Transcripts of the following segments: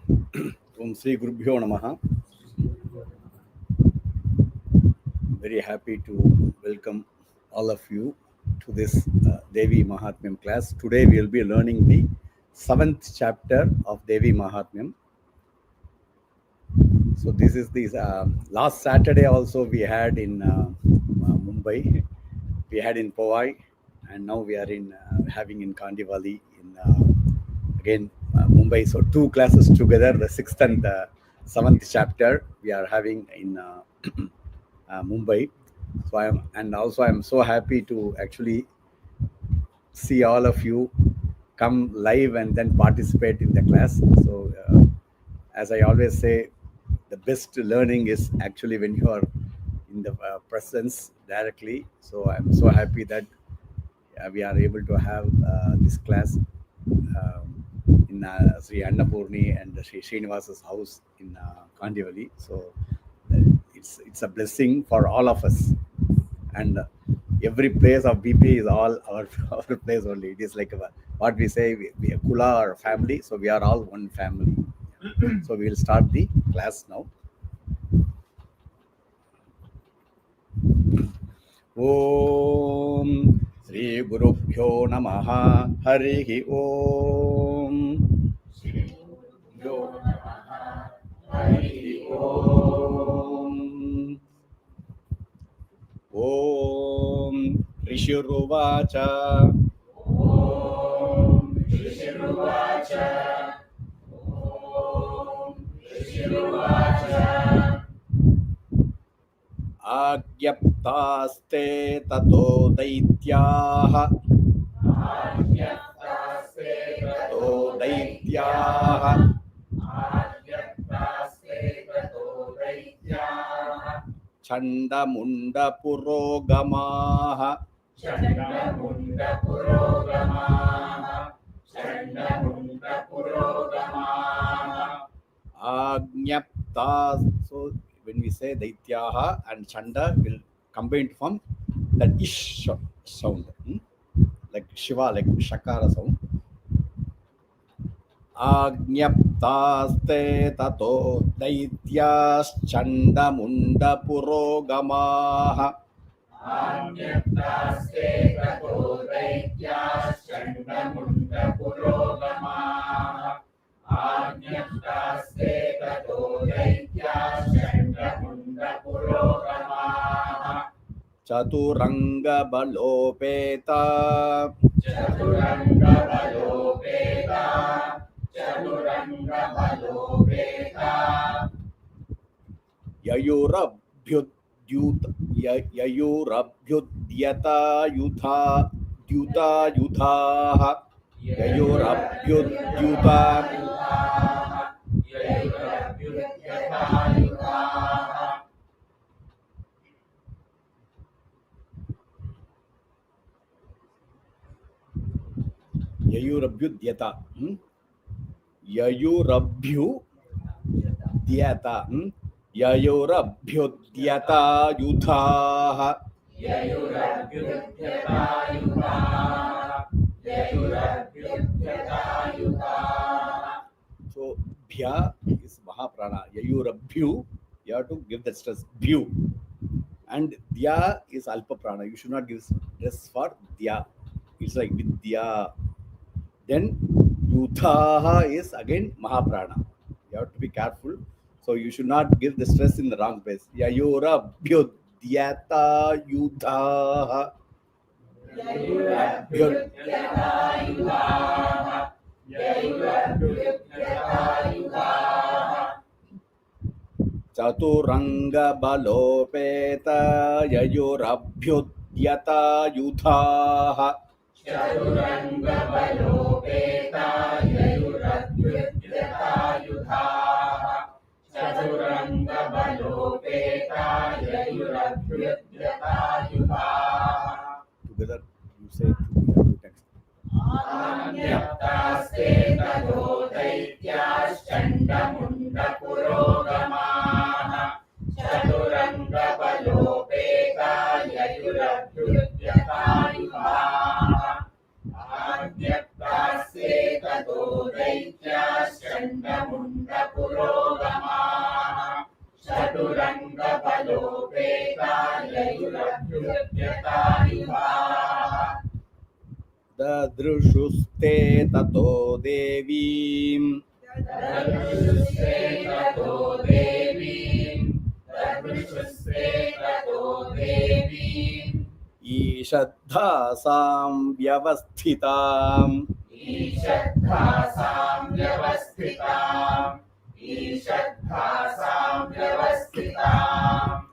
Sri Gurubhyo Namaha. Very happy to welcome all of you to this Devi Mahatmyam class. Today we will be learning the 7th chapter of Devi Mahatmyam. So this is the last Saturday also we had in Mumbai, we had in Powai, and now we are in having in Kandivali in again Mumbai. So two classes together, the 6th and the 7th chapter we are having in Mumbai. So I'm so happy to actually see all of you come live and then participate in the class. So as I always say, the best learning is actually when you are in the presence directly. So I'm so happy that we are able to have this class in Sri Annapurni and Sri Srinivasa's house in Kandivali. So it's a blessing for all of us. And every place of BP is all our place only. It is like what we say, we are Kula or family, so we are all one family. So we will start the class now. Om Sri Gurubhyo Namaha Harihi Om. Sri Gurubhyo Namaha Harihi Om. Om Rishiruvacha. Om Rishiruvacha. Om Rishiruvacha. Agyaptaste tato daityaha. Agyaptaste tato daityaha. Agyaptaste tato daityaha. Chanda and Munda purogamaha. Chanda and Munda purogamaha. Chanda and Munda purogamaha. Agnyaptas. So when we say Daityaha and Chanda will combine to form that ish sound, like Shiva, like Shakara sound. Agnyaptaste tato daityas Chanda Munda purogamaha. Agnyaptaste tato daityas Chanda Munda purogamaha. Agnyaptaste tato daityas Chanda Munda purogamaha. Chaturanga balopeta. Chaturanga balopeta. Chaturanga balopeta. Yayurabhyudyata yutha dyuta yuthaha. Yayurabhyudyuta yayurabhyudyata yuthaha. Yayurabhyudyata. Yayurabhyudyata. Yayurabhyudyata yuthaha. Yayurabhyudyata yuthaha. Yayurabhyudyata yuthaha. So bhya is Mahaprana. Yayurabhyu, you have to give that stress. Bhyu. And dya is Alpa Prana. You should not give stress for dya. It's like vidya. Then yuthaha is again Mahaprana. You have to be careful. So you should not give the stress in the wrong place. Yayurabhyudyata yuthaha. Yayurabhyudyata yuthaha. Yayurabhyudyata yuthaha. Chaturanga balopeta yayurabhyudyata yuthaha. Chaturanga balopeta yayurabhyudyata yuthaha. Chaturanga balopeta yayurabhyudyata yuthaha. Together you say two texts. Agnyaptaste tato daityas Chanda Munda purogamaha. Chaturanga balopeta yayurabhyudyata yuthaha. Agnyaptaste tato daityas Chanda Munda Dadrushuste tato devim Dadrushuste tato devim. Dadrushuste tato devim. Ishadhasam vyavasthitam Ishadhasam vyavasthitam. Ishadhasam vyavasthitam.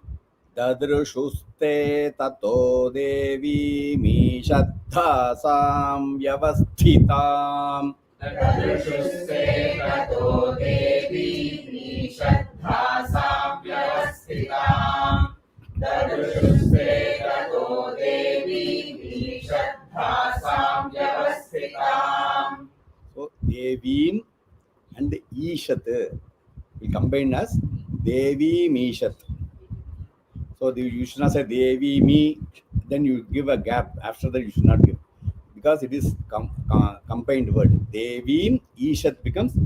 Dadrushuste tato devimishadhasam vyavasthitam Dadrushuste tato devim. Ishadhasam vyavasthitam. Dadrushuste tato devim. Ishadhasam vyavasthitam. So devim and ishat we combine as devi mishat. So you should not say devi me, then you give a gap. After that you should not give, because it is combined word. Devim ishat becomes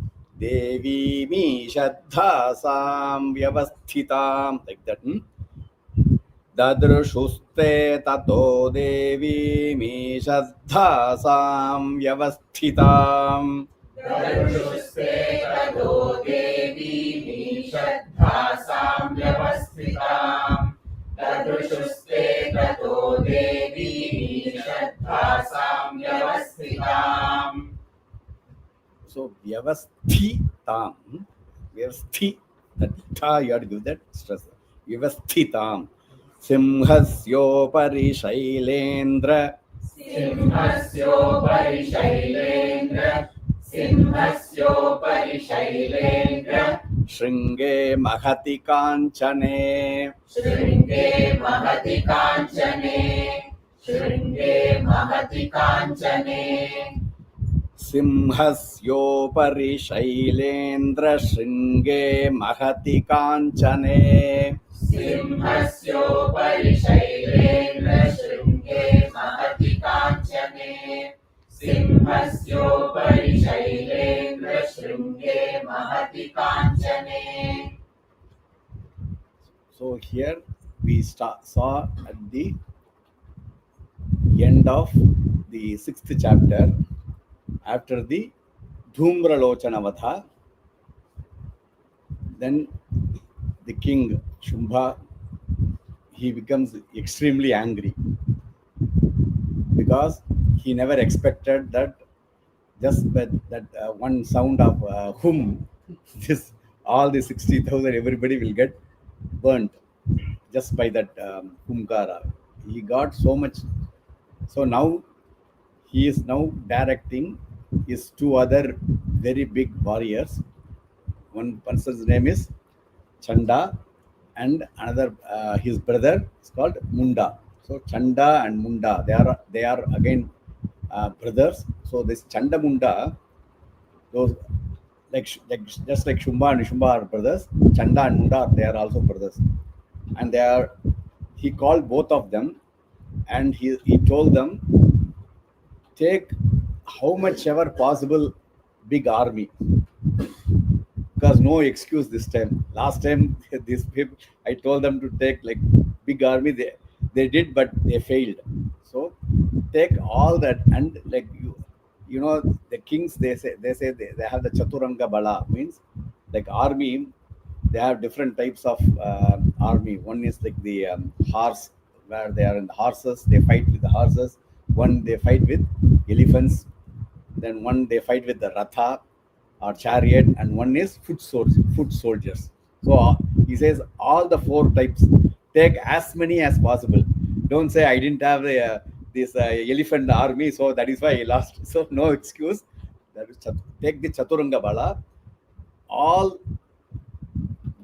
devi mi shadhasam vyavasthitam, like that. Dadrushuste tato devi mi shadhasam vyavasthitam. Dadrushuste tato devim. Ishadhasam vyavasthitam. Dadrushuste tato devim. Ishadhasam vyavasthitam. So vyavasthitam, vyavasthi, that tha you have to give that stress. Vyavasthitam. Simhasyopari shailendra Simhasyopari shailendra. Simhasyopari shailendra. Shringe mahati kanchane. Shringe mahati kanchane. Shringe mahati kanchane. Simhasyopari shailendra shringe mahati kanchane. Simhasyopari shailendra. Shringe mahati kanchane. Simhasyopari shailendra. Shringe mahati kanchane. So here we saw at the end of the 6th chapter, after the Dhumralochana Vadha, then the king Shumba, he becomes extremely angry, because he never expected that just with that one sound of hum, this all the 60,000 everybody will get burnt just by that humkara. He got so much. So now he is now directing his two other very big warriors. One person's name is Chanda, and another his brother is called Munda. So Chanda and Munda, they are again brothers. So this Chanda Munda, those like just like Shumba and Shumba are brothers, Chanda and Munda, they are also brothers, and they are. He called both of them, and he told them, take how much ever possible big army, because no excuse this time. Last time these people, I told them to take like big army, they did, but they failed. So take all that, and like you know the kings, they have the chaturanga bala, means like army. They have different types of army. One is like the horse, where they are in the horses, they fight with the horses. One they fight with elephants. Then one they fight with the ratha or chariot, and one is foot soldiers. So he says all the four types, take as many as possible. Don't say I didn't have this elephant army, so that is why I lost. So no excuse. That is take the chaturanga bala, all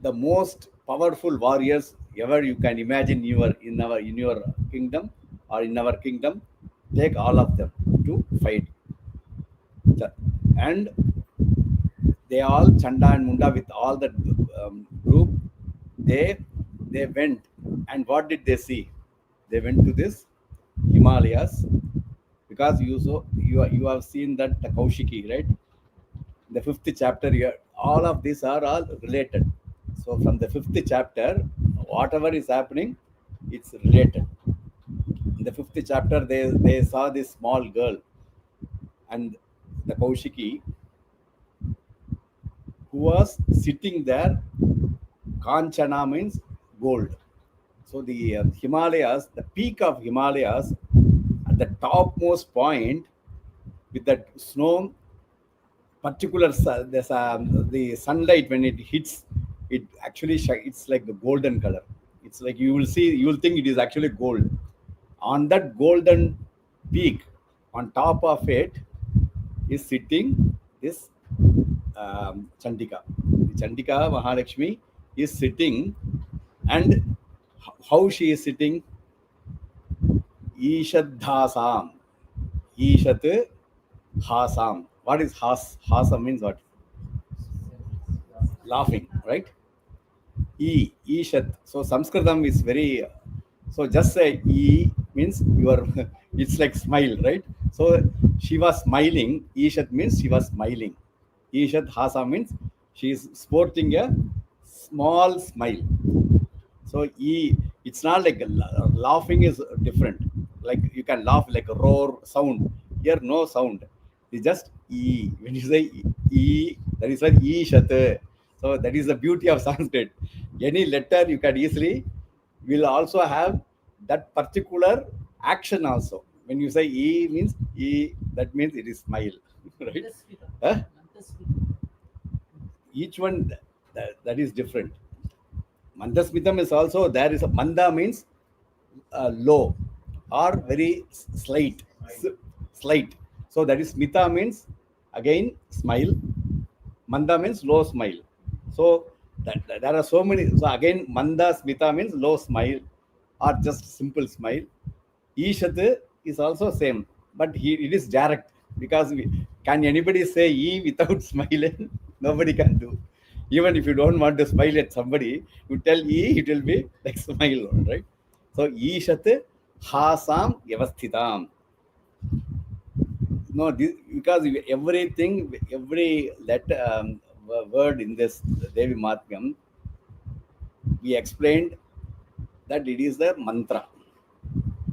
the most powerful warriors ever you can imagine in your kingdom or in our kingdom. Take all of them to fight, and they all Chanda and Munda with all that group, they went, and what did they see? They went to this Himalayas, because you have seen that the Kaushiki, right? The 5th chapter here, all of these are all related. So from the 5th chapter, whatever is happening, it's related. In the 5th chapter, they saw this small girl, and the Kaushiki, who was sitting there. Kanchana means gold. So the Himalayas, the peak of Himalayas, at the topmost point, with that snow, particular the sunlight when it hits, it actually it's like the golden color. It's like you will see, you will think it is actually gold. On that golden peak, on top of it, is sitting this Chandika. The Chandika Mahalakshmi is sitting, and how she is sitting? Ishadhasam. Ishat Hasam. What is Hasam means what? Laughing, right? Ishat. So Sanskritam is very. So just say E means you are. It's like smile, right? So she was smiling. Ishat means she was smiling. Ishat Hasa means she is sporting a small smile. So it's not like laughing is different. Like you can laugh like a roar sound. Here no sound. It's just E. When you say that is like shat. So that is the beauty of Sanskrit. Any letter you can easily will also have that particular action also. When you say means that means it is smile, right? Huh? Each one that is different. Mandasmitam is also there. Is a manda means low or very slight. So that is smita means again smile. Manda means low smile. So there are so many. So again, manda smita means low smile or just simple smile. Ishat is also same, but it is direct because can anybody say E without smiling? Nobody can do. Even if you don't want to smile at somebody, you tell E, it will be like smile, right? So Ishat Hasam Yavasthitam. No, because everything, every word in this Devi Mahatmyam, we explained that it is the mantra.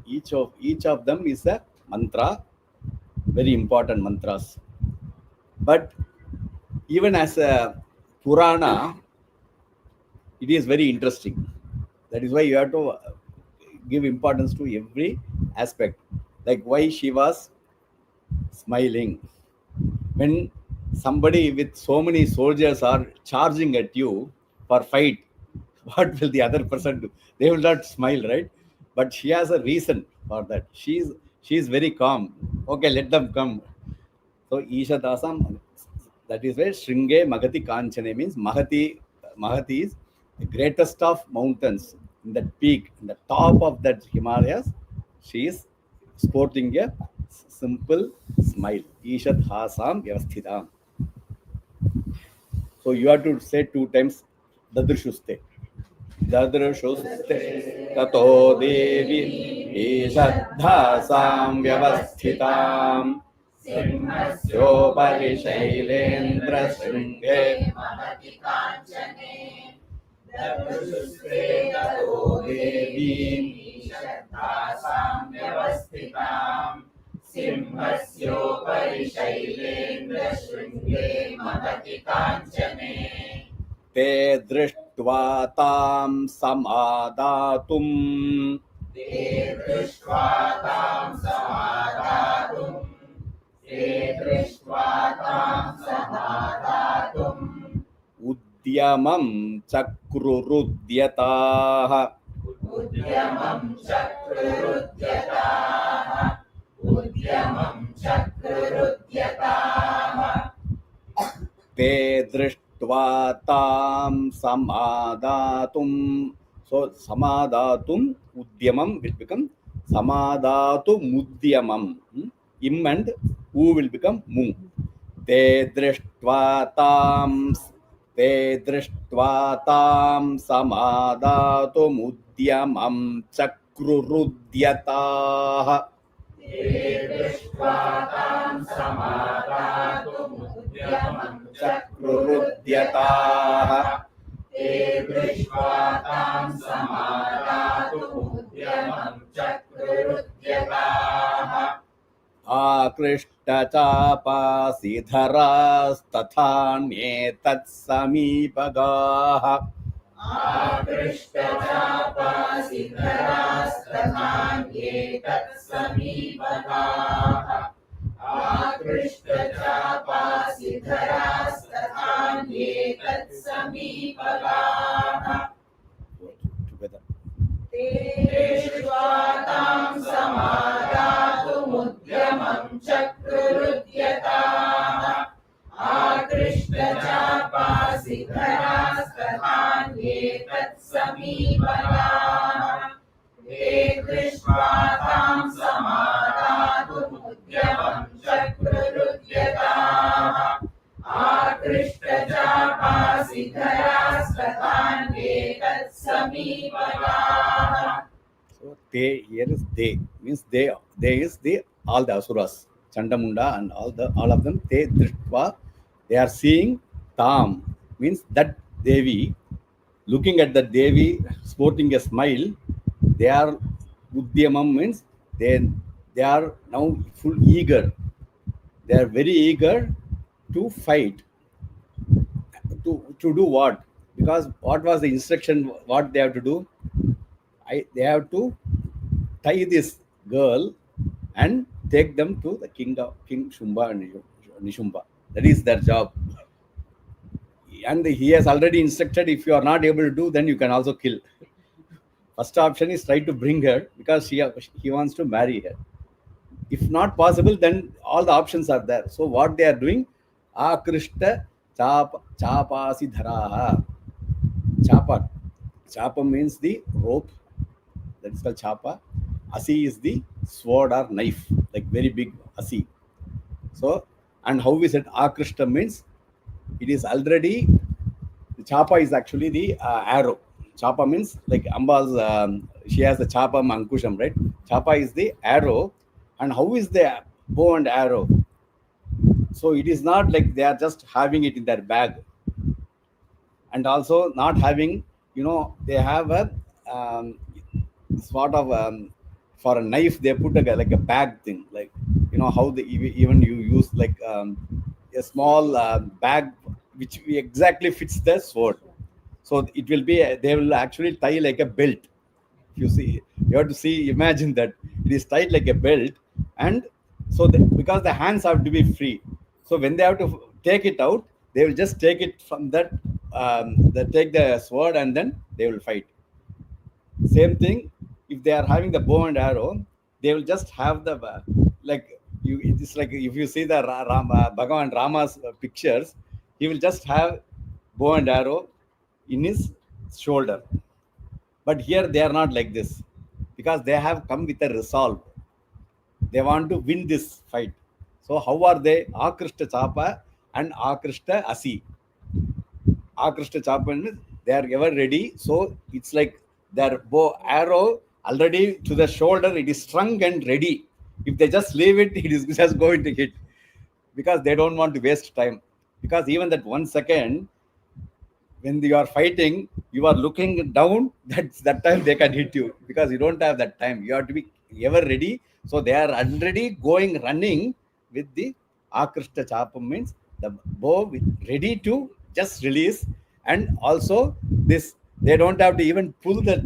Each of them is a mantra, very important mantras. But even as a Purana, it is very interesting. That is why you have to give importance to every aspect. Like why she was smiling. When somebody with so many soldiers are charging at you for fight, what will the other person do? They will not smile, right? But she has a reason for that. She's very calm. Okay, let them come. So Isha Dasam, that is where Shringe Magati Kanchane means Mahati is the greatest of mountains. In that peak, in the top of that Himalayas, she is sporting a simple smile. Ishat Hasam Vyavasthidam. So you have to say 2 times Dadrishuste. Dadrishuste Tato Devi Ishaddhasam Vyavasthitam. Simhasyopari Shailendra Shringe Mahati Kanchane Dato Devi Ishadhasam Vyavasthitam Simhasyopari Shailendra Shringe Mahati Kanchane Te Drishtva Tam Samadatum Te Drishtva Tam Samadatum Te Drishtva Tam Samadatum Udyamam Chakrurudyataha Udyamam Chakrurudyataha Udyamam Chakrurudyataha Te Drishtva Tam Samadatum. So Samadatum Udyamam will become Samadatu Mudyamam. Im and U will become Mu. Te Drishtva Tam Samadatu Mudyamam Chakrurudyataha. Te Drishtva Tam Samadatum Udyamam Chakrurudyataha. Te Drishtva Tam Samadatum Udyamam Chakrurudyataha आकृष्टचापासिधरास्तथान्येतत्समीपगाः आकृष्टचापासिधरास्तथान्येतत्समीपगाः आकृष्टचापासिधरास्तथान्येतत्समीपगाः Together. ते दृष्ट्वा समादातुमुद्यमं चक्रुरुद्यताः आकृष्टचापासिधरास्तथान्येतत्समीपगाः ते दृष्ट्वा तां समादातुमुद्यमं चक्रुरुद्यताः आकृष्टचापासिधरास्तथान्येतत्समीपगाः. So they here is they means they is the all the asuras, Chanda Munda and all of them. They drishtva, they are seeing tam means that Devi, looking at the Devi sporting a smile. They are udyamam means they are now full eager. They are very eager to fight. To do what? Because what was the instruction? What they have to do? They have to tie this girl and take them to the King Shumba and Nishumba. That is their job. And he has already instructed, if you are not able to do, then you can also kill. First option is try to bring her because he wants to marry her. If not possible, then all the options are there. So what they are doing, akrishta chapasi dharaha. Chapa means the rope, that is called chapa. Asi is the sword or knife, like very big asi. So, and how is it? Akrishta means it is already, the chapa is actually the arrow. Chapa means like Amba's, she has the chapa mankusham, right? Chapa is the arrow. And how is the bow and arrow? So it is not like they are just having it in their bag. And also not having, they have a sort of for a knife they put like a bag thing, like how they even you use like a small bag which exactly fits the sword. So it will be they will actually tie like a belt. You see, you have to see, imagine that it is tied like a belt. And so because the hands have to be free, so when they have to take it out, they will just take it from that, they take the sword and then they will fight. Same thing, if they are having the bow and arrow, they will just have the like it's like if you see the Bhagavan Rama's pictures, he will just have bow and arrow in his shoulder. But here they are not like this, because they have come with a resolve. They want to win this fight. So how are they? Akrishta chapa and Akrishta asi. Akrishta chapa means they are ever ready. So it's like their bow arrow already to the shoulder, it is strung and ready. If they just leave it, it is just going to hit, because they don't want to waste time. Because even that 1 second when you are fighting, you are looking down, that time they can hit you, because you don't have that time. You have to be ever ready. So they are already running with the Akrishta chapa means the bow ready to just release. And also this, they don't have to even pull the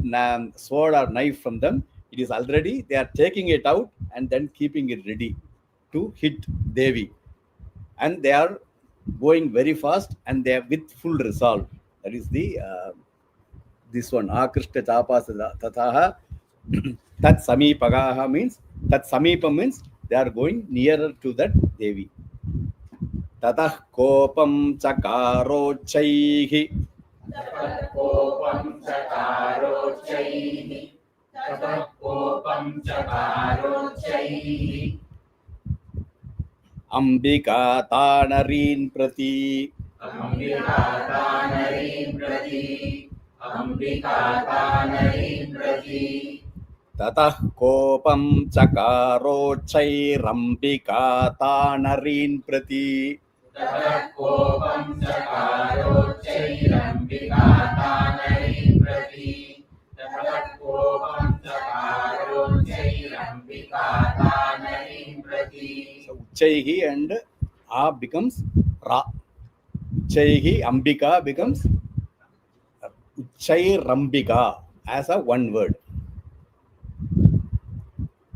sword or knife from them. It is already, they are taking it out and then keeping it ready to hit Devi. And they are going very fast and they are with full resolve. That is the this one, Akrishta chapas tataha tat samipagaha means, tat samipa means they are going nearer to that Devi. Tatah kopam chakarochaihi. ततः कोपं चकारोच्चैः ततः कोपं चकारोच्चैः Ambika tanareen prati. अम्बिकातानरीं प्रति अम्बिकातानरीं प्रति Tatah kopam chakarochairambika tanareen prati. ततः कोपं चकारोच्चैरम्बिकातानरीं प्रति ततः कोपं चकारोच्चैरम्बिकातानरीं प्रति Prati. So Uchaihi and A becomes Ra. Uchaihi Ambika becomes Uchai Rambika as a one word.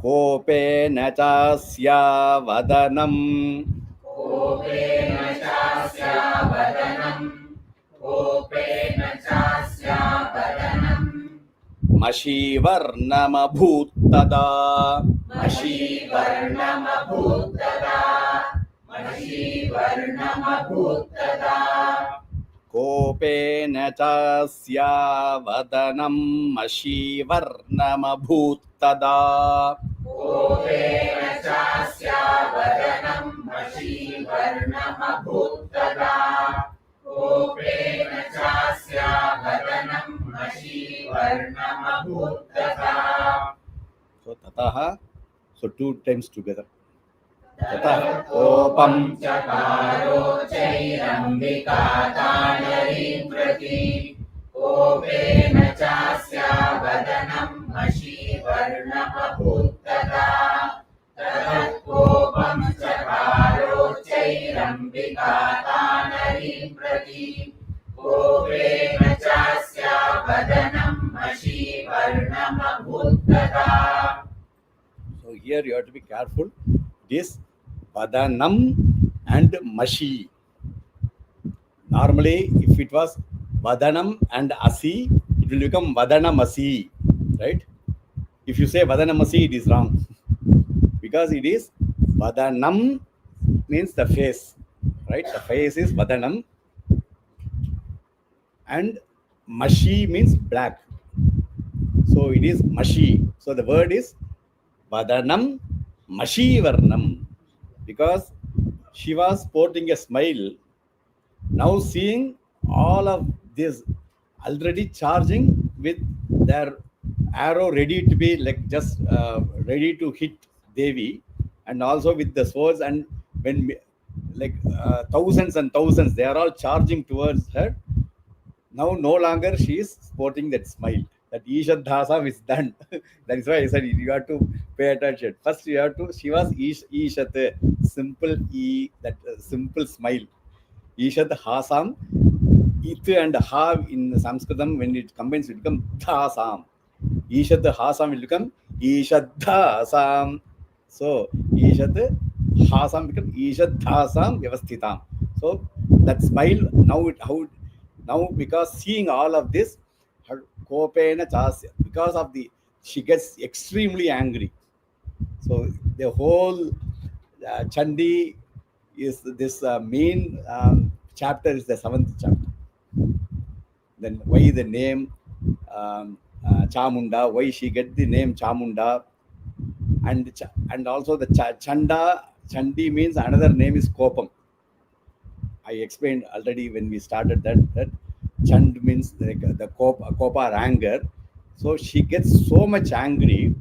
Kope Nachasya Vadanam. Kopena chasya vadanam. Kopena chasya vadanam. Mashivarnamabhutada. Mashi varnamabhutada. Mashi varnamabhutada. Kopena chasya vadanam mashivarnamabhutada. Kopena chasya vadanam. Mashi varnamabhutada. Kopena chasya vadanam. Mashi varnamabhutada. So tataha. So two times together. Kopam chakaro chairambika tanarim prati. Kopena chasya vadanam mashi varnamabhutada. Tadat kopam chakaro chairambika tanarim prati. Kopena chasya vadanam mashi varnamabhutada. So here you have to be careful. This Vadanam and Mashi. Normally, if it was Vadanam and Asi, it will become Vadanamasi, right? If you say Vadanamasi, it is wrong. Because it is Vadanam means the face, right? The face is Vadanam. And Mashi means black. So it is Mashi. So the word is Vadanam Mashi Varnam. Because she was sporting a smile. Now seeing all of this already charging with their arrow ready to be like just ready to hit Devi, and also with the swords, and when like thousands and thousands they are all charging towards her. Now no longer she is sporting that smile. That Ishadhasam is done. That is why I said you have to pay attention. First you have to, she was Ishat, simple E, that simple smile. Ishat Hasam, It and Ha in Sanskritam, when it combines, it becomes Dhasam. Ishat Hasam will become Ishadhasam. So Ishat Hasam become Ishadhasam Vyavasthitam. So that smile now now because seeing all of this, her Kopena Chasya, because of the, she gets extremely angry. So the whole Chandi is this main chapter is the 7th chapter. Then why the name Chamunda? Why she get the name Chamunda? And also the Chanda, Chandi means another name is Kopam. I explained already when we started that Chand means like the Kopa or anger. So she gets so much angry,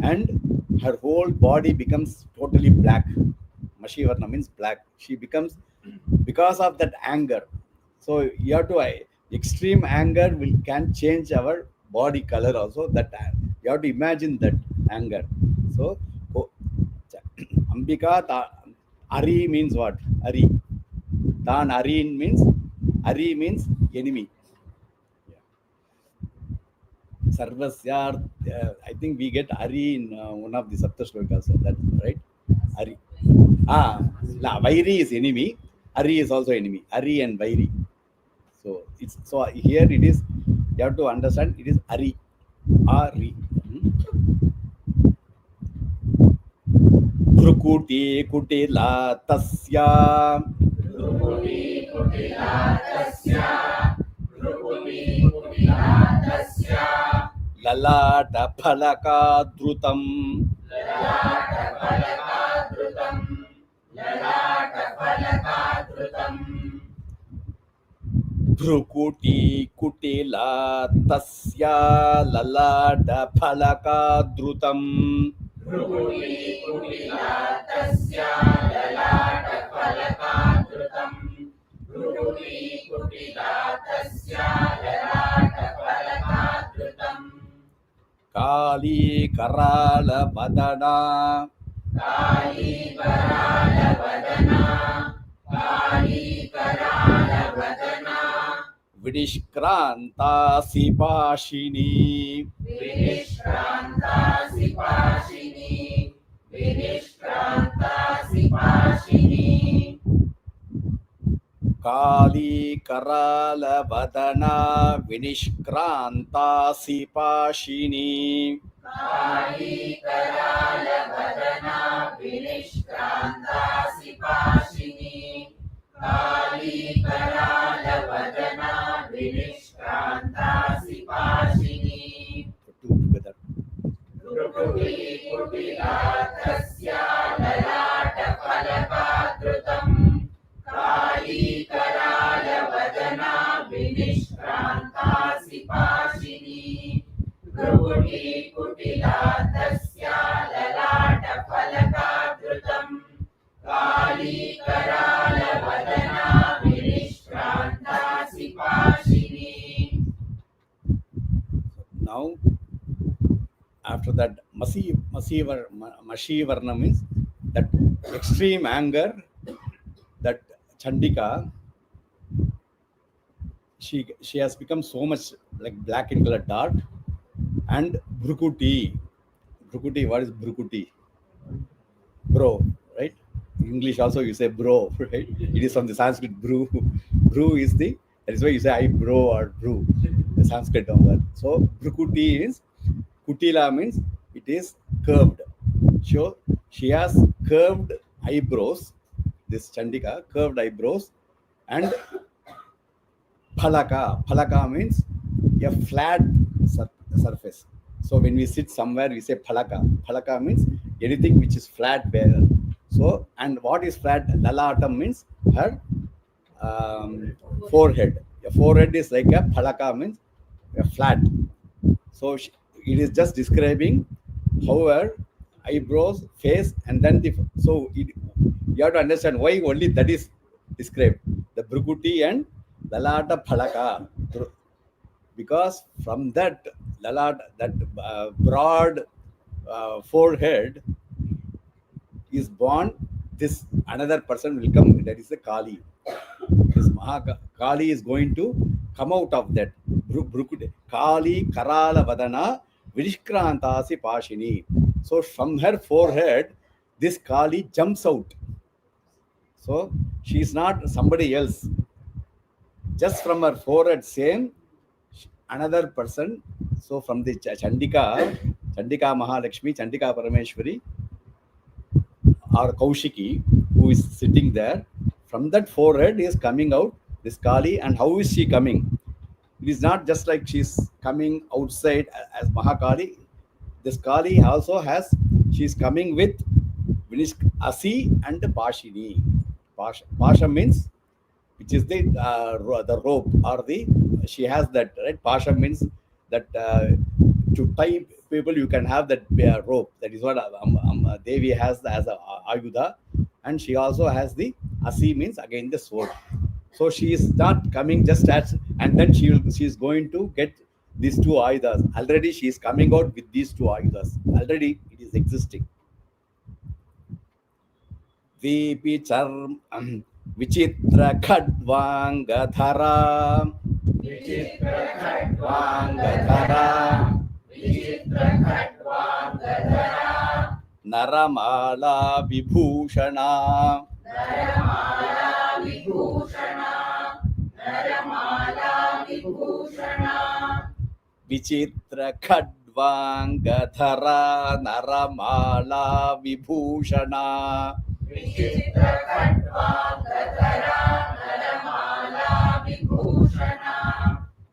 and her whole body becomes totally black. Mashivarna means black. She becomes, because of that anger. So you have to extreme anger can change our body color also. That you have to imagine that anger. So Ambika Ari means what? Ari. Tan Arin means, Ari means enemy. Sarvasya, I think we get Ari in one of the Sapta Shlokas. That's right. Ari. Vairi is enemy. Ari is also enemy. Ari and Vairi. So it's, so here it is. You have to understand it is Ari. Ari. Dhrukuti Kutila Tasya. Drupudi kutilatasya. Drupudi kutilatasya. Lalata Phalaka Drutam. Lalata palaka drutam. Lalata palaka drutam. Dhrukuti Kutila Tasya Lalata Phalaka Drutam. Drupudi kutilatasya. Lalata palaka drutam. Drupudi kutilatasya. Lalata palaka drutam. Kali Karala Vadana. कालीकरालवदना कालीकरालवदना विनिष्क्रान्तासि पाशिनी विनिष्क्रान्तासि पाशिनी विनिष्क्रान्तासि पाशिनी कालीकरालवदना विनिष्क्रान्तासि पाशिनी कालीकरालवदना विनिष्क्रान्तासि पाशिनी कालीकरालवदना विनिष्क्रान्तासि पाशिनी कुटिलातस्या ललाटफलकाधृतम् कालीकरालवदना विनिष्क्रान्तासि पाशिनी कुटिलातस्या ललाटफलकाधृतम् कालीकरालवदना विनिष्क्रान्तासि पाशिनी. Now, after that, Mashivarna means that extreme anger that Chandika, she has become so much like black in color, dark, and Brukuti. Brukuti, what is Brukuti? Bro, right? In English also you say bro, right? It is from the Sanskrit brew. Brew is that is why you say I bro or brew, the Sanskrit word. So Brukuti is, Kutila means it is curved. So she has curved eyebrows, this Chandika, curved eyebrows, and Phalaka means a flat surface. So when we sit somewhere, we say Phalaka. Phalaka means anything which is flat bare. So, and what is flat? Lalatam means her forehead. A forehead is like a Phalaka means a flat. So it is just describing how her eyebrows, face, and then you have to understand why only that is described. The Brukuti and Lalata Phalaka. Because from that Lalata, that broad forehead is born, this another person will come, that is the Kali. This Kali is going to come out of that. Kali Karala Vadana Vishkrantasi Pashini. So from her forehead, this Kali jumps out. So she is not somebody else. Just from her forehead, same another person. So from the Chandika Mahalakshmi, Chandika Parameshwari, or Kaushiki, who is sitting there, from that forehead is coming out this Kali. And how is she coming? It is not just like she is coming outside as Mahakali. This Kali also has, she is coming with Asi and Pashini. Pasha means, which is the rope, or the, she has that, right? Pasha means that to tie people, you can have that rope. That is what Devi has as a Ayudha. And she also has the Asi means again the sword. So she is not coming just as, and then she is going to get these two Ayudhas. Already she is coming out with these two Ayudhas. Already it is existing. Vipi charm Vichitra Khadvangadhara. Vichitra Khadvangadhara. Vichitra Khadvangadhara. Naramala Vibhushana. Naramala Vibhushana. Naramala Vibhushana. Vichitra Khadvangadhara Naramala Vibhushana. Vichitra Khadvangadhara. Naramala Vibhushana.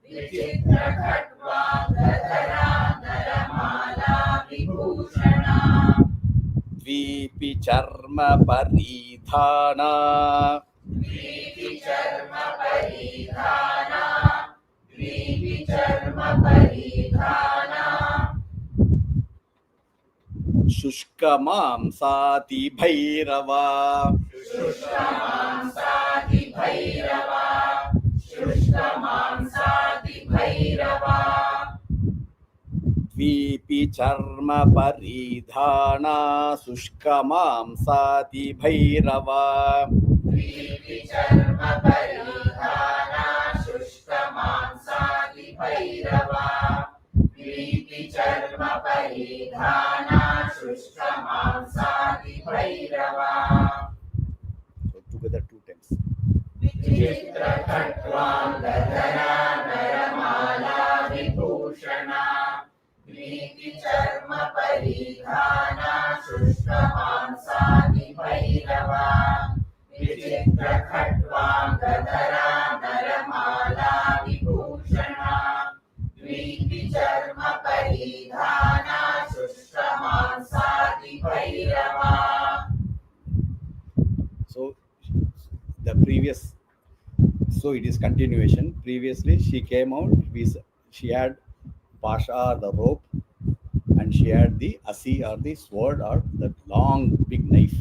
Vichitra Khadvangadhara. Naramala Vibhushana. Dvipi Charma Paridhana. Dvipi Charma Paridhana. Dvipi Charma Paridhana. Shushkamam Sati Bhairava. Shushkamam Sati Bhairava. Shushkamam Sati Bhairava. Dvipi charma paridhana sushkamamsati bhairava. प्रीति चर्म परिधाना शुष्क मांसादि भैरवा प्रीति चर्म परिधाना शुष्क मांसादि Bhairahawa So together 2 times. विचित्र खट्वांगधरा नरमाला विभूषणा प्रीति चर्म परिधाना शुष्क मांसादि भैरवा विचित्र खट्वांगधरा नरमाला विभूषणा प्रीति चर्म परिधाना शुष्क मांसादि Bhairahawa. So the previous, so it is continuation. Previously she came out, she had pasha or the rope, and she had the asi or the sword or the long big knife.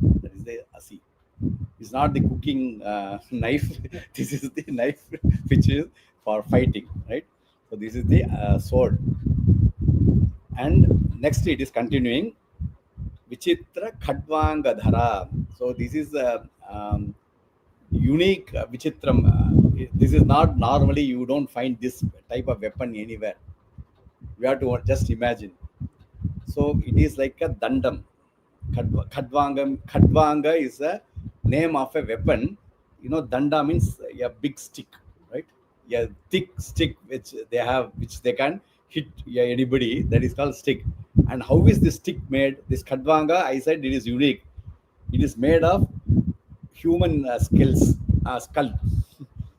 That is the asi. It's not the cooking knife. This is the knife which is for fighting, right? So this is the sword. And next it is continuing. Vichitra khadvangadhara. So this is unique vichitram. This is not normally, you don't find this type of weapon anywhere. You have to just imagine. So it is like a dandam. Khadvanga is a name of a weapon. You know, danda means a big stick, right? A thick stick which they have, which they can hit anybody. That is called stick. And how is this stick made? This khadvanga, I said it is unique. It is made of human skull.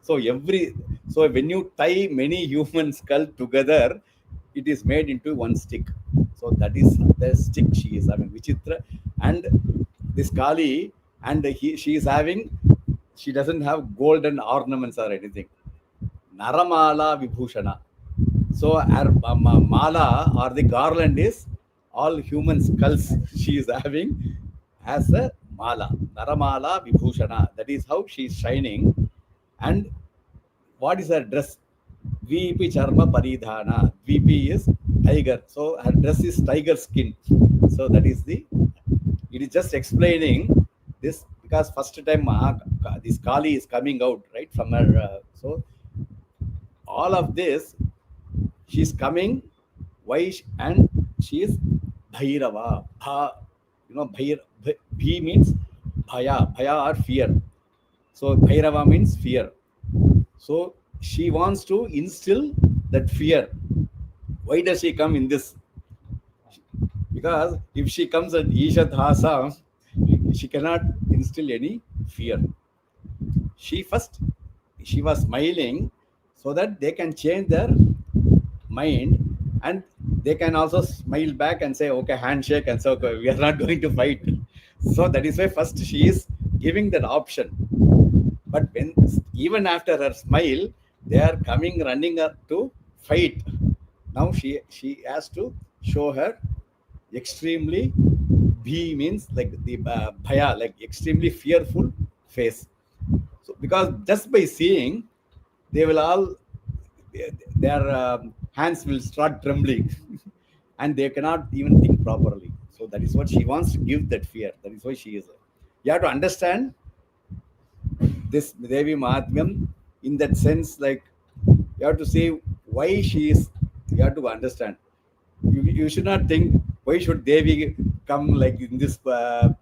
So when you tie many human skull together, it is made into one stick. So that is the stick she is having, Vichitra. And this Kali, and she is having, she doesn't have golden ornaments or anything. Naramala Vibhushana. So her mala or the garland is all human skulls she is having as a mala. Naramala Vibhushana. That is how she is shining. And what is her dress? VP Charma Paridhana. VP is tiger. So her dress is tiger skin. So that is it is just explaining this, because first time this Kali is coming out, right, from her. So all of this, she is coming. Why? And she is Bhairava. You know, Bhi means Bhaya. Bhaya or fear. So Bhairava means fear. So she wants to instill that fear. Why does she come in this? Because if she comes at Ishat Hasa, she cannot instill any fear. She was smiling so that they can change their mind, and they can also smile back and say, okay, handshake, and so we are not going to fight. So that is why first she is giving that option. But when even after her smile, they are coming running up to fight. Now she has to show her extremely, bhi means like the bhaya, like extremely fearful face. So because just by seeing, they will all, their hands will start trembling and they cannot even think properly. So that is what she wants to give, that fear. That is why she is. You have to understand this Devi Mahatmyam in that sense. Like, you have to say why she is. You have to understand. You should not think why should Devi come like in this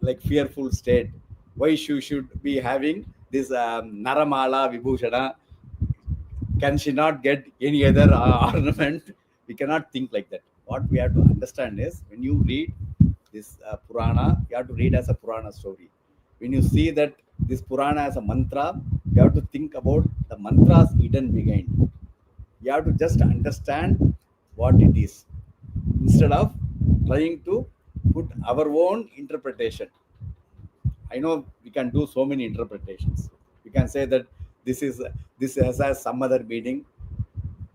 like fearful state. Why she should be having this Naramala Vibhushana. Can she not get any other ornament? We cannot think like that. What we have to understand is, when you read this Purana, you have to read as a Purana story. When you see that this Purana as a mantra, you have to think about the mantras hidden behind. You have to just understand what it is, instead of trying to put our own interpretation. I know we can do so many interpretations. We can say that this has some other meaning,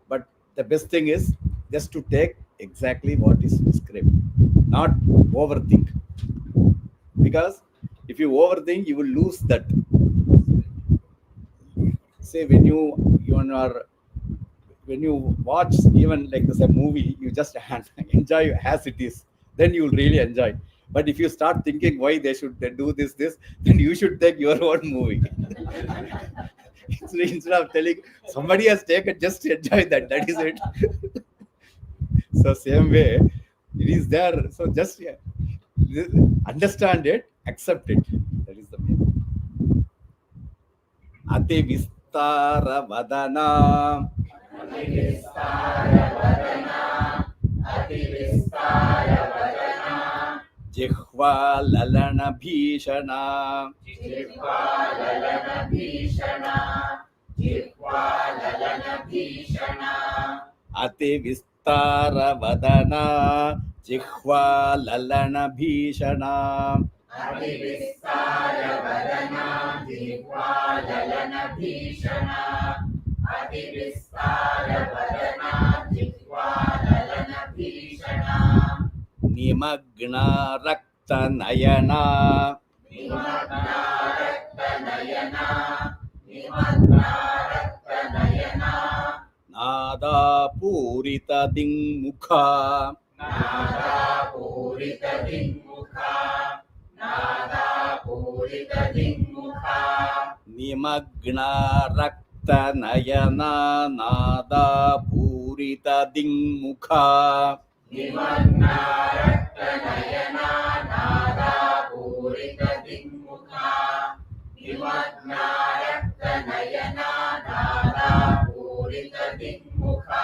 but the best thing is just to take exactly what is described, not overthink. Because if you overthink, you will lose that. Say when you are when you watch even like this a movie, you just enjoy as it is. Then you will really enjoy. But if you start thinking why they do this, then you should take your own movie. Instead of telling somebody has taken, just enjoy that. That is it. So same way, it is there. So just understand it, accept it. That is the main. Ati vistara vadana. अतिविस्तारवदना अतिविस्तारवदना जिह्वा ललन भीषणा. जिह्वाललनभीषणा जिह्वाललनभीषणा अति विस्तार वदना जिह्वा ललन भीषणा. अतिविस्तारवदना जिह्वाललनभीषणा अतिविस्तारवदना जिह्वाललनभीषणा निमग्ना रक्त नयना. निमग्ना रक्तनयना निमग्ना रक्तनयना नादा पूरित दिङ्मुखा. नादापूरितदिङ्मुखा नादापूरितदिङ्मुखा निमग्ना रक्त नयना नादा पूरित दिङ्मुखा. निमग्ना रक्तनयना नादापूरितदिङ्मुखा निमग्ना रक्तनयना नादापूरितदिङ्मुखा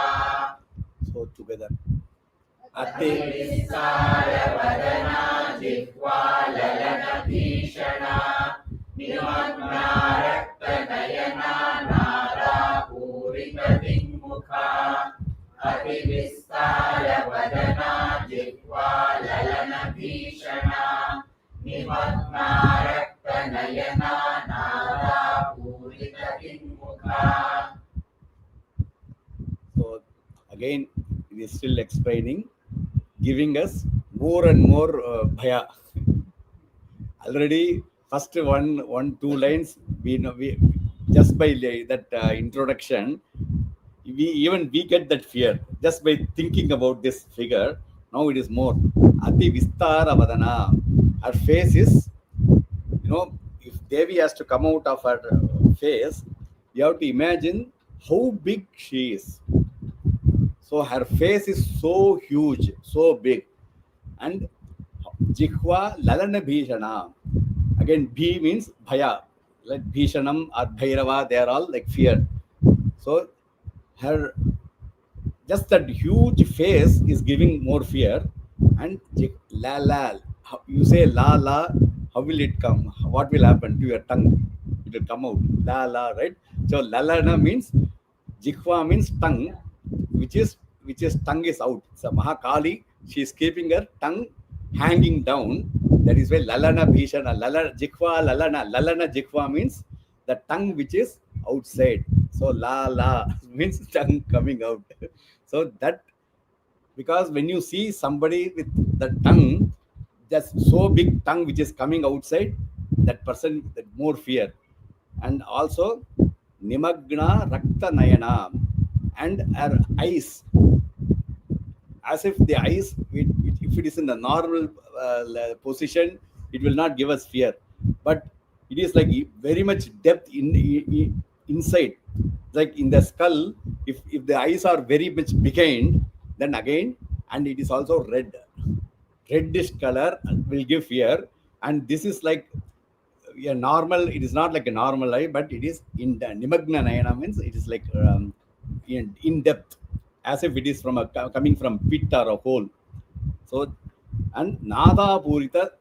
So together. Ati अतिविस्तारवदना जिह्वाललनभीषणा निमग्ना रक्तनयना नादापूरितदिङ्मुखा अतिविस्तारवदना जिह्वाललनभीषणा निमग्ना रक्तनयना नादापूरितदिङ्मुखा. So again, it is still explaining, giving us more and more bhaya. Already, first two lines, we know we just by that introduction, we get that fear just by thinking about this figure. Now it is more. Ati vistara vadana. Her face is, if Devi has to come out of her face, you have to imagine how big she is. So her face is so huge, so big. And Jihva Lalana Bhishana. Again, Bhi means Bhaya. Like Bhishanam or Bhairava, they are all like fear. So her, just that huge face is giving more fear. And La La, you say La La, how will it come? What will happen to your tongue? It will come out. La La, right? So Lalana means, Jihva means tongue, which is tongue is out. So Mahakali, she is keeping her tongue hanging down. That is why Lalana Bhishana, Lalana Jihva means the tongue which is outside. So La La means tongue coming out. So that, because when you see somebody with the tongue, just so big tongue which is coming outside, that person, that more fear. And also Nimagna Rakta Nayana, and her eyes, as if the eyes, if it is in the normal position, it will not give us fear, but it is like very much depth inside, like in the skull. If the eyes are very much behind, then again, and it is also reddish color, will give fear. And this is like a normal, it is not like a normal eye, but it is in the Nimagna Nayana, means it is like in depth, as if it is from coming from pit or a hole. So, and Nada Purita,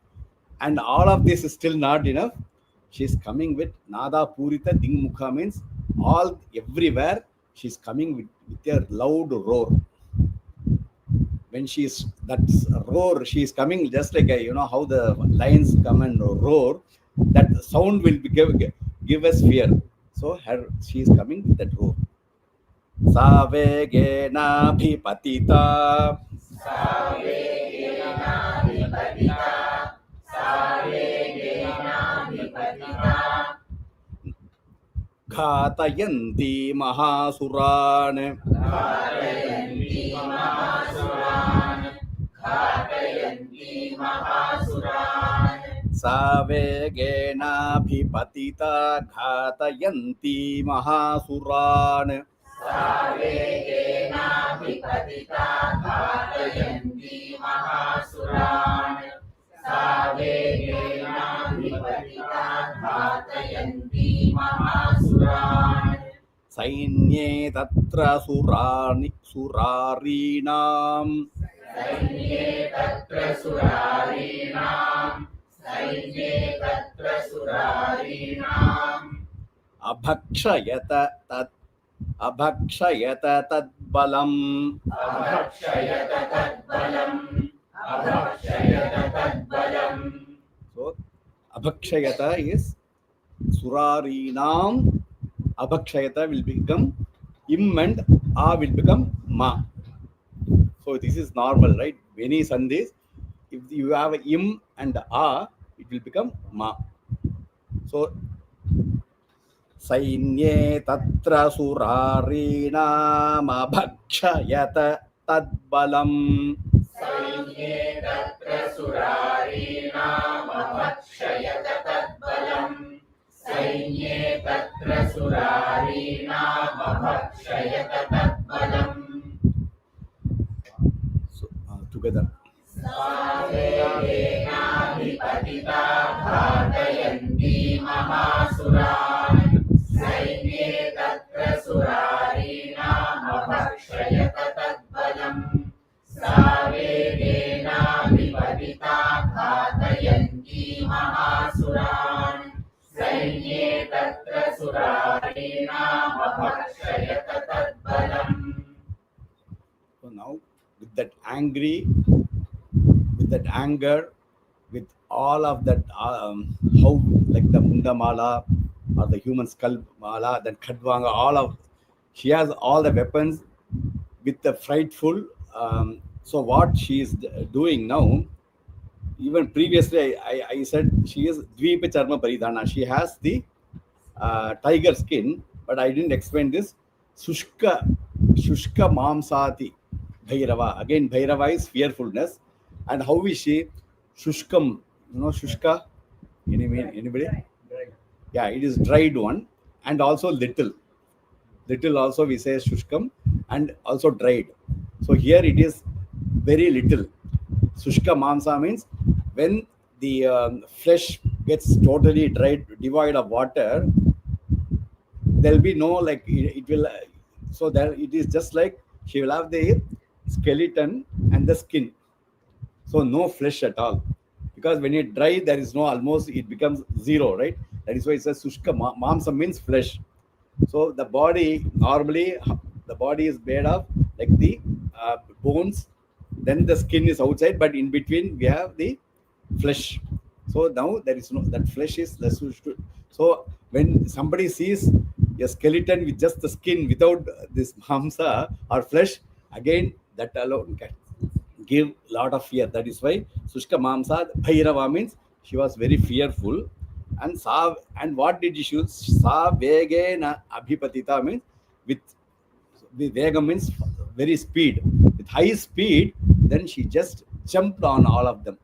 and all of this is still not enough. She's coming with Nada Purita Dingmukha, means all everywhere she's coming with a loud roar. When she's that roar, she's coming just like how the lions come and roar. That sound will give us fear. So she's coming with that roar. Savegena सावेगेनाभिपतिता सावेगेनाभिपतिता घातयन्ति महासुरान् घातयन्ति महासुरान् घातयन्ति महासुरान् सावेगेनाभिपतिता घातयन्ति महासुरान् सावेगेनाभिपतिता घातयन्ति महासुरान् सावेगेनाभिपतिता घातयन्ति महासुरान् सैन्ये तत्र सुरारीणाम् सैन्ये तत्र सुरारीणाम् सैन्ये तत्र सुरारीणाम् अभक्षयत तद्बलम् अभक्षयत तद्बलम् अभक्षयत तद्बलम्. So abhakshayata is surarinam. Abhakshayata will become im and a will become ma. So this is normal, right? Many sandhis, if you have im and a, it will become ma. So सैन्ये तत्र सुरारीणाम् अभक्षयत तद्बलम् सैन्ये तत्र सुरारीणाम् अभक्षयत तद्बलम् सैन्ये तत्र सुरारीणाम् अभक्षयत तद्बलम्. Together. सावेगेनाभिपतिता घातयन्ति महासुरान् सैन्ये तत्र सुरारीणाम् अभक्षयत तद्बलम् सावेगेनाभिपतिता घातयन्ति महासुरान् सैन्ये तत्र सुरारीणाम् अभक्षयत तद्बलम्. So now with that anger, with all of that, how like the Munda Mala or the human skull Mala, then Khadvanga, she has all the weapons with the frightful. So what she is doing now, even previously I said she is Dvipa Charma Paridhana. She has the tiger skin, but I didn't explain this. Shushka Mamsati Bhairava. Again, Bhairava is fearfulness. And how is she? Shushkam. You know Shushka? Anybody? Yeah, it is dried one. And also little. Little also we say Shushkam. And also dried. So here it is very little. Shushka Mamsa means when the flesh gets totally dried, devoid of water, there will be no like it will. So there it is just like she will have the skeleton and the skin. So no flesh at all, because when it dry, there is no almost it becomes zero, right? That is why it says Sushka Mamsa means flesh. So the body normally the body is made of like the bones, then the skin is outside, but in between we have the flesh. So now there is no that flesh is less. So when somebody sees a skeleton with just the skin without this mamsa or flesh, again that alone can give lot of fear. That is why Sushka Mamsa Bhairava means she was very fearful. And Sa, and what did she choose? Sa Vegena Abhipatita means with the Vega means very speed. With high speed, then she just jumped on all of them.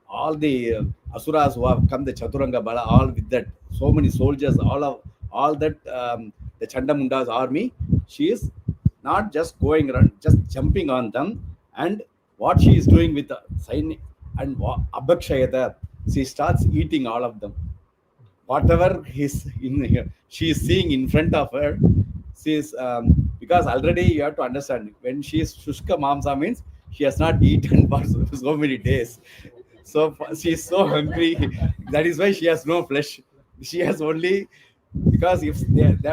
All the Asuras who have come, the Chaturanga Bala, all with that, so many soldiers, all that the Chanda and Munda's army, she is not just going around, just jumping on them. And what she is doing with the sign and Abhakshayata, she starts eating all of them. Whatever is in here, she is seeing in front of her. She is because already you have to understand when she is Shushka Mamsa means she has not eaten for so many days. So she is so hungry. That is why she has no flesh. She has only because if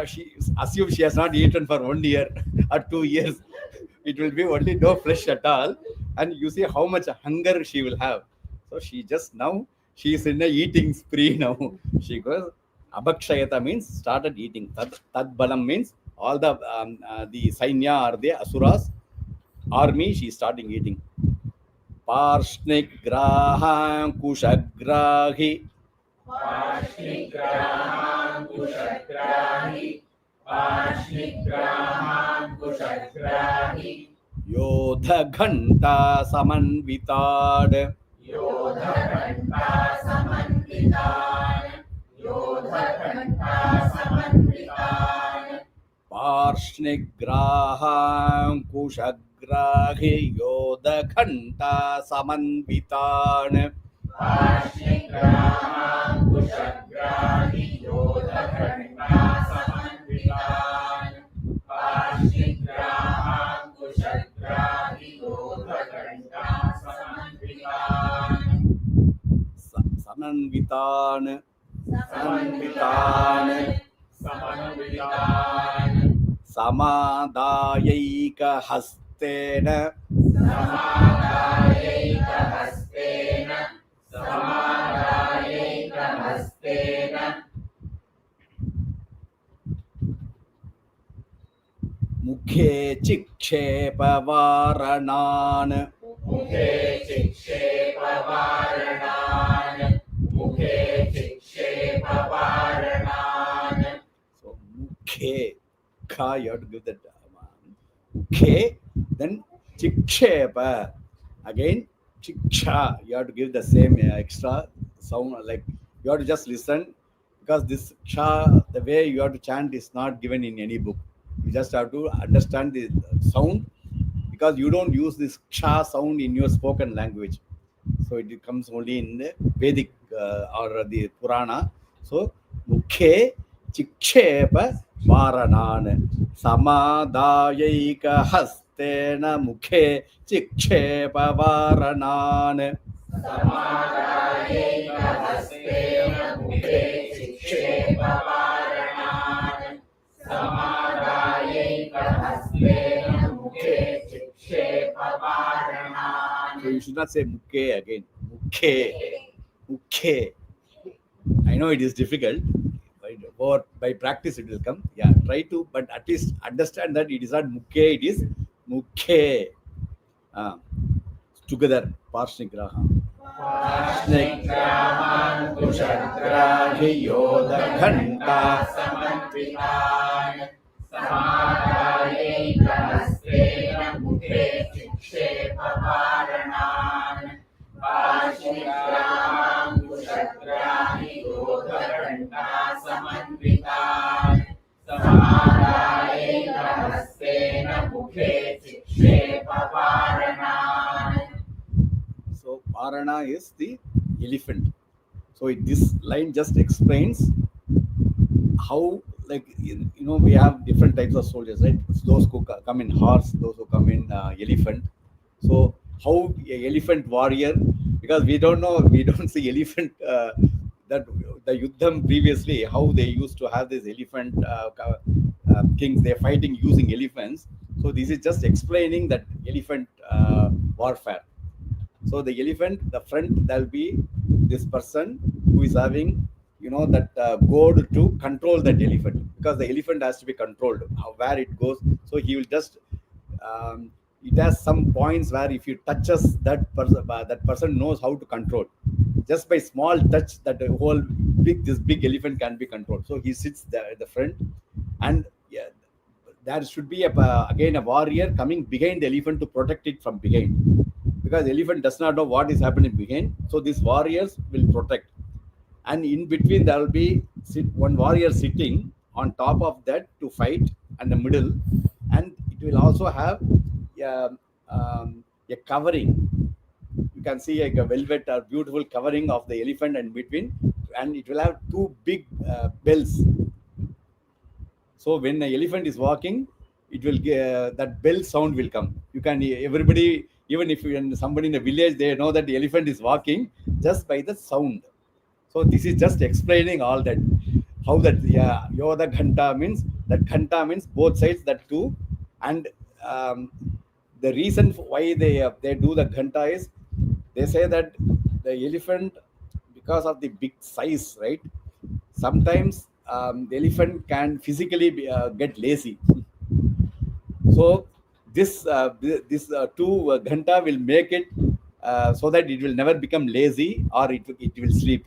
she assumes she has not eaten for 1 year or 2 years, it will be only no flesh at all. And you see how much hunger she will have. So she just now she is in a eating spree now. She goes Abhakshayata means started eating. Tad balam means all the Sainya or the Asuras army she is starting eating. Parshnik Graha Kushagrahi पार्ष्णिग्राहाङ्कुशग्राहि पार्ष्णिग्राहाङ्कुशग्राहि योधघण्टा समन्विताड् योधघण्टा समन्वितान् योधघण्टा समन्वितान् पार्ष्णिग्राहाङ्कुशग्राहि योधघण्टा समन्वितान् पार्ष्णिग्राहाङ्कुशग्राहि योधघण्टा समन्वितान् पार्ष्णिग्राहाङ्कुशग्राहि योधघण्टा समन्वितान् समन्वितान् समन्वितान् समन्वितान् समादायैकहस्तेन समादायैकहस्तेन समादायैकहस्तेन मुखे चिक्षेपवारणान् मुखे चिक्षेपवारणान् मुखे चिक्षेपवारणान् So mukhe, kha, you have to give that mukhe, then chikshepa. Again, chiksha, you have to give the same extra sound, like you have to just listen, because this ksha, the way you have to chant is not given in any book. You just have to understand the sound, because you don't use this ksha sound in your spoken language. So it comes only in the Vedic or the Purana. So mukhe chikshepa varanan samadayika hastena mukhe chikshepa varanan. समादायैकहस्तेन मुखे चिक्षेपवारणान् समादायैकहस्तेन मुखे चिक्षेपवारणान् So you should not say mukhe again. Mukhe. Mukhe. I know it is difficult, but by practice it will come. Yeah, try to, but at least understand that it is not mukhe, it is mukhe. Together, Parshnigraha. पार्ष्णिग्राहाङ्कुशग्राहि योधघण्टा समन्वितान् समादायैकहस्तेन मुखे चिक्षेपवारणान् पार्ष्णिग्राहाङ्कुशग्राहि योधघण्टा समन्वितान् समादायैकहस्तेन मुखे चिक्षेपवारणान् So Varana is the elephant. So this line just explains how, like, we have different types of soldiers, right? Those who come in horse, those who come in elephant. So how a elephant warrior, because we don't see elephant that the Yuddham previously, how they used to have this elephant kings, they're fighting using elephants. So this is just explaining that elephant warfare. So the elephant, the front, there'll be this person who is having, that goad to control that elephant, because the elephant has to be controlled, where it goes. So he will just, it has some points where if you touches that person knows how to control. Just by small touch, that this big elephant can be controlled. So he sits there at the front, and yeah, there should be again a warrior coming behind the elephant to protect it from behind, because the elephant does not know what is happening behind. So these warriors will protect, and in between there will be one warrior sitting on top of that to fight, and the middle, and it will also have a covering. You can see like a velvet or beautiful covering of the elephant in between, and it will have two big bells. So when the elephant is walking, it will that bell sound will come. You can, everybody, even if somebody in the village, they know that the elephant is walking just by the sound. So this is just explaining all that, how that Yoda Ghanta means, that Ghanta means both sides, that two, and the reason why they do the Ghanta is, they say that the elephant, because of the big size, right? Sometimes the elephant can physically get lazy. So this two ghanta will make it so that it will never become lazy, or it will sleep.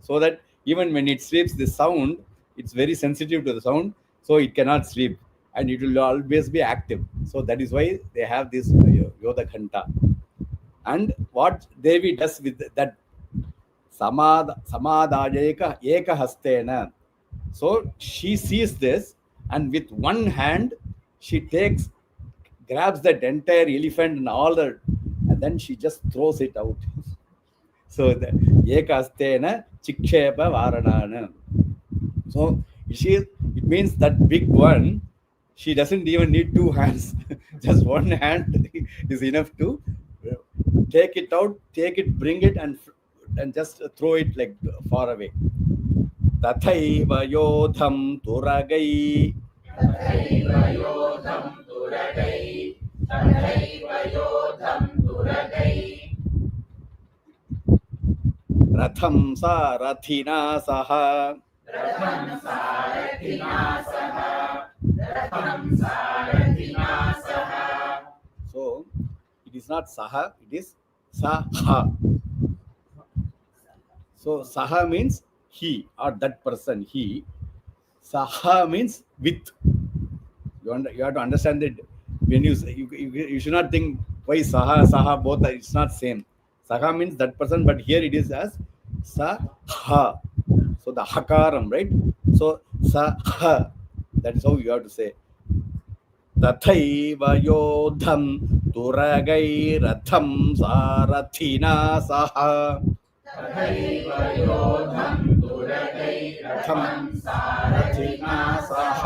So that Even when it sleeps, the sound, it's very sensitive to the sound, so it cannot sleep and it will always be active. So that is why they have this Yoda Khanta. And what Devi does with that Samadayeka Eka Hastena. So she sees this, and with one hand, she grabs that entire elephant and all that, and then she just throws it out. So the Ekastena Chikshepa Varanana. So it means that big one, she doesn't even need two hands. Just one hand is enough to take it out, take it, bring it, and just throw it like far away. Tathaiva yodham turagai. तथैव योधं तुरगै तथैव योधं तुरगै Ratham sarathina saha. रथं सारथिना सह रथं सारथिना सह So it is not saha, it is saha. So saha means he or that person, he. Saha means with. You have to understand that when you should not think why saha both are, it's not same. Saha means that person, but here it is as saha. So the hakaram, right? So saha. That is how you have to say. Tathaiva yodham turagai ratham sarathina saha. तथैव योधं तुरगै रथं सारथिना सह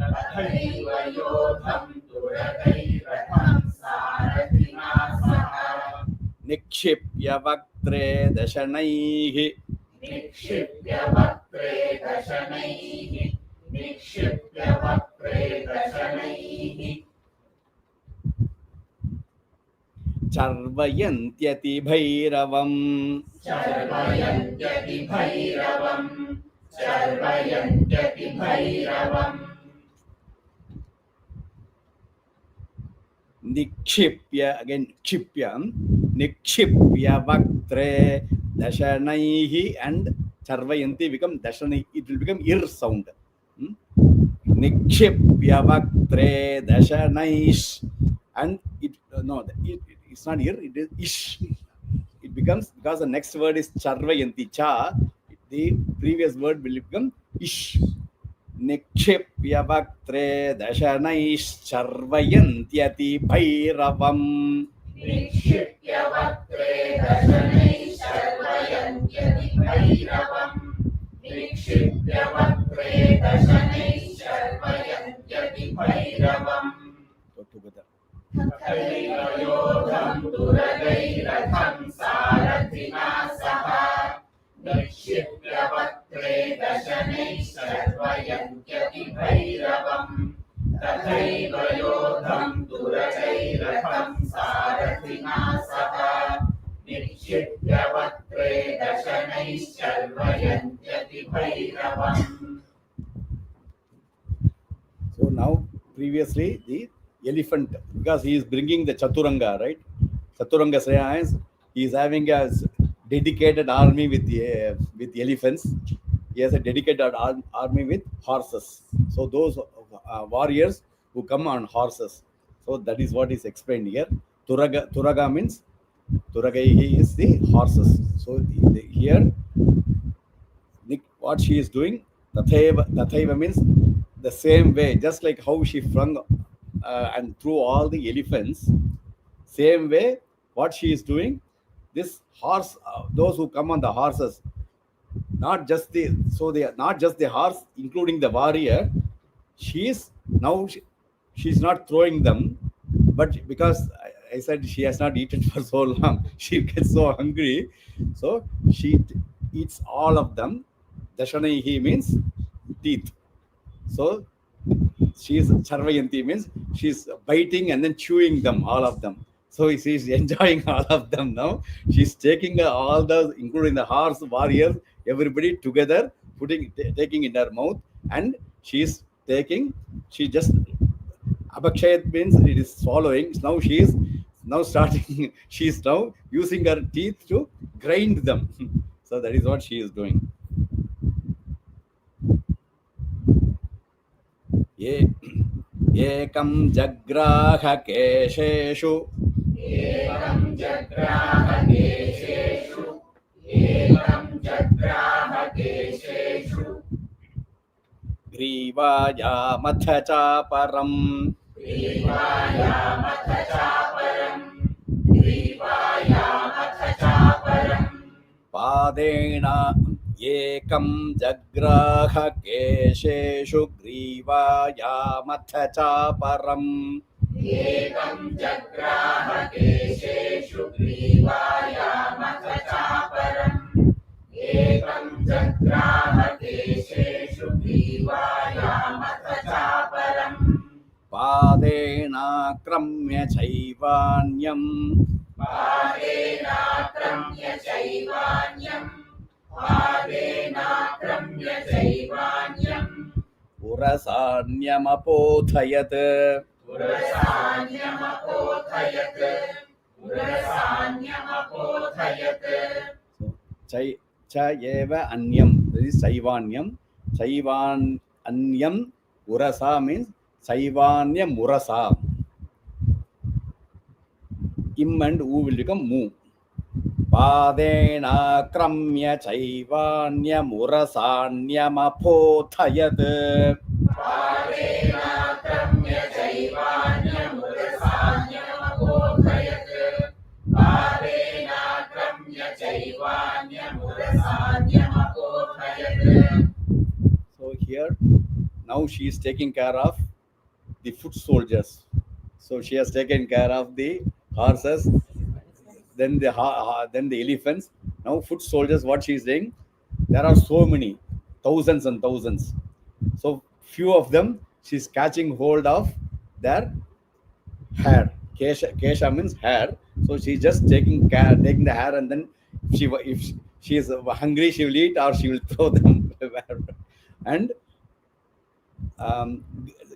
तथैव योधं तुरगै रथं सारथिना सह Nikshipya vaktre dashanaihi. निक्षिप्य वक्त्रे दशनैः निक्षिप्य वक्त्रे दशनैः Charvayantyati bhairavam. चर्वयन्त्यति भैरवम् चर्वयन्त्यति भैरवम् Nikshipya, again nikshipya vaktre dashanaihi, and charvayanti become dashanai, it will become ir sound. Nikshipya vaktre dashanaish, and it's not ir, it is ish. It becomes, because the next word is charvayanti, cha, the previous word will become ish. Nikshipya vaktre dashanaish charvayantyati bhairavam. निक्षिप्य वक्त्रे दशनैः चर्वयन्त्यति भैरवम् निक्षिप्य वक्त्रे दशनैः चर्वयन्त्यति भैरवम् तथैव योधं तुरगै रथं सारथिना सह निक्षिप्य वक्त्रे दशनैः चर्वयन्त्यति भैरवम् तथैव योधं तुरगै रथं सारथिना सह निक्षिप्य वक्त्रे दशनैः चर्वयन्त्यति भैरवम्. So now, previously, the elephant, because he is bringing the Chaturanga, right? Chaturanga Sraya, he is having a dedicated army with elephants. He has a dedicated army with horses. So those warriors who come on horses. So that is what is explained here. Turaga means, Turagaihi is the horses. So here, what she is doing, Tathaiva means the same way, just like how she flung and threw all the elephants, same way, what she is doing, this horse, those who come on the horses, they are not just the horse, including the warrior. She's not throwing them, but because I said she has not eaten for so long, she gets so hungry, so she eats all of them. Dashanaihi means teeth. So she's Charvayanti means she's biting and then chewing them, all of them. So she's enjoying all of them now. She's taking all those, including the horse, warriors, everybody together, taking in her mouth, and she just Abhakshayat means it is swallowing. Now she is starting, she is now using her teeth to grind them. So that is what she is doing. एकं जग्राह केशेषु एकं जग्राह केशेषु एकं जग्राह केशेषु ग्रीवायामथ चापरम् ग्रीवायामथ चापरम् ग्रीवायामथ चापरम् पादेन एकं जग्राह केशेषु ग्रीवायामथ चापरम् एकं जग्राह केशेषु ग्रीवायामथ चापरम् एकं जग्राह केशेषु ग्रीवायामथ चापरम् पादेनाक्रम्य चैवान्यम् पादेनाक्रम्य चैवान्यम् पादेनाक्रम्य चैवान्यम् पुरसान्यमपोथयत् पुरसान्यमपोथयत् पुरसान्यमपोथयत् च एव अन्यं, that is Saivanyam. Saivanyam Urasa means Saivanyam Urasa. Im and U will become Mu. Padena Kramya Chaivanyam Urasanyam Apothayat. पादेनाक्रम्य चैवान्यम् उरसान्यमपोथयत् पादेनाक्रम्य चैवान्यम् उरसान्यमपोथयत्. So here, now she is taking care of the foot soldiers. So she has taken care of the horses, then the elephants. Now foot soldiers, what she is saying, there are so many, thousands and thousands. So few of them, she is catching hold of their hair. Kesha means hair. So she is just taking the hair, and then if she is hungry, she will eat or she will throw them. And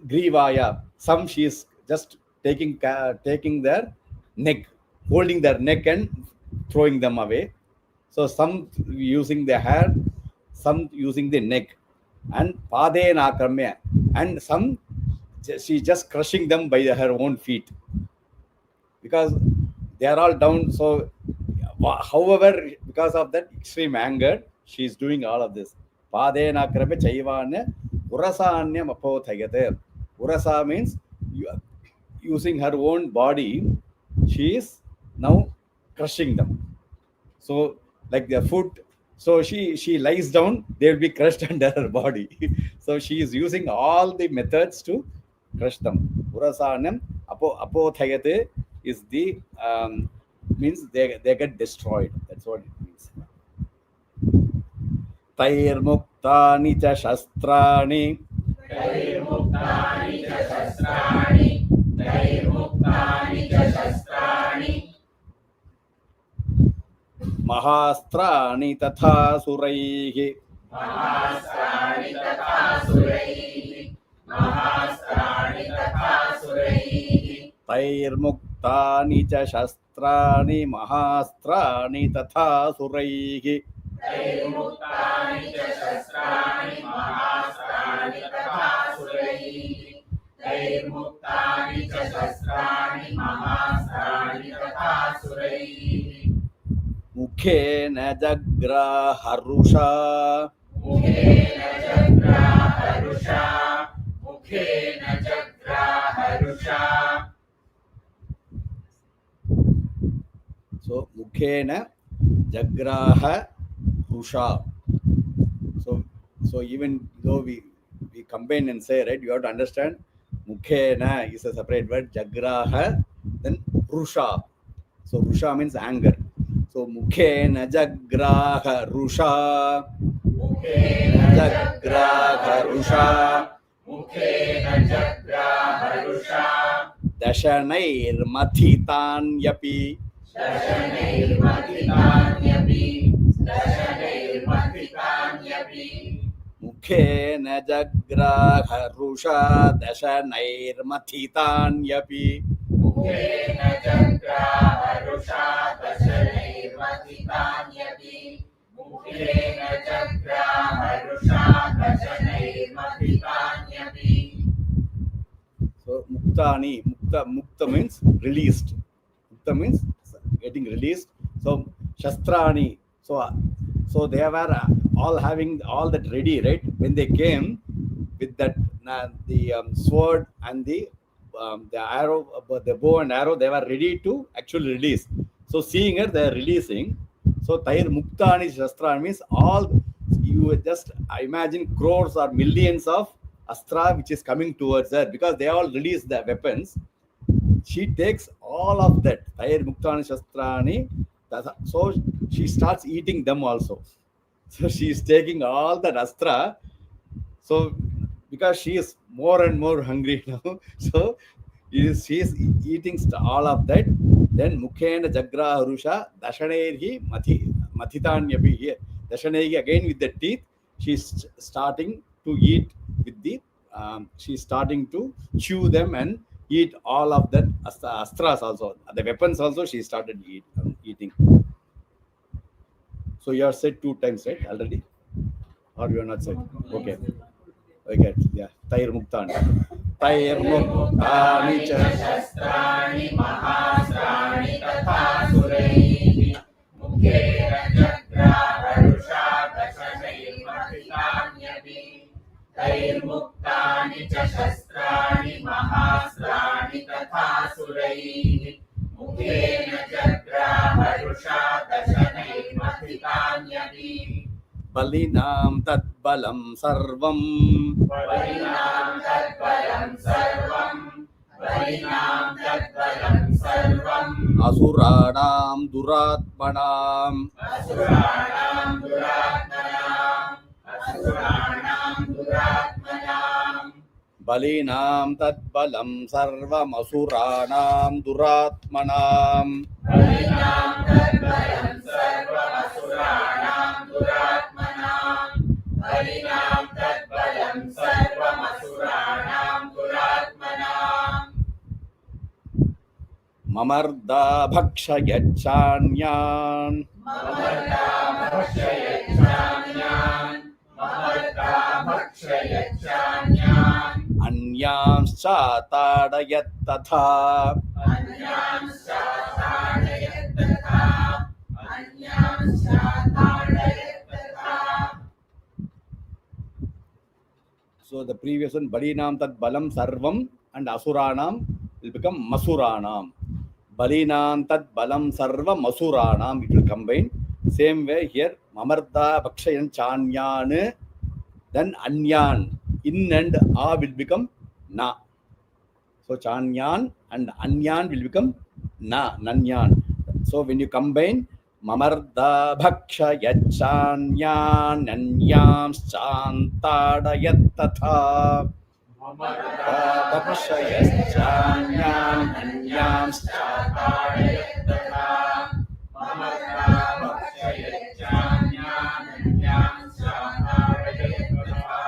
Grivaya, some she is just taking their neck, holding their neck and throwing them away. So some using the hair, some using the neck, and Padena Kramya, and some she just crushing them by her own feet because they are all down. So however, because of that extreme anger, she is doing all of this. Padena Kramya Chaivanya Urasanyam Apothayate. Urasa means using her own body, she is now crushing them. So like their foot, so she lies down, they will be crushed under her body. So she is using all the methods to crush them. Urasanyam Apothayate is the means they get destroyed. That's what it means. Tairmuktani cha shastrani तैर्मुक्तानि च शस्त्राणि तैर्मुक्तानि च शस्त्राणि महास्त्राणि तथा सुरैः महास्त्राणि तथा सुरैः महास्त्राणि तथा सुरैः तैर्मुक्तानि च शस्त्राणि महास्त्राणि तथा सुरैः तैर्मुक्तानि च शस्त्राणि महास्त्राणि तथा सुरैः तैर्मुक्तानि च शस्त्राणि महास्त्राणि तथा सुरैः मुखेन जग्राहरुषा मुखेन जग्राहरुषा मुखेन जग्राहरुषा. So mukhena jagraha rusha. So even though we combine and say, right, you have to understand mukhena is a separate word, jagraha, then rusha. So rusha means anger. So mukhena jagraha rusha. मुखेन Jagraha rusha. मुखेन जग्राहरुषा Dashanair mathitanyapi. दशनैर्मथितान्यपि दशनैर्मथितान्यपि मुखेन जग्राह रुषा दशनैर्मथितान्यपि. मुखेन जग्राहरुषा दशनैर्मथितान्यपि मुखेन जग्राहरुषा दशनैर्मथितान्यपि. muktani. Mukta means released. Mukta means getting released. So shastrani. So they were all having all that ready, right? When they came with that the sword and the arrow, the bow and arrow, they were ready to actually release. So seeing her, they are releasing. So Tair Muktani Shastra means all, you just imagine crores or millions of Astra which is coming towards her because they all release the weapons. She takes all of that. Tair Muktani Shastrani. So she starts eating them also. So she is taking all that Astra. So because she is more and more hungry now, so she is eating all of that. Then Mukhena Jagra Harusha Dashanerhi Mathitanyabi here. Dashanerhi again with the teeth, she's starting to eat with the she's starting to chew them and eat all of that astras also. The weapons also she started eating. So you are said 2 times, right, already? Or you are not said? Okay. Okay, yeah. Tair Muktani. Tair Muktani cha शस्त्राणि महास्त्राणि तथा सुरैः मुखेन जग्राहरुषा दशनैर्मथितान्यपि तैर्मुक्तानि च शस्त्राणि महास्त्राणि तथा सुरैः मुखेन जग्राहरुषा दशनैर्मथितान्यपि Balinam tat balam sarvam. Balinam tat balam sarvam. Balinam tat balam sarvam. Asuranam duratmanam. Asuranam duratmanam. Asuranam duratmanam. Balinam tat balam sarvam asuranam duratmanam. Balinam tat balam sarvam asuranam duratmanam. Balinam tat balam sarvam asuranam duratmanam. Mamarda bhakshayachanyan. Mamarda bhakshayachanyan. Mamarda bhakshayachanyan. Anyamscha tadayat tatha. Anyamscha tadayat tatha. Anyamscha tadayat tatha. So the previous one, Balinam tat balam sarvam and Asuranam will become Masuranam. Balinam tat balam sarva Masuranam, it will combine. Same way here, Mamarda Bhakshayan Chanyan, then Anyan, in and A will become Na. So Chanyan and Anyan will become Na, Nanyan. So when you combine Mamarda Bhakshayachanyan Anyam Chantadayat Tatha. Mamarda Bhakshayachanyan Anyam Tadayat tatha. Mamarda bhakshayachanyan. Anyamscha tadayat tatha.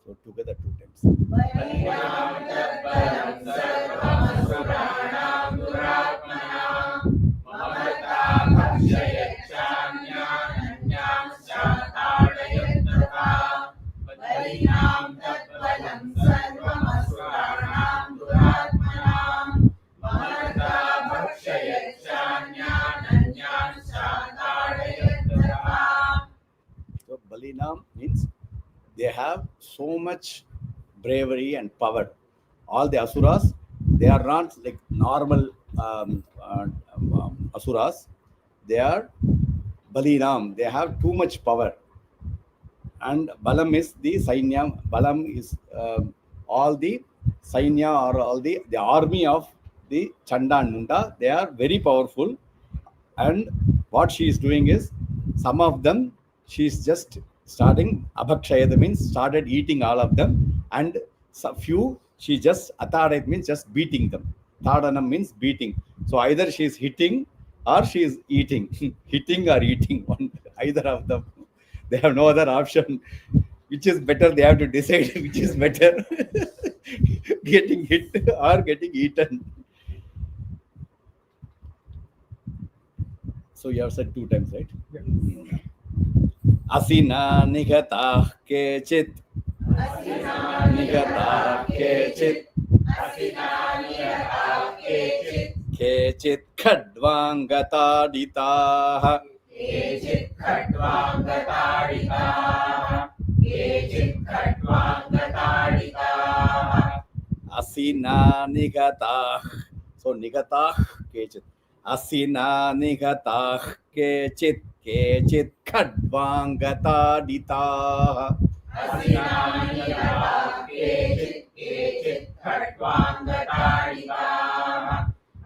So together 2 times. Balinam tat balam sarvam asuranam duratmanam. Mamarda bhakshayachanyan. Anyamscha tadayat tatha. Balinam tat balam sarvam asuranam duratmanam. Mamarda bhakshayachanyan. Anyamscha tadayat tatha. So Balinam means they have so much bravery and power. All the Asuras, they are not like normal Asuras. They are Balinam. They have too much power. And Balam is the Sainya. Balam is all the Sainya or all the army of the Chanda and Munda. They are very powerful. And what she is doing is, some of them, she is just starting Abhakshaya, means started eating all of them. And few, she just Atare means just beating them. Thadanam means beating. So either she is hitting or she is eating. Hitting or eating, one, either of them. They have no other option. Which is better? They have to decide which is better. Getting hit or getting eaten. So you have said 2 times, right? Yeah. Asina nigata kechit. Asina Nigata kechit. Asina केचित् खड्वाङ्गताडिताः केचित् खट्वाङ्गताडिताः केचित् खट्वाङ्गताडिताः असिना निगताः so निगताः केचित् असिना निगताः केचित् केचित् खड्वाङ्गताडिताः असिनानिगताः केचित् केचित् खट्वाङ्गताडिताः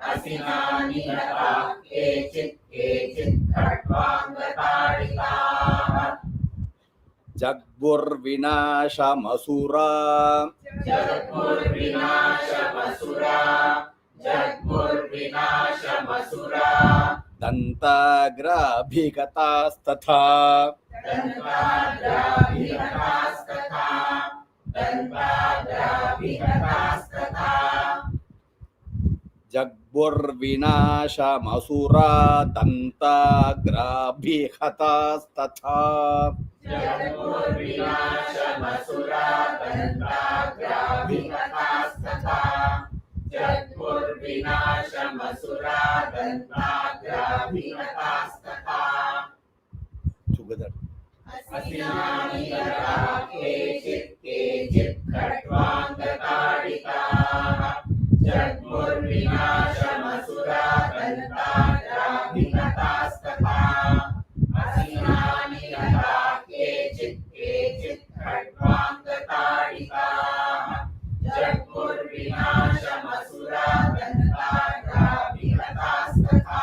असिनानिगताः केचित् केचित् खट्वाङ्गताडिताः जग्मुर्विनाशमसुरा जग्मुर्विनाशमसुरा जग्मुर्विनाशमसुरा दन्ताग्राभिगतास्तथा दन्ताग्राभिगतास्तथा दन्ताग्राभिगतास्तथा जग्मुर्विनाशमसुरा दन्ताग्राभिहतास्तथा जग्मुर्विनाशमसुरा दन्ताग्राभिगतास्तथा जग्मुर्विनाशमसुरा दन्ताग्राभिगतास्तथा together असिनानिगताः केचित् केचित् खट्वाङ्गताडिताः जग्मुर्विनाशमसुरा दन्ताग्राभिगतास्तथा असिनानिगताः केचित् केचित् खट्वाङ्गताडिताः जग्मुर्विनाशमसुरा दन्ताग्राभिगतास्तथा.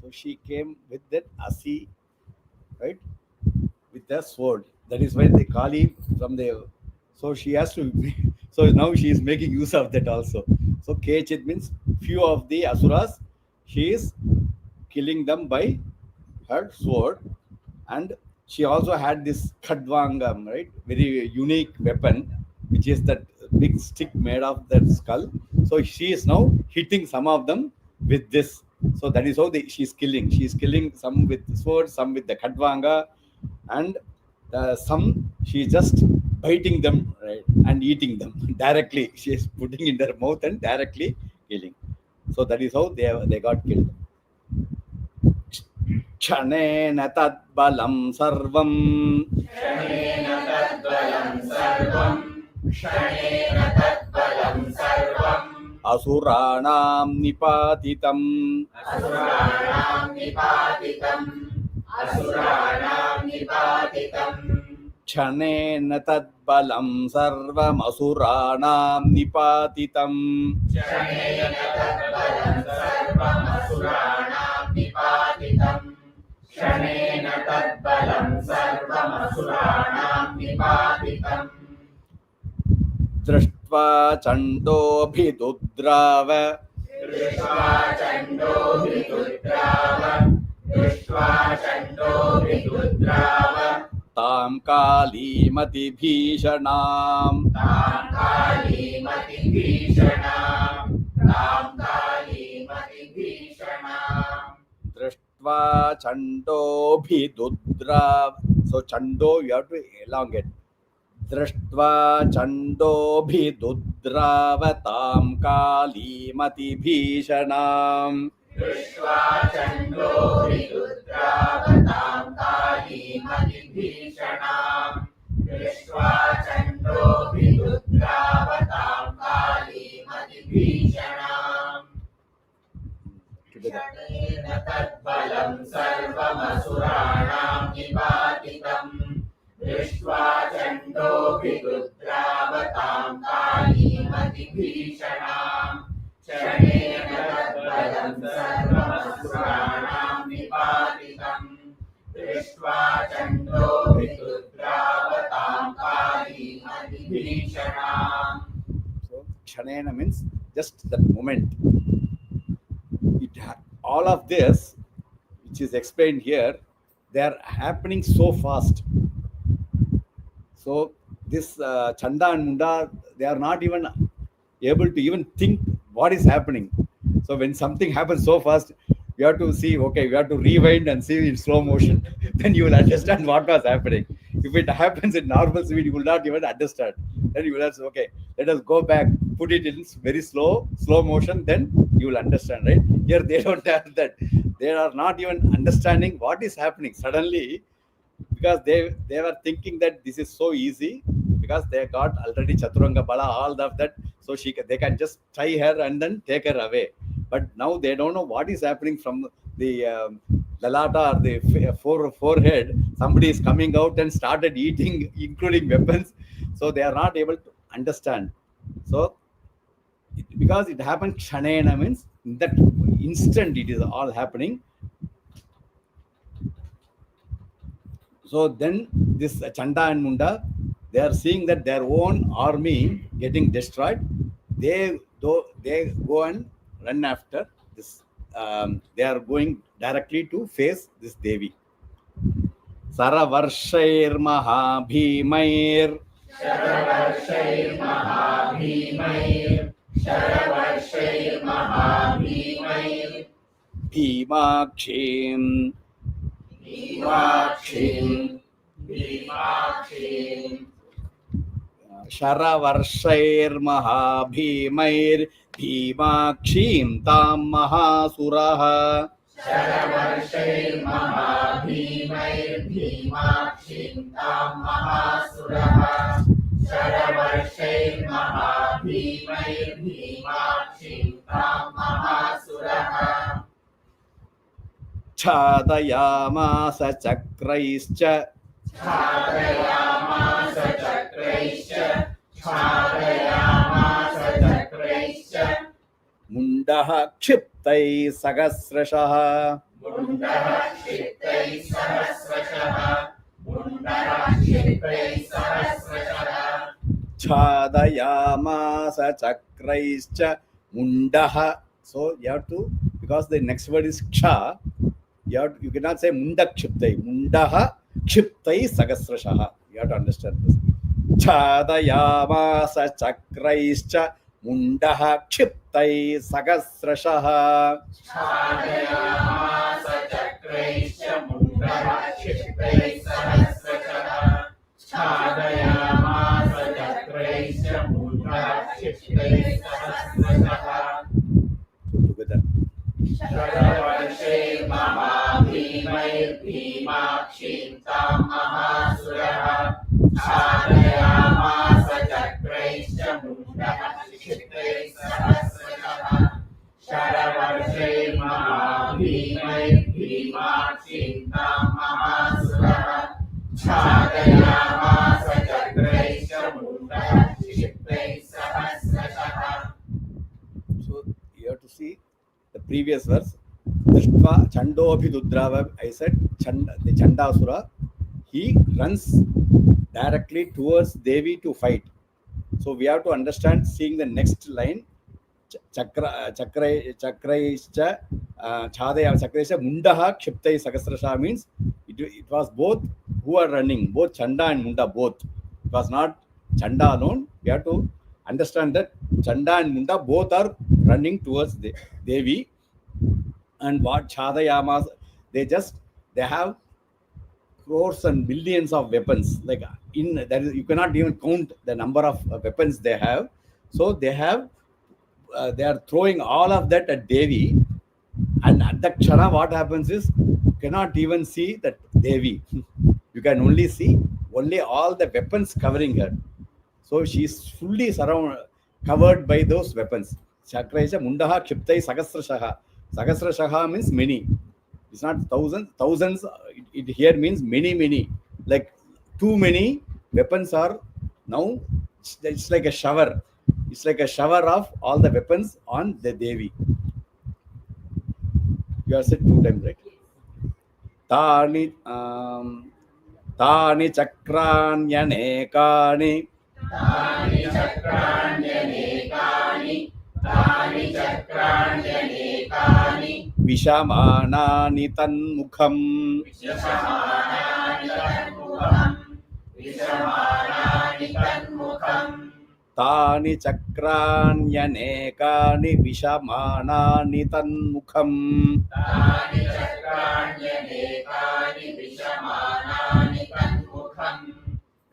so she came with that asi, right, with the sword. That is why they call him from the, so she has to so now she is making use of that also. So kechit means few of the asuras she is killing them by her sword, and she also had this khadvangam, right, very unique weapon, which is that big stick made of that skull. So she is now hitting some of them with this. So that is how she's killing. She's killing some with the sword, some with the khadvanga, and some she's just biting them, right, and eating them directly. She is putting in their mouth and directly killing. So that is how they got killed. क्षणेन तद्बलं सर्वं क्षणेन तद्बलं सर्वं क्षणेन तद्बलं सर्वम् असुराणां निपातितम् असुराणां निपातितम् असुराणां निपातितम् क्षणेन तद्बलं सर्वमसुराणां निपातितम् क्षणेन तद्बलं सर्वमसुराणां निपातितम् क्षणेन तद्बलं सर्वमसुराणां निपातितम् दृष्ट्वा चण्डोऽभिदुद्राव दृष्ट्वा चण्डोऽभिदुद्राव दृष्ट्वा चण्डोऽभिदुद्राव तां कालीमतिभीषणाम् तां कालीमतिभीषणाम् तां कालीमतिभीषणाम् दृष्ट्वा चण्डोऽभिदुद्राव. So chando you have to elongate. दृष्ट्वा चण्डोऽभिदुद्राव तां कालीमतिभीषणाम् दृष्ट्वा चण्डोऽभिदुद्राव तां कालीमतिभीषणाम् दृष्ट्वा चण्डोऽभिदुद्राव तां कालीमतिभीषणाम् क्षणेन तद्बलं सर्वमसुराणां निपातितम् दृष्ट्वा चण्डोऽभिदुद्राव तां कालीमतिभीषणाम् क्षणेन तद्बलं सर्वमसुराणां निपातितम् दृष्ट्वा चण्डोऽभिदुद्राव तां कालीमतिभीषणाम्. So kshanena means just that moment. All of this which is explained here, they are happening so fast. So this Chanda and Munda, they are not even able to even think what is happening. So when something happens so fast, you have to see, okay, you have to rewind and see in slow motion. Then you will understand what was happening. If it happens in normal speed, you will not even understand. Then you will say, okay, let us go back put it in very slow motion, then you will understand, right? Here they don't have that. They are not even understanding what is happening suddenly, because they were thinking that this is so easy, because they got already Chaturanga Bala, all of that, so they can just tie her and then take her away. But now they don't know what is happening from the lalata or the forehead. Somebody is coming out and started eating, including weapons. So they are not able to understand. So because it happened Kshanena, means in that instant it is all happening. So then this Chanda and Munda, they are seeing that their own army getting destroyed. They go and run after this. They are going directly to face this Devi. Saravarshayir Mahabhimair. Sharavarshayir Mahabhimair. Sharavarshayir Mahabhimair. Bhimakshim. Bhimakshim. Bhimakshim. Sharavarshayir Mahabhimair. Bhimakshim tam Mahasuraha. Sharavarshayir Mahabhimair. Bhimakshim tam Mahasuraha. Sharavarshayir Mahabhimair. Bhimakshim tam Mahasuraha. Chadayamasa chakraischa. Chadayamasa chakraischa. Chadayamasa chakraischa. Mundaha kshiptai sagasrashaha. Mundaha kshiptai sahasrashaha. Mundaha kshiptai sahasrashaha. Chadayamasa chakraischa mundaha. So you have to, because the next word is ksha, you cannot say munda kshiptai. Mundaha kshiptai sagasrashaha. You have to understand this. Chadayamasa chakraischa mundaha kshiptai sagasrashaha. Chadayamasa chakraischa mundaha kshiptai sahasrashaha. Chadayamasa chakraischa mundaha kshiptai sahasrashaha. Together. Sharavarshayir Mahabhimair. Bhimakshim tam Mahasuraha. Chadayamasa chakraischa mundaha kshiptai sahasrashaha. Sharavarshayir Mahabhimair. Bhimakshim tam Mahasuraha. Chadayamasa chakraischa mundaha kshiptai sahasrashaha. So you have to see the previous verse. Dashtva Chandobhidudrava. I said the Chandasura, he runs directly towards Devi to fight. So we have to understand, seeing the next line, chakraischa chadaya chakraischa mundaha kshiptai sagasrasha, means it was both who are running, both Chanda and Munda both. It was not Chanda alone. We have to understand that Chanda and Munda both are running towards the Devi. And what Chadayamas, they have crores and billions of weapons. Like you cannot even count the number of weapons they have. So they are throwing all of that at Devi. And at that Kshana, what happens is, you cannot even see that Devi. You can only see all the weapons covering her. So she is fully covered by those weapons. Chakraisha mundaha kshiptai sagasrashaha. Sagasrashaha means many. It's not thousands. Thousands, it here means many. Like too many weapons are now, it's like a shower. It's like a shower of all the weapons on the Devi. You have said 2 times, right? Tani chakranyanekani. Tani chakranyanekani. Tani chakranyanekani. Vishamanani tanmukham. Vishamanani tanmukham. Vishamanani tanmukham. Tani chakranyanekani vishamanani tanmukham. Tani chakranyanekani vishamanani tanmukham.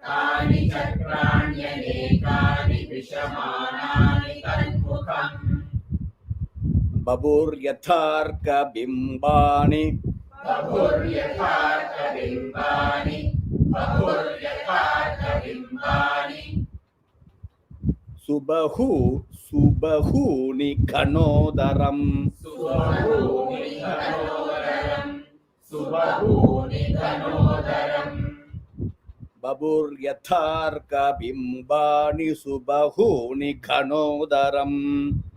Tani chakranyanekani vishamanani babur yatharka bimbani बहुर्यथार्थबिम्बानि बहुर्यथार्थबिम्बानि subahuni khanodaram सुबहूनि घनोदरम् सुबहूनि घनोदरम् babur yatharka bimbani subahuni khanodaram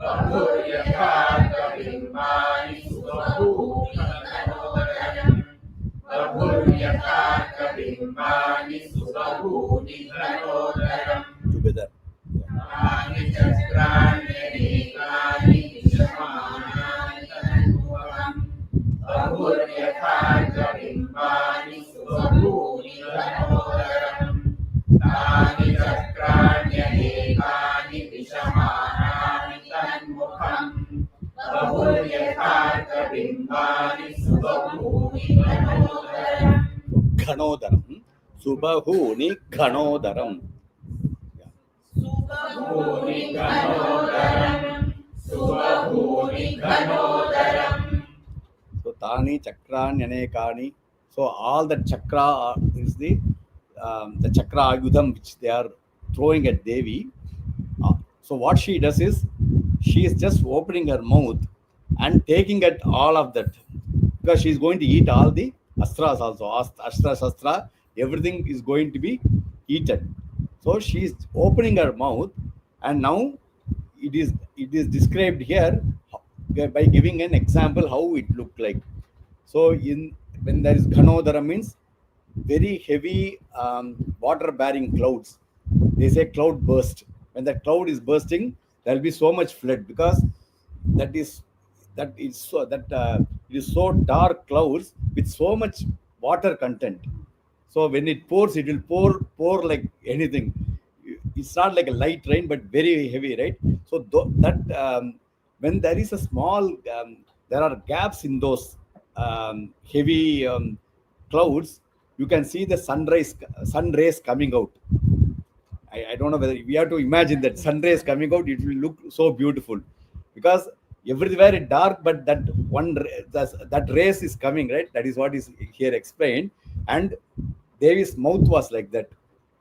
बहुर्यथार्थबिम्बानि सुबहूनि घनोदरम् बहुर्यथार्थबिम्बानि सुबहूनि घनोदरम् together. तानि चक्राण्यनेकानि विशमानानि तन्मुखम् बहुर्यथार्थबिम्बानि सुबहूनि घनोदरम् तानि चक्राण्यनेकानि विशमानानि तन्मुखम् बहुर्यथार्थबिम्बानि सुबहूनि घनोदरम् Khanodaram. Subahuni khanodaram. सुबहूनि घनोदरम् सुबहूनि घनोदरम् So Tani Chakran Yanekani. So all the chakra is the chakra ayudham which they are throwing at Devi. So what she does is she is just opening her mouth and taking at all of that because she is going to eat all the astras also. Astra, Shastra, everything is going to be eaten. So she is opening her mouth, and now it is described here by giving an example how it looked like. So in when there is Ghanodara means very heavy water bearing clouds. They say cloud burst. When the cloud is bursting, there will be so much flood because that is it is so dark clouds with so much water content. So when it pours, it will pour like anything. It's not like a light rain, but very heavy, right? So that when there is a small, there are gaps in those heavy clouds. You can see the sun rays coming out. I don't know whether we have to imagine that sun rays coming out. It will look so beautiful because everywhere it's dark, but that rays is coming, right? That is what is here explained. And Devi's mouth was like that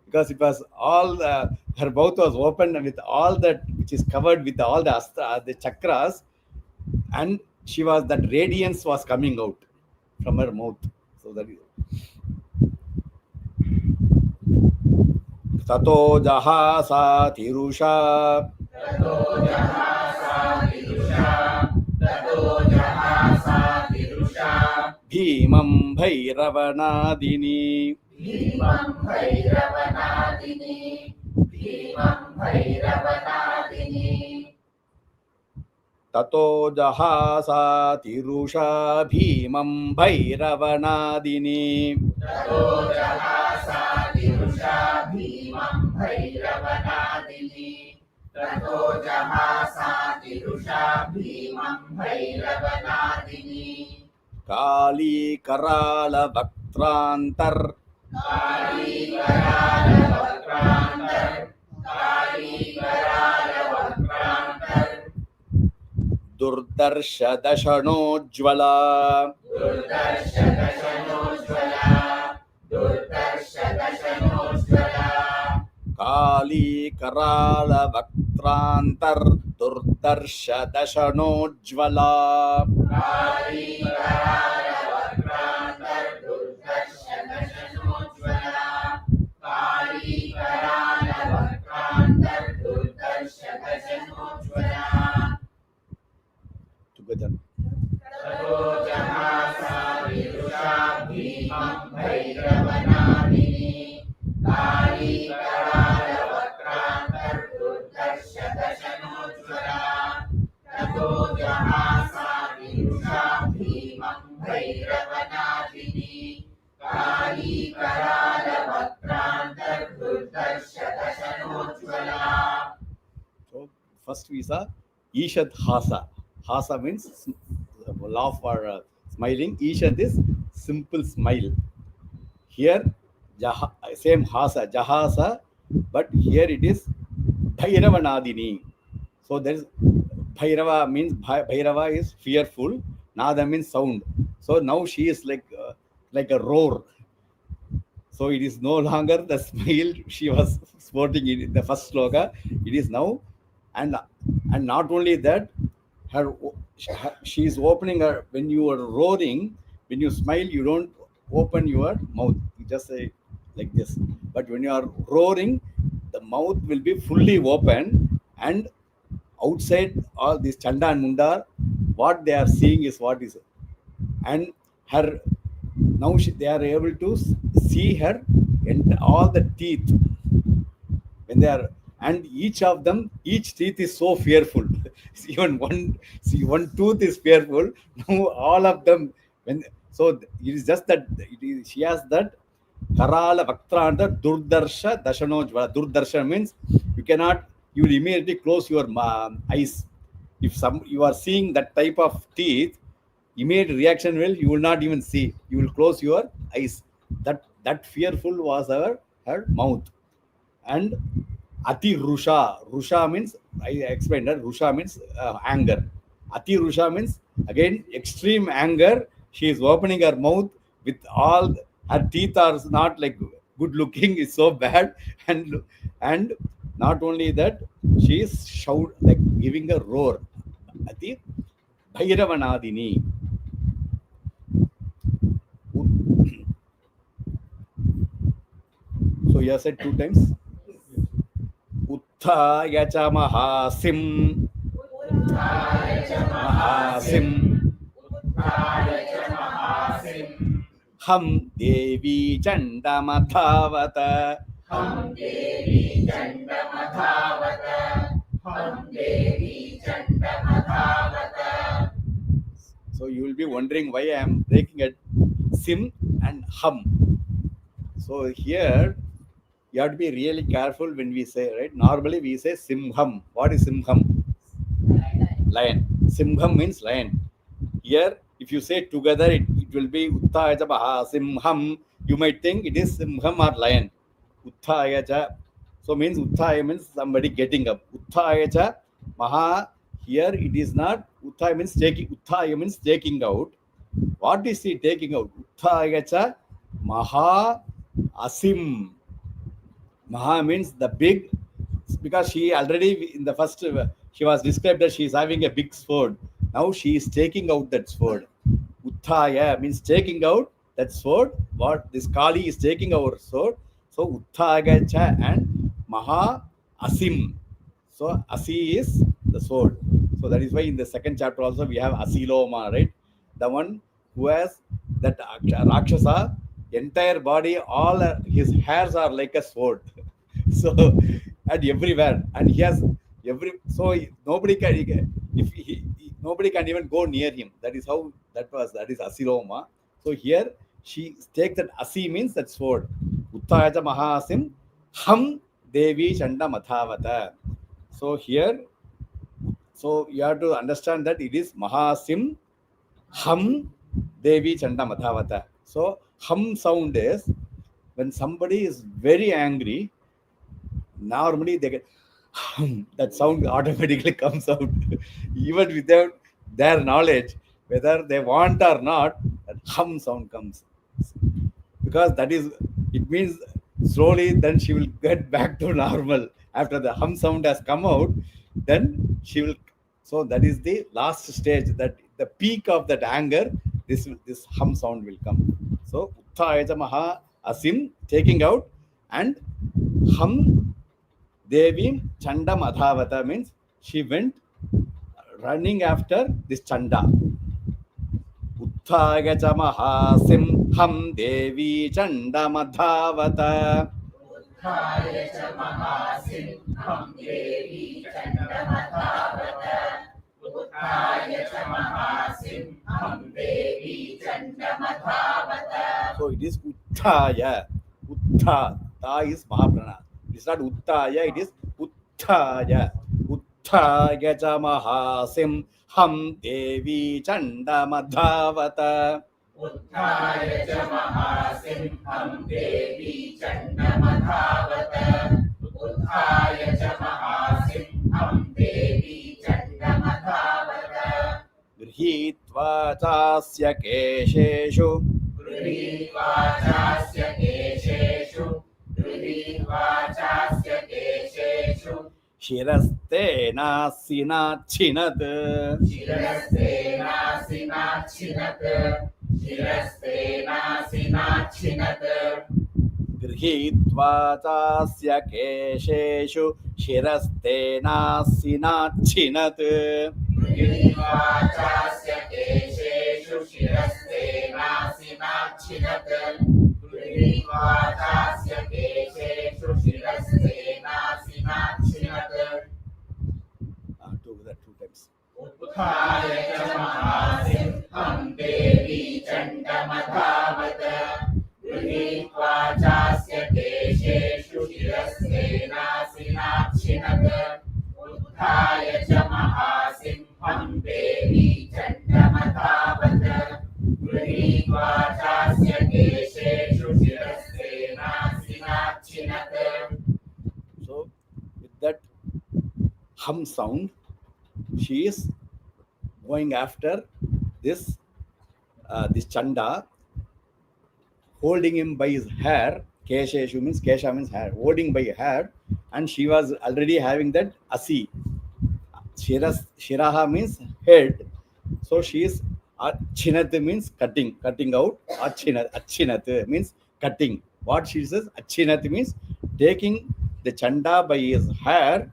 because it was all her mouth was open with all that which is covered with all the the chakras, and she was that radiance was coming out from her mouth. So that is Tato Jahasa Tirusha ततो जहासा विदुषा ततो जहासा विदुषा Bhimam Bhairavanaadini. भीमं भैरवनादिनी भीमं भैरवनादिनी Tato Jahasa Tirusha Bhimam Bhairavanaadini. ततो जहासा विदुषा भीमं भैरवनादिनी ततो जहासा विदुषा भीमं भैरवनादिनी Kali Karala Vaktrantar कालीकरालवक्रान्तर् कालीकरालवक्रान्तर् Durdarsha Dashanojvala दुर्दर्शदशनोज्ज्वला दुर्दर्शदशनोज्ज्वला Kali Karala Vaktrantar Durdarsha Dashanojvala. कालीकरालवक्रान्तर् दुर्दर्शदशनोज्ज्वला कालीकरालवक्रान्तर् दुर्दर्शदशनोज्ज्वला Together. ततो जहासा विदुषा भीमं भैरवनादिनी कालीकरालवक्रान्तर् दुर्दर्शदशनोज्ज्वला ततो जहासा विदुषा भीमं भैरवनादिनी कालीकरालवक्रान्तर् दुर्दर्शदशनोज्ज्वला So first we saw Ishad Hasa. Hasa means laugh or smiling. Ishad is simple smile. Here same Hasa, Jahasa, but here it is Bhairavanadini. So there is Bhairava means Bhairava is fearful. Nada means sound. So now she is like a roar. So it is no longer the smile she was sporting in the first sloka. It is now, and and not only that, her, she is opening her when you are roaring. When you smile, you don't open your mouth. You just say like this. But when you are roaring, the mouth will be fully open, and outside all this Chanda and Munda, what they are seeing is what is, and her now they are able to see her and all the teeth when they are, and each of them, each teeth is so fearful. Even one tooth is fearful. Now all of them, when, so it is just that she has that karala vaktranta durdarsha dashanojvala. Durdarsha means you cannot, you will immediately close your eyes. If some you are seeing that type of teeth, immediate reaction will, you will not even see, you will close your eyes. That fearful was her mouth. And ati rusha means, I explained that rusha means anger. Ati rusha means again extreme anger. She is opening her mouth with all her teeth are not like good looking, is so bad. And not only that, she is shout like giving a roar. Ati bhairavanadini. So you have said two times. उत्थाय च महासिं महासिं हम देवी चण्डमधावत So you will be wondering why I am breaking at sim and hum. So here you have to be really careful when we say, right? Normally we say simham. What is simham? Lion. Simham means lion. Here, if you say together, it will be Uttayaja Simham. You might think it is Simham or lion. Uttayaja. So means Uttaya means somebody getting up. Uttayaja Maha. Here it is not. Uttaya means taking. Uttaya means taking out. What is he taking out? Uttayaja Maha Asim. Maha means the big, because she already in the first, she was described that she is having a big sword. Now she is taking out that sword. Uttaya means taking out that sword. What this Kali is taking our sword. So Uttagacha and Maha Asim. So Asi is the sword. So that is why in the second chapter also we have Asiloma, right? The one who has that Rakshasa, entire body, all his hairs are like a sword. So and everywhere, and he has every, so nobody can, if nobody can even go near him. That is how that is Asiloma. So here she takes that Asi means that sword. Uttayaja Mahasim Ham Devi Chanda Mathavata. So here, so you have to understand that it is Mahasim Ham Devi Chanda Mathavata. So hum sound is when somebody is very angry, normally they get that sound automatically comes out even without their knowledge, whether they want or not, that hum sound comes, because that is, it means slowly then she will get back to normal. After the hum sound has come out, then she will, so that is the last stage, that the peak of that anger, this hum sound will come. So utthayaja maha asim, taking out, and hum Devi Chanda Madhavata means she went running after this Chanda. Utthaga Chamaha Simham Devi Chanda Madhavata. Uttaya cha mahasimham devi chandamadhavata. Uttaya cha mahasimham devi chandamadhavata. So it is Uttaya. Utta. Ta is Mahaprana. It is not Uttaya, it is Uttaya. Uttaya Chamaha Simham Devi Chanda Madhavata. Uttaya cha mahasimham devi chandamadhavata. Uttaya cha mahasimham devi chandamadhavata. चास्य केशेषु गृहीत्वा चास्य केशेषु गृहीत्वा चास्य केशेषु शिरस्तेनासिनाच्छिनत् शिरस्तेनासिनाच्छिनत् शिरस्तेनासिनाच्छिनत् गृहीत्वा चास्य केशेषु शिरस्तेनासिनाच्छिनत् गृहीत्वा चास्य केशेषु शिरस्तेनासिनाच्छिनत् गृहीत्वा चास्य केशेषु शिरस्तेनासिनाच्छिनत् two times. उत्थाय च महासिंहं देवी चण्डमधावत गृहीत्वा चास्य केशेषु शिरस्तेनासिनाच्छिनत् उत्थाय च महासिंहं देवी चण्डमधावत गृहीत्वा चास्य केशेषु शिरस्तेनासिनाच्छिनत्. So with that hum sound, she is going after this this Chanda, holding him by his hair. Kesheshu means Kesha means hair, holding by hair, and she was already having that asi. Shiraha means head, so she is achinat means cutting out. Achinat means cutting. What she says, achinat means taking the Chanda by his hair,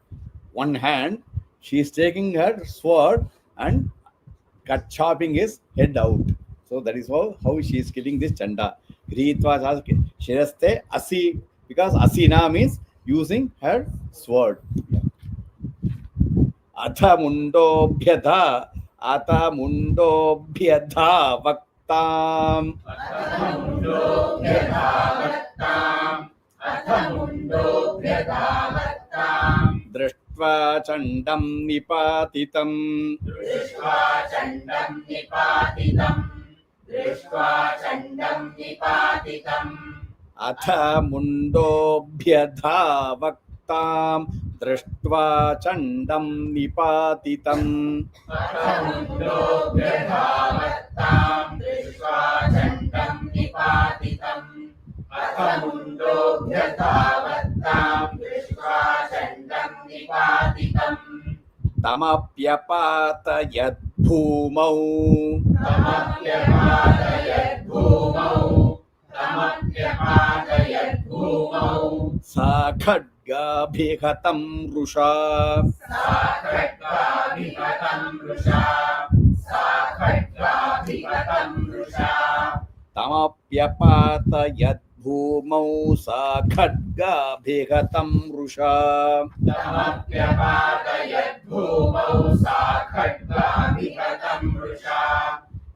one hand. She is taking her sword and chopping his head out. So that is how she is killing this Chanda. Gritva Shiraste Asi, because Asina means using her sword. Atha mundo bhyadha, Atha mundo bhyadha vaktam. Atha mundo bhyadhavaktam, Atha mundo bhyadhavaktam. Drishtva Chandam Nipatitam. दृष्ट्वा चण्डं निपातितं दृष्ट्वा चण्डं निपातितम् अथ मुण्डोऽभ्यधावक्तां दृष्ट्वा चण्डं निपातितम् अथ मुण्डोऽभ्यधावक्तां दृष्ट्वा चण्डं निपातितम् अथ मुण्डोऽभ्यधावक्तां दृष्ट्वा चण्डं निपातितम् तमप्यपातयद्भूमौ तमप्यपातयद्भूमौ सा खड्गाभिहतं रुषा सा खड्गाभिहतं रुषा सा खड्गाभिहतं रुषा तमप्यपातयद्भूमौ सा खड्गाभिहतं रुषा तमप्यपातयद्भूमौ सा खड्गाभिहतं रुषा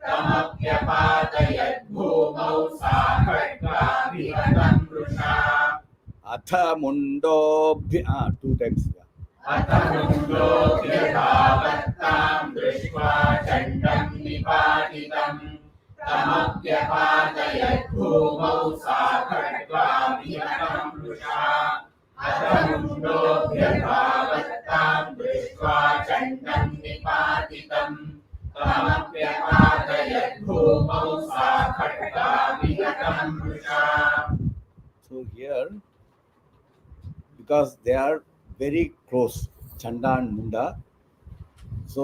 तमप्यपातयद्भूमौ सा खड्गाभिहतं रुषा अथ मुण्डोऽभ्य two times. अथ मुण्डोऽभ्यधावक्तां दृष्ट्वा चण्डं निपातितम् तमप्यपातयद्भूमौ सा खड्गाभिहतं रुषा अथ मुण्डोऽभ्यधावक्तां दृष्ट्वा चण्डं निपातितम् तमप्यपातयद्भूमौ सा खड्गाभिहतं Rusha. So here, because they are very close, Chanda and Munda. So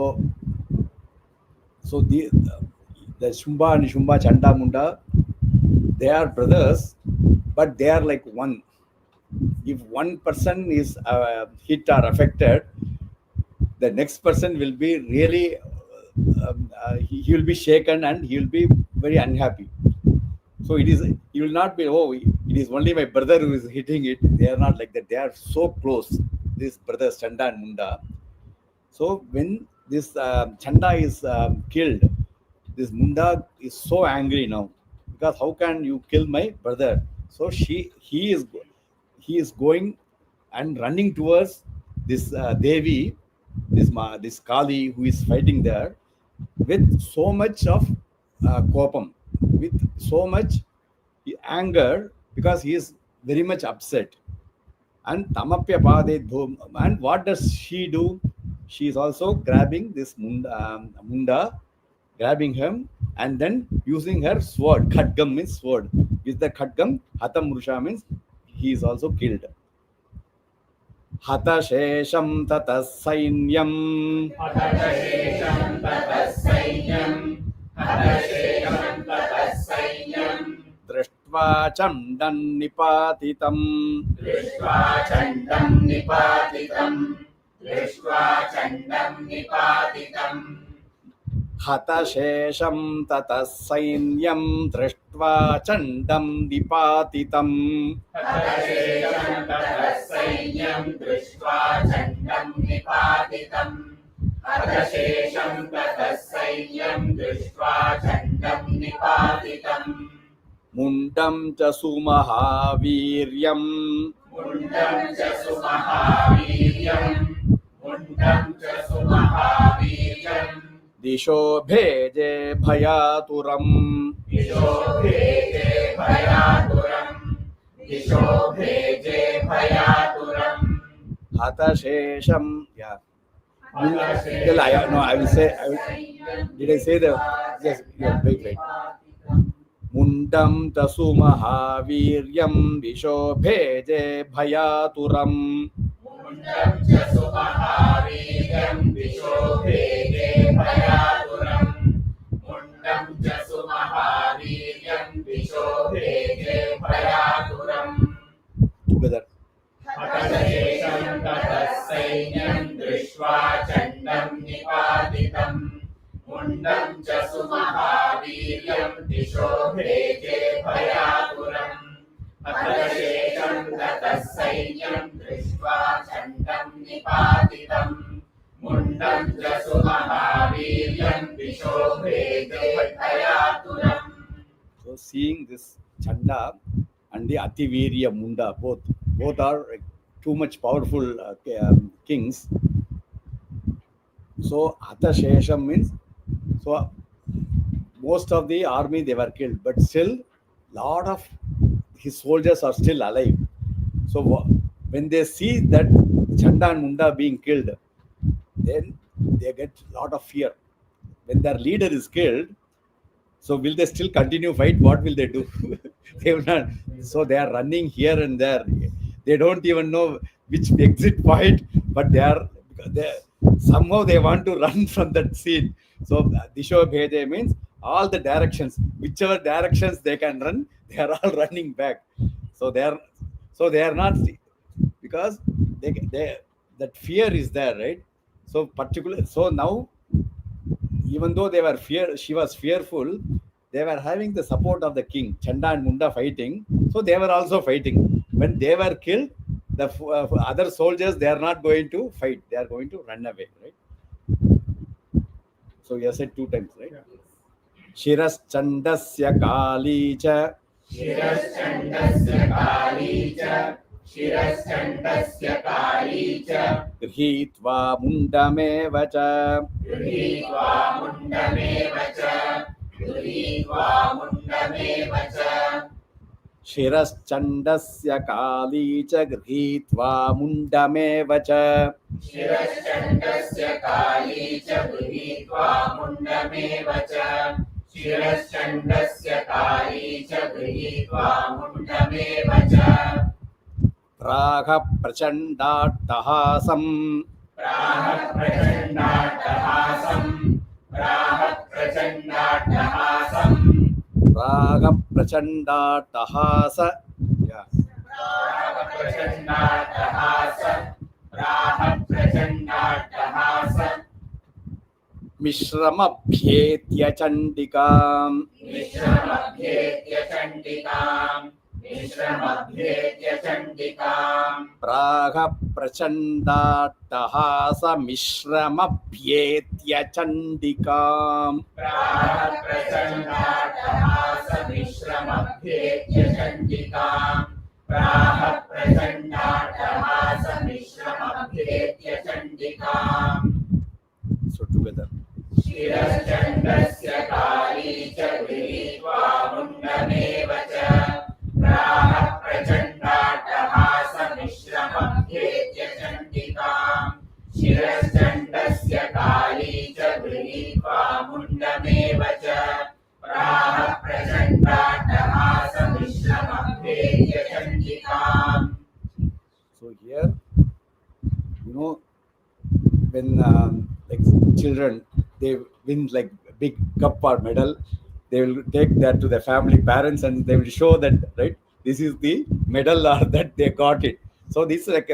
the Shumba and Shumba, Chanda, Munda, they are brothers, but they are like one. If one person is hit or affected, the next person will be really, he will be shaken and he will be very unhappy. So it is, you will not be, oh, it is only my brother who is hitting it. They are not like that. They are so close, these brothers, Chanda and Munda. So when this Chanda is killed, this Munda is so angry now, because how can you kill my brother? So he is going and running towards this Devi, this Kali who is fighting there, with so much of kopam, with so much anger, because he is very much upset. And tamapya pade dhum, and what does she do? She is also grabbing this Munda, grabbing him and then using her sword. Khadgam means sword. With the khadgam, Hatam Mrusha means he is also killed. Hatashesham tatas sainyam. Hatashesham tatasainyam. Hatashesham tatasainyam. Drishtva chandan nipatitam. Drishtva chandam nipatitam. Drishtva chandam nipatitam. Hatashesham tatas sainyam drishtva chandam nipatitam. Hatashesham tatasainyam. Drishtva chandam nipatitam. Hatashesham tatasainyam. Drishtva chandam nipatitam. Mundam cha sumahaviryam. Mundam cha sumahaviryam. Mundam cha sumahaviryam. Disho bheje bhayaturam. Disho bheje bhayaturam. Disho bheje bhayaturam. Hatashesham. Yeah. Hatashesham. Till I will say. Did I say the? Yes. Yeah, wait. Mundam tasu mahaviryam disho bheje bhayaturam. Mundam cha sumahaviryam. Disho bheje bhayaturam. Mundam cha sumahaviryam. Disho bheje bhayaturam. Together. Hatashesham tatasainyam. Drishtva chandam nipatitam. Mundam cha sumahaviryam. Disho bheje bhayaturam. Hatashesham tatasainyam. Drishtva chandam nipatitam. Mundam cha sumahaviryam. Disho bheje bhayaturam. So seeing this Chanda and the Ativirya Munda, both are too much powerful kings. So Hatashesham means, so most of the army they were killed, but still lot of his soldiers are still alive. So when they see that Chanda and Munda being killed, then they get lot of fear. When their leader is killed, so will they still continue fight? What will they do? They will not. So they are running here and there. They don't even know which exit point, but they somehow they want to run from that scene. So Disho Bheje means all the directions, whichever directions they can run, they are all running back. So they are not, because they that fear is there, right? So now, even though she was fearful, they were having the support of the king. Chanda and Munda fighting, so they were also fighting. When they were killed, the other soldiers, they are not going to fight, they are going to run away, right? So you said 2 times, right? Shiras Chandasya Kali cha. Shiras Chandasya Kali cha. Shiras Chandasya Kali cha. Grhitva Mundameva cha. Grhitva Mundameva cha. Grhitva Mundameva cha. Shiras Chandasya Kali cha Grhitva Mundameva cha. Shiras Chandasya Kali cha. Grhitva Mundameva cha. Shiras Chandasya Kali cha. Grhitva Mundameva cha. Praha Prachandatahasam. Praha Prachandatahasam. Praha Prachandatahasam. Praha Prachandatahasa. Yeah. Praha Prachandatahasa. Praha Prachandatahasa. Mishramabhyetya Chandikam. Mishramabhyetya Chantikam. Mishramabhyetya Chantikam. Praha Prachandatahasa Mishramabhyetya Chandikam. Praha Prachandatahasa Mishramabhyetya Chantikam. Praha Prachandatahasa Mishramabhyetya Chantikam. So together. Shiras Chandasya Kali cha. Grhitva Mundameva cha. Praha Prachandatahasa Mishramabhyetya Chantikam. Shiras Chandasya Kali cha. Grhitva Mundameva when like children, they win like big cup or medal, they will take that to the family parents and they will show that, right, this is the medal or that they got it. So this is like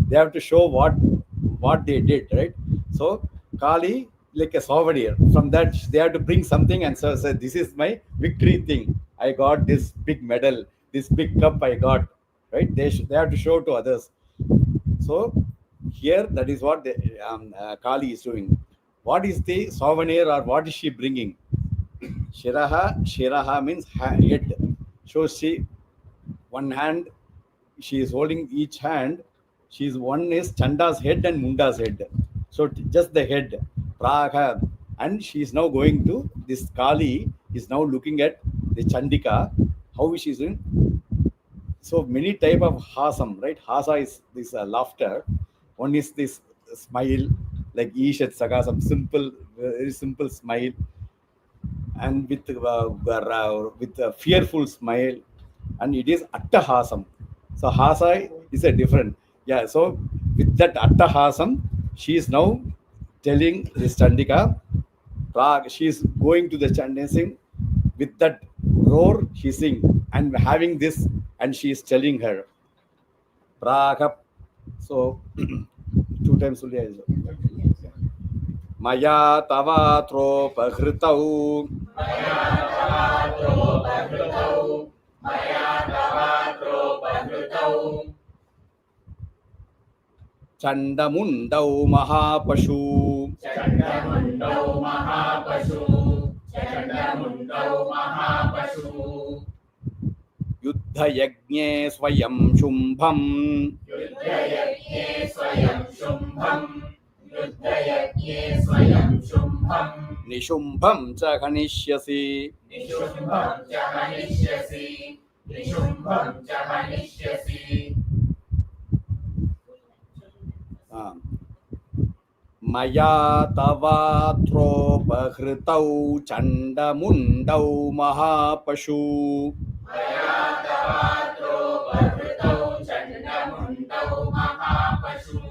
they have to show what they did, right? So Kali, like a souvenir from that, they have to bring something and so say, this is my victory thing, I got this big medal, this big cup I got, right? They have to show to others. So here, that is what the, Kali is doing. What is the souvenir or what is she bringing? Shiraha means head. So she, one hand, she is holding each hand. She's one is Chanda's head and Munda's head. So just the head, Praha. And she is now going to, this Kali is now looking at the Chandika, how she is doing. So many type of hasam, right? Hasa is this laughter. One is this smile, like Ishat Sakasam, simple, very simple smile, and with a fearful smile, and it is attahasam. So hasa is a different, yeah. So with that attahasam, she is now telling this Chandika, she is going to the dancing with that roar. She sing and having this, and she is telling her, Praga. So two times only. Maya tavatropahritau मया तवात्रोपहृतौ मया तवात्रोपहृतौ Chandamundau Mahapashu चण्डमुण्डौ महापशु चण्डमुण्डौ महापशु Yuddhayajñe Swayam Shumbham युद्धयज्ञे स्वयं शुम्भम् युद्धयज्ञे स्वयं शुम्भम् Nishumbham Cha Hanishyasi. निशुम्भं च हनिष्यसि निशुम्भं च हनिष्यसि Maya tavatropahritau Chandamundau Mahapashu मया तवात्रोपहृतौ चण्डमुण्डौ महापशु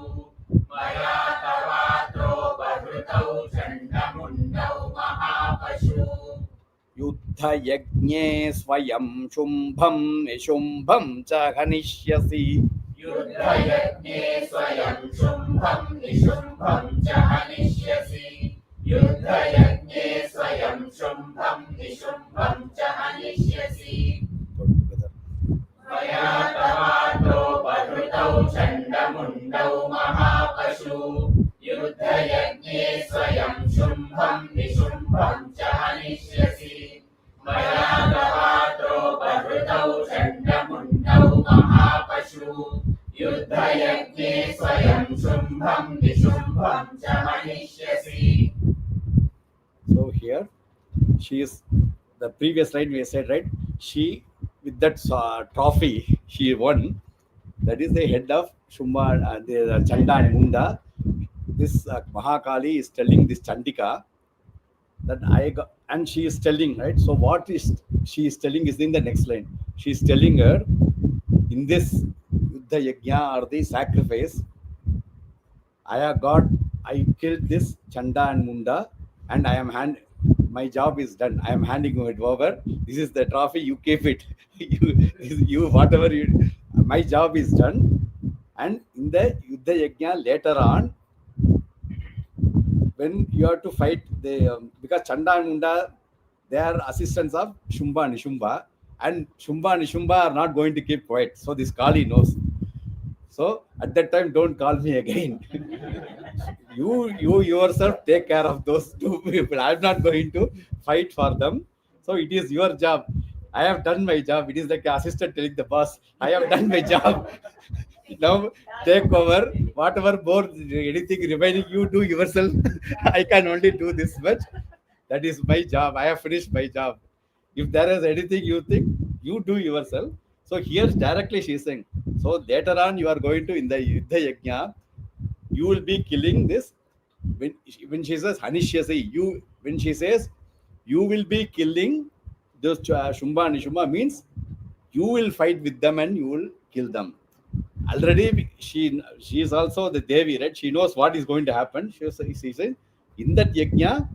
मया तवात्रोपहृतौ चण्डमुण्डौ महापशु Yuddhayajñe Swayam Shumbham Nishumbham Cha Hanishyasi. युद्धयज्ञे स्वयं शुम्भं निशुम्भं च हनिष्यसि युद्धयज्ञे स्वयं शुम्भं निशुम्भं च हनिष्यसि मया तवात्रोपहृतौ चण्डमुण्डौ महापशु युद्धयज्ञे स्वयं शुम्भं निशुम्भं च हनिष्यसि मया तवात्रोपहृतौ चण्डमुण्डौ महापशु युद्धयज्ञे स्वयं शुम्भं निशुम्भं च हनिष्यसि. So here, she is, the previous line we said, right? She, with that trophy she won, that is the head of Shumba, the Chanda and Munda. This Mahakali is telling this Chandika that I got, and she is telling, right? So what is she is telling is in the next line. She is telling her, in this Yuddha Yajna or the sacrifice, I have got, I killed this Chanda and Munda, and I am my job is done. I am handing it over. This is the trophy. You keep it. you whatever you. My job is done. And in the Yuddha Yajna later on, when you have to fight the because Chanda and Munda, they are assistants of Shumba and Shumba, and Shumba and Shumba are not going to keep quiet. So this Kali knows. So at that time, don't call me again. you yourself take care of those two people. I'm not going to fight for them. So it is your job. I have done my job. It is like an assistant telling the boss, I have done my job. Now take over. Whatever more anything remaining, you do yourself. I can only do this much. That is my job. I have finished my job. If there is anything you think, you do yourself. So here directly she is saying. So later on, you are going to in the Yuddha Yajna, you will be killing this. When she says Hanishyasi, you when she says you will be killing those Shumba and Nishumba means you will fight with them and you will kill them. already she is also the Devi, right? She knows what is going to happen. She says, in that yajna,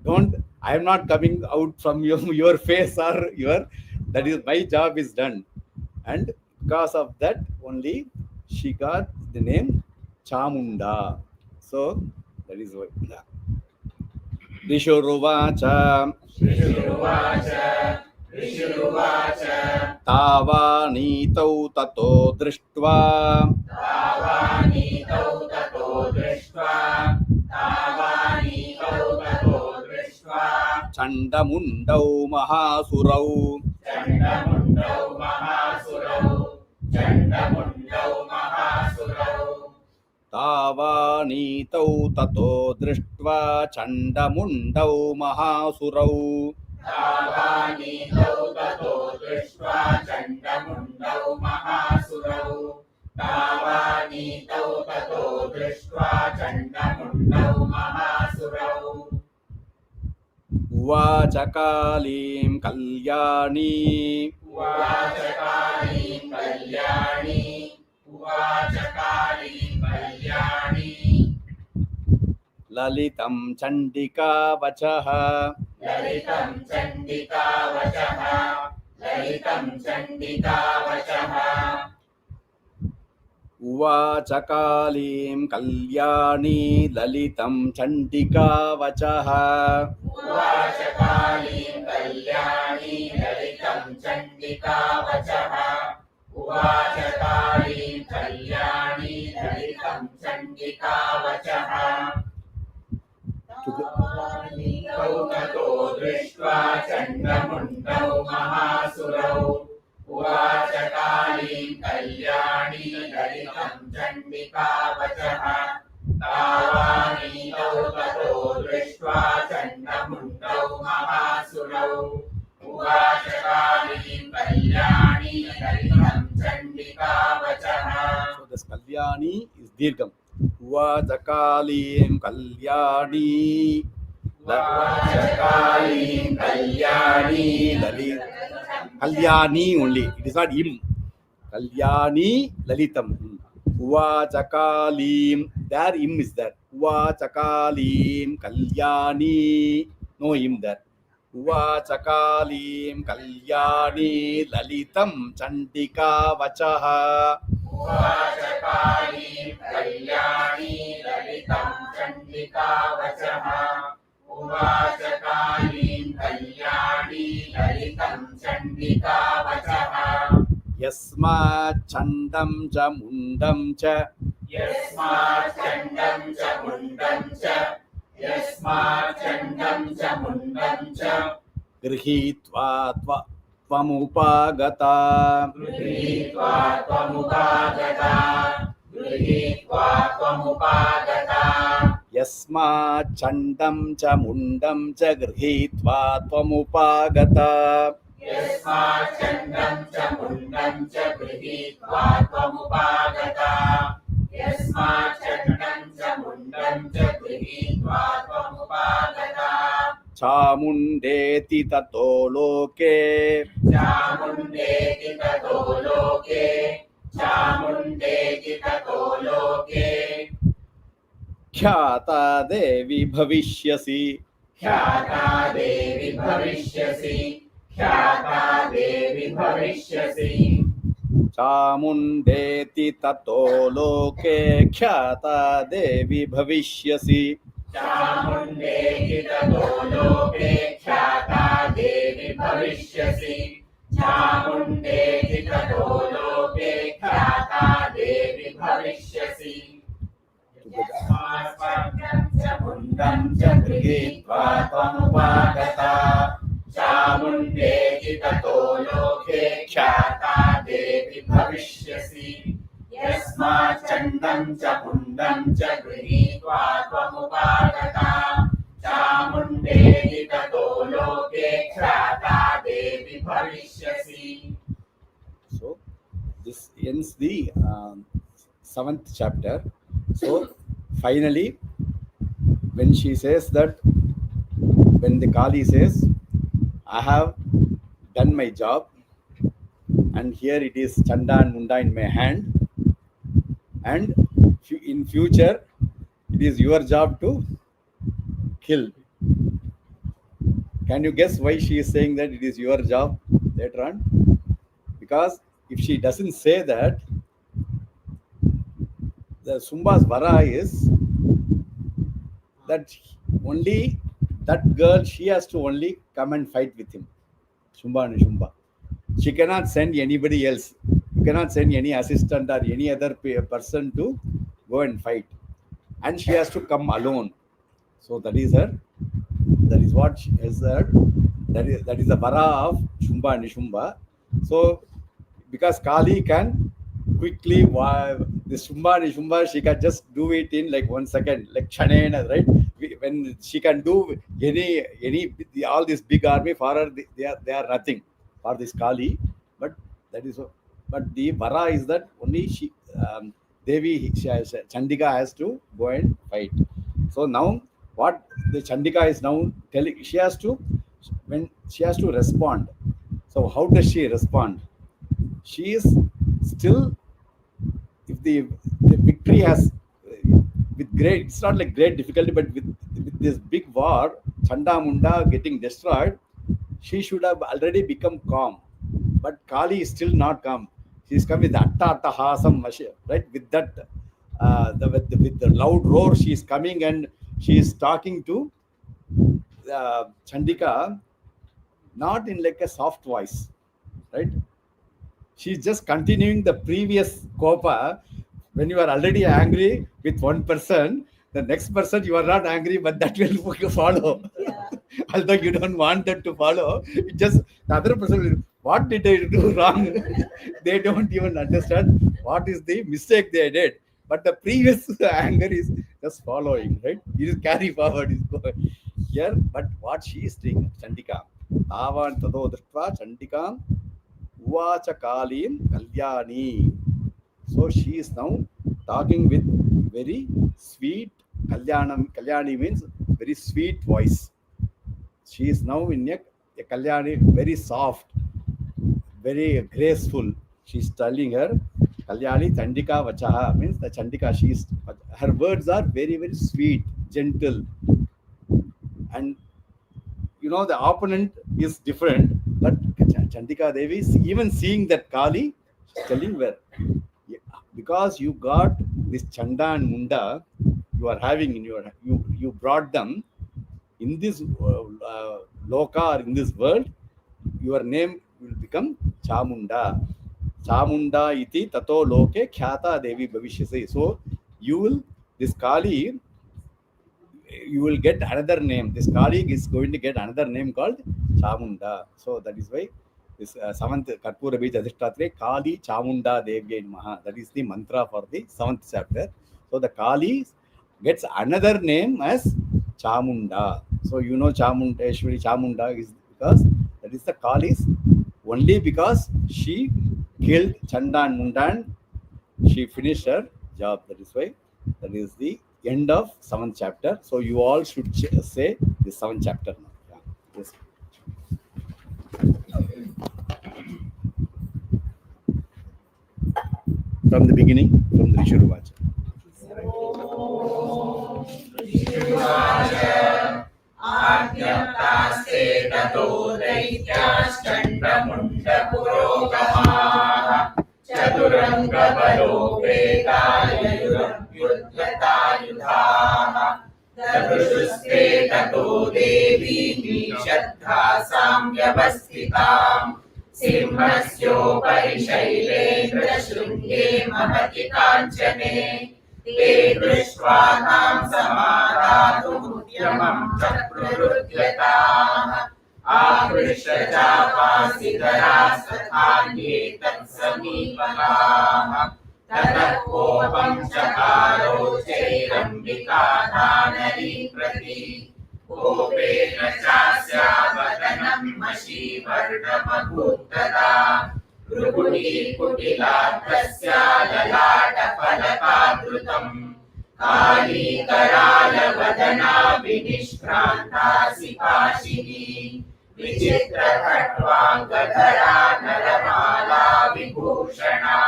don't, I am not coming out from your face or your, that is my job is done. And because of that only she got the name Chamunda. So that is why. Rishuruvacha ऋषिरुवाच ऋषिरुवाच तावानीतौ ततो दृष्ट्वा तावानीतौ ततो दृष्ट्वा तावानीतौ ततो दृष्ट्वा चण्डमुण्डौ महासुरौ चण्डमुण्डौ महासुरौ चण्डमुण्डौ महासुरौ तावानीतौ ततो दृष्ट्वा चण्डमुण्डौ महासुरौ तावानीतौ ततो दृष्ट्वा चण्डमुण्डौ महासुरौ तावानीतौ ततो दृष्ट्वा चण्डमुण्डौ महासुरौ उवाच कालीं कल्याणी उवाच कालीं कल्याणी उवाच कालीं कल्याणी ललितं चण्डिका वचः ललितं चण्डिका वचः ललितं चण्डिका वचः उवाच कालीं कल्याणी ललितं चण्डिका वचः उवाच कालीं कल्याणी ललितं चण्डिका वचः उवाच कालीं कल्याणी ललितं चण्डिका वचः तावानीतौ ततो दृष्ट्वा चण्डमुण्डौ महासुरौ उवाच कालीं कल्याणी ललितं चण्डिका वचः तावानीतौ ततो दृष्ट्वा चण्डमुण्डौ महासुरौ उवाच कालीं कल्याणी ललितं चण्डिका वचः. So this Kalyani is Dirgham. Uvacha Kalim Kalyani उवाच कालीं Kalyani Kalyani only. It is not Im. Kalyani Lalitam. Uvacha Kalim. There Im is there. Uvacha Kalim Kalyani. No Im there. Uvacha Kalim Kalyani Lalitam Chandika Vachaha. उवाच कालीं कल्याणी ललितं चण्डिका वचः उवाच कालीं कल्याणी ललितं चण्डिका वचः यस्मात् चण्डं च मुण्डं च यस्मात् चण्डं च मुण्डं च यस्मात् चण्डं च मुण्डं च गृहीत्वा त्वमुपागता गृहीत्वा त्वमुपागता गृहीत्वा त्वमुपागता यस्मात् चण्डं च मुण्डं च गृहीत्वा त्वमुपागता यस्मात् चण्डं च मुण्डं च गृहीत्वा त्वमुपागता यस्मात् चण्डं च मुण्डं च गृहीत्वा त्वमुपागता चामुण्डेति ततो लोके चामुण्डेति ततो लोके चामुण्डेति ततो लोके ख्याता देवी भविष्यसि ख्याता देवी भविष्यसि ख्याता देवी भविष्यसि चामुण्डेति ततो लोके ख्याता देवी भविष्यसि चामुण्डेति ततो लोके ख्याता देवी भविष्यसि चामुण्डेति ततो लोके ख्याता देवी भविष्यसि यस्मात् च मुण्डं च गृहीत्वा त्वमुपागता चामुण्डेति ततो लोके ख्याता देवी भविष्यसि यस्मात् चण्डं च मुण्डं च गृहीत्वा त्वमुपागता चामुण्डेति ततो लोके ख्याता देवी भविष्यसि. So this ends the 7th chapter. So finally, when she says that, when the Kali says, I have done my job and here it is Chanda and Munda in my hand, and in future it is your job to kill. Can you guess why she is saying that it is your job later on? Because if she doesn't say that, the Shumba's vara is that only that girl, she has to only come and fight with him, Shumba and Shumba. She cannot send anybody else. You cannot send any assistant or any other person to go and fight. And she has to come alone. So that is her. That is what is her. That is the vara of Shumba and Shumba. So because Kali can quickly, the Shumba and Shumba, she can just do it in like 1 second, like Chanda, right? When she can do all this big army for her, they are nothing for this Kali. But that is, but the vara is that only she, Devi, Chandika has to go and fight. So now what the Chandika is now telling, she has to, when she has to respond. So how does she respond? She is still, if the victory has, with great, it's not like great difficulty, but with this big war, Chanda Munda getting destroyed, she should have already become calm. But Kali is still not calm. She's come with attahasam, right? With that, with the loud roar, she is coming and she is talking to Chandika, not in like a soft voice, right? She's just continuing the previous kopa. When you are already angry with one person, the next person you are not angry, but that will follow. Yeah. Although you don't want that to follow, it just the other person will, what did I do wrong? They don't even understand what is the mistake they did. But the previous anger is just following, right? You just carry forward is going here. But what she is doing, Chandika, Tavan Tado Drishtva Chandika Uvacha Kalim Kalyani. So she is now talking with very sweet Kalyanam. Kalyani means very sweet voice. She is now in a Kalyani, very soft, very graceful. She is telling her Kalyani Chandika Vachaha means the Chandika. She is, her words are very, very sweet, gentle, and the opponent is different. But Chandika Devi is even seeing that Kali, she's telling her, because you got this Chanda and Munda, you are having in your, you brought them in this loka, or in this world, your name will become Chamunda. Chamunda iti tato loke khyata Devi bhavishyase. So you will, this Kali, you will get another name. This Kali is going to get another name called Chamunda. So that is why this seventh Karpura Bija Adhishtatre Kali Chamunda Devi Maha. That is the mantra for the 7th chapter. So the Kali gets another name as Chamunda. So Chamundeshwari Chamunda is because that is the Kali's only because she killed Chanda and Munda and she finished her job. That is why that is the end of 7th chapter. So you all should say the 7th chapter now. Yeah. Yes. From the beginning, from the Rishuruvacha. आज्ञप्तास्ते ततो दैत्याश्चण्डमुण्डपुरोगमाः चतुरङ्गबलोपेतायुधयुधाः ददृशुस्ते ततो देवीं श्रद्धासां व्यवस्थिताम् सिंहस्योपरि शैलेन्द्रशृङ्गे महति काञ्चने ते दृष्ट्वा तां समादातुमुद्यमं चक्रुरुद्यताः आकृष्य चापासिधरास्तथान्ये तत्समीपगाः ततः कोपं चकारो चैरम्बिकाधानरी प्रति Koppen चास्या वदनं मशीवर्णमभूत्तदा भृगुणी कुटिलार्थस्या ललाटफलकादृतम् कालीकरालवदना विनिष्क्रान्तासि पाशिनी विचित्रखट्वाङ्गधरा नरमाला विभूषणा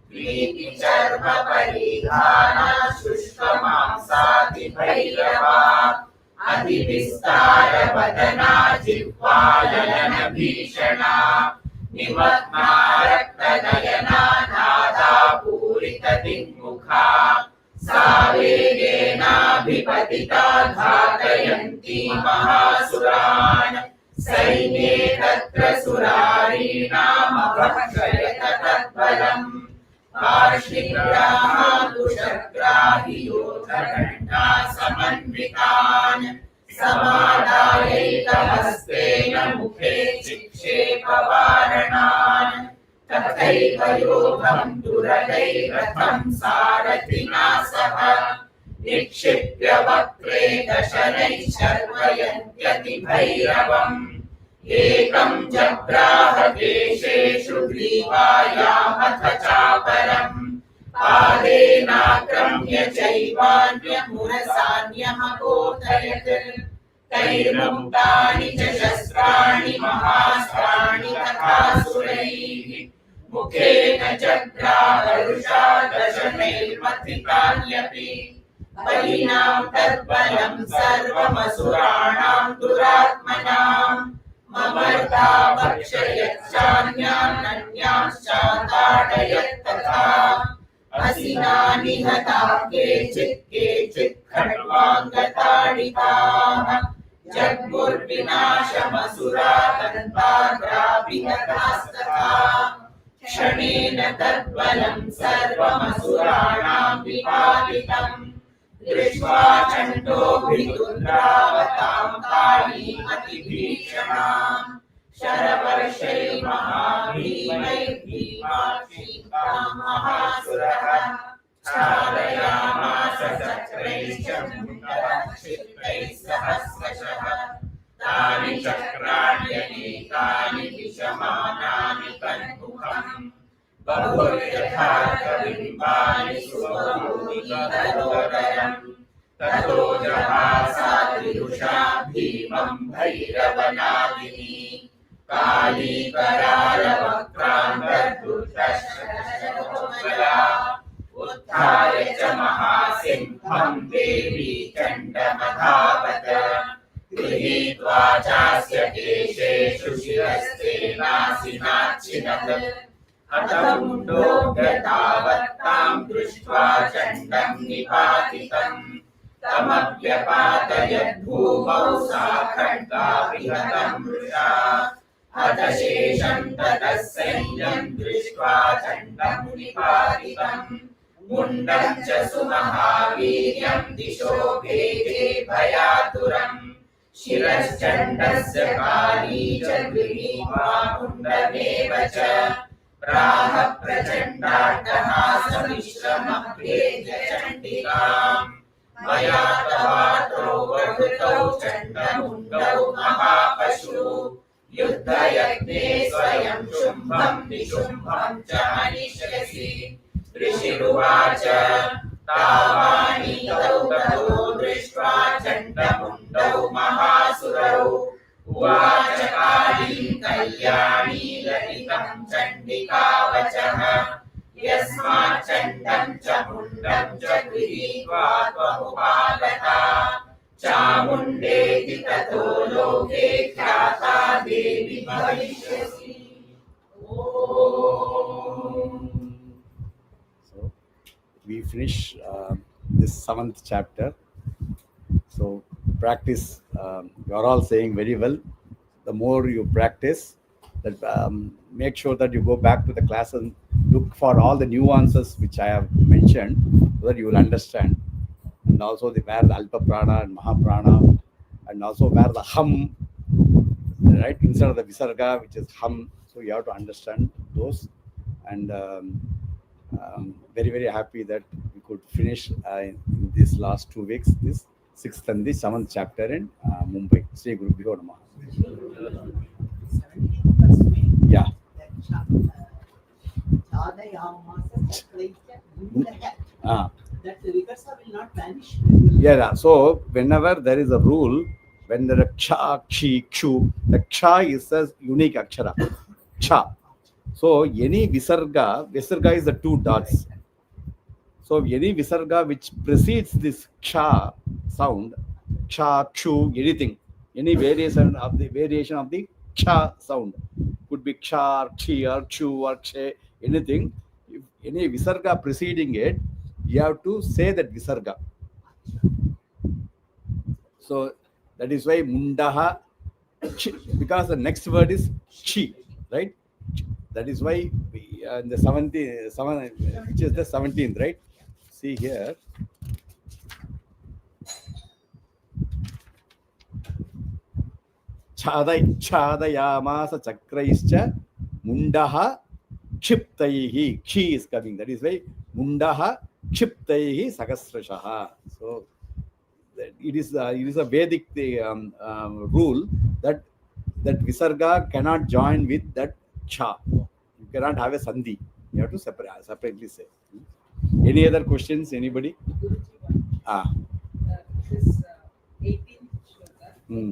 प्रीतिचर्म परिधान शुष्कमांसादिभैरवा अतिविस्तार वदना जिह्वाललन भीषणा निमग्ना रक्तनयना नादा पूरित दिङ्मुखा सा वेगेनाभिपतिता घातयन्ती महासुरान् सैन्ये तत्र सुरारीणामभक्षयत तत्फलम् पार्श्विग्राहाकुशग्राहियोधघण्टा समन्वितान् समादायैकहस्तेन मुखे चिक्षेपवारणान् तथैव योगं दुरदैरथं सारथिना सह निक्षिप्य वक्त्रे दशनैः शर्वयन्त्यतिभैरवम् एकं जग्राह केशेषु ग्रीवायामथ चापरम् पादेनाक्रम्य चैवान्यमुरसान्यमकोथयत् तैर्मुक्तानि च शस्त्राणि महास्त्राणि तथासुरैः मुखेन जग्राहरुषा दशनैर्मथितान्यपि बलिनां तद्बलं सर्वमसुराणां दुरात्मनाम् ममर्ता भक्षयच्चान्यान्नन्यांश्चाताडयत् तथा असिना निहताः केचित् खड्वाङ्गताडिताः जग्मुर्विनाशमसुरा दन्ताग्राभिहतास्तथा क्षणेन तद्बलं सर्वमसुराणां विपालितम् दृष्ट्वा चण्डोऽभिरुद्रावतां कालीम् अतिभीषणाम् शरवर्षै महाभीमैर्भीमाक्षीतां महासुरः चालयामास चक्रैश्च मुण्डरक्षिप्तैः सहस्रशः तानि चक्राण्यनेकानि विशमानानि तन्मुखम् बहुर्यथार्थबिम्बानि सुबहुनितरोदरम् ततो जहासात्रिरुषा भीमं भैरवनादिनी काली करालवक्त्रान्तर्दुर्दशरथोज्ज्वला उत्थाय च महासिंहं देवी चण्डमधावत गृहीत्वा चास्य केशेषु शिरस्तेनासिनाच्छिनत् हतमुण्डोऽभ्यतावत्तां दृष्ट्वा चण्डं निपातितम् तमभ्यपातयद्भूमौ सा खड्गाभिहतं वृषा हतशेषं ततः सैन्यं दृष्ट्वा चण्डं निपातितम् मुण्डं च सुमहावीर्यं दिशो भेदे भयातुरम् शिरश्चण्डस्य काली च गृहीत्वा मुण्डमेव च प्राह प्रचण्डाट्टहासमिश्रमभ्येद्य चण्डिकाम् मया तवात्रौ वहृतौ चण्डमुण्डौ महापशु युद्धयज्ञे स्वयं शुम्भं निशुम्भं च हनिष्यसि ऋषिरुवाच तावानीतौ ततो दृष्ट्वा चण्डमुण्डौ महासुरौ उवाच कालीं कल्याणी ललितं चण्डिकावचः यस्मात् चण्डं च मुण्डं च गृहीत्वा त्वमुपागता चामुण्डेति ततो लोके ख्याता देवी भविष्यसि। So we finish this 7th chapter. So practice. You are all saying very well. The more you practice, that make sure that you go back to the class and look for all the nuances which I have mentioned, so that you will understand. And also where the Alpa Prana and Mahaprana, and also where the Ham, right, instead of the Visarga, which is Ham. So you have to understand those. And very, very happy that we could finish in these last 2 weeks, this 6th and the 7th chapter in Mumbai. Sri Guru Bhyo Namaha. Yeah. That recursive will not vanish. Yeah. So whenever there is a rule, when there is ksha, kshi, kshu, the ksha is a unique akshara. Ksha. So any visarga is the two dots. So any visarga which precedes this ksha sound, ksha, chu, anything, any variation of the ksha sound, could be ksha, or chi, or chu, or che, anything. If any visarga preceding it, you have to say that visarga. So that is why mundaha, because the next word is chi, right? That is why in the 17th, which is the 17th, right? See here. Chadayamasa chakraischa mundaha kshiptaihi. Kshi is coming. That is why mundaha kshiptaihi sagasrashaha. So it is a Vedic rule that visarga cannot join with that cha. You cannot have a sandhi. You have to separately say. Any other questions? Anybody? Guruji, Ah. this 18th shloka, Hmm.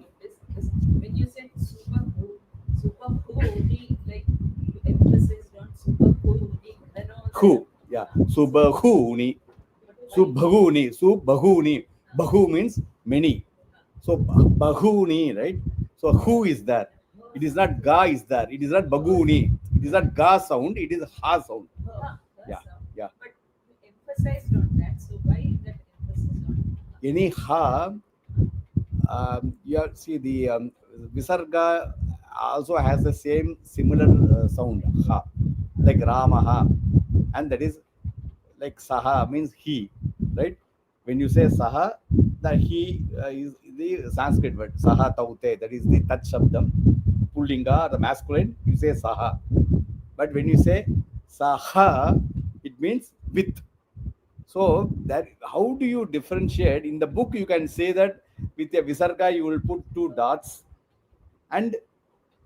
when you said super who only, like you emphasized on super who only, then all Who? Yeah. Subahuni. Subhaguni. Bahu means many. So Bahuni, right? So who is that? It is not Ga is there. It is not Baguni. It is not Ga sound. It is Ha sound. Yeah. Yeah. But you emphasized on that, so why that emphasis on? Any Ha, you see the Visarga also has the same similar sound, Ha, like Ramaha, and that is like Saha means he, right? When you say Saha, that he is the Sanskrit word Saha Taute, that is the Tat Shabdam, Pullinga, the masculine, you say Saha. But when you say Saha, it means with. So that how do you differentiate? In the book, you can say that with a Visarga, you will put two dots, and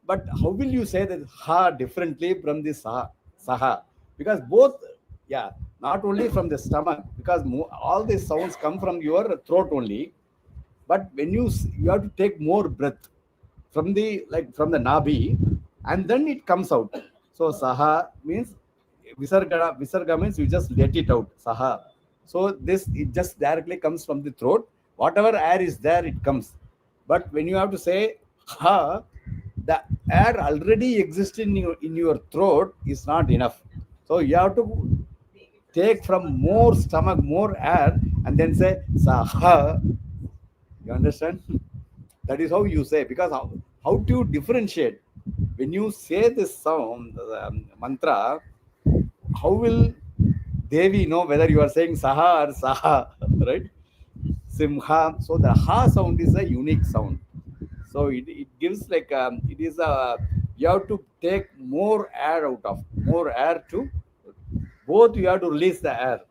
but how will you say that ha differently from the saha? Because both, yeah, not only from the stomach, because all these sounds come from your throat only. But when you have to take more breath from the nabi, and then it comes out. So saha means visarga means you just let it out. Saha. So this it just directly comes from the throat. Whatever air is there, it comes. But when you have to say ha, the air already exists in your throat is not enough. So you have to take from more stomach, more air, and then say saha. You understand? That is how you say. Because how do you differentiate? When you say this sound, mantra, how will Devi know whether you are saying Saha or Saha, right? Simha. So the Ha sound is a unique sound. So it gives like it is a you have to take more air out of more air to both you have to release the air.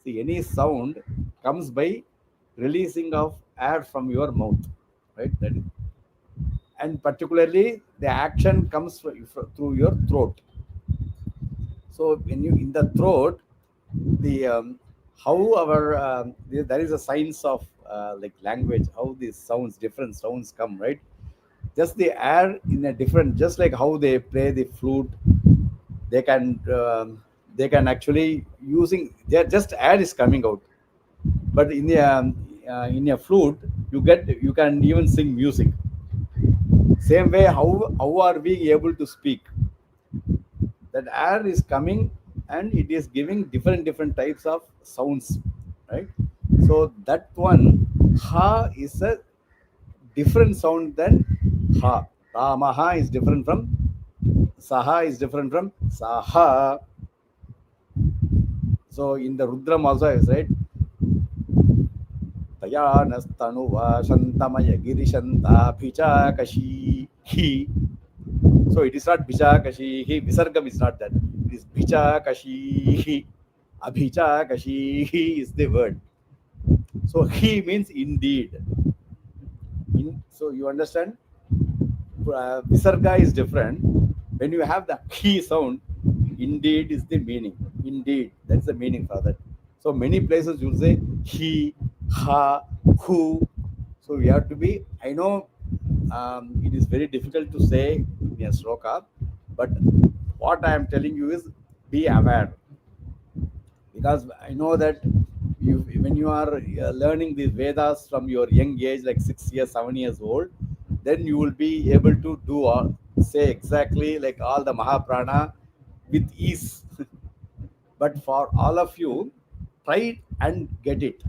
See, any sound comes by releasing of air from your mouth, right? That is, and particularly the action comes through your throat. So when you in the throat, the how our there is a science of like language, how these sounds, different sounds come, right? Just the air in a different, just like how they play the flute, they can actually using their just air is coming out. But in a flute, you can even sing music. Same way, how are we able to speak? That air is coming and it is giving different types of sounds, right? So that one ha is a different sound than ha. Ramaha is different from saha, is different from saha. So in the rudram also is right. Tayanasthanuva shantamaya girishanta bhichakashi he. So it is not bhichakashi he. Visargam is not that. It is bhichakashi he. Abhichakashi he is the word. So he means indeed. So you understand? Visarga is different. When you have the he sound, indeed is the meaning. Indeed, that's the meaning for that. So many places you'll say he, ha, who. So we have to be. I know it is very difficult to say in a sloka, but what I am telling you is be aware, because I know that when you are learning these Vedas from your young age, like 6 years, 7 years old, then you will be able to do all, say exactly like all the Mahaprana with ease. But for all of you, try and get it.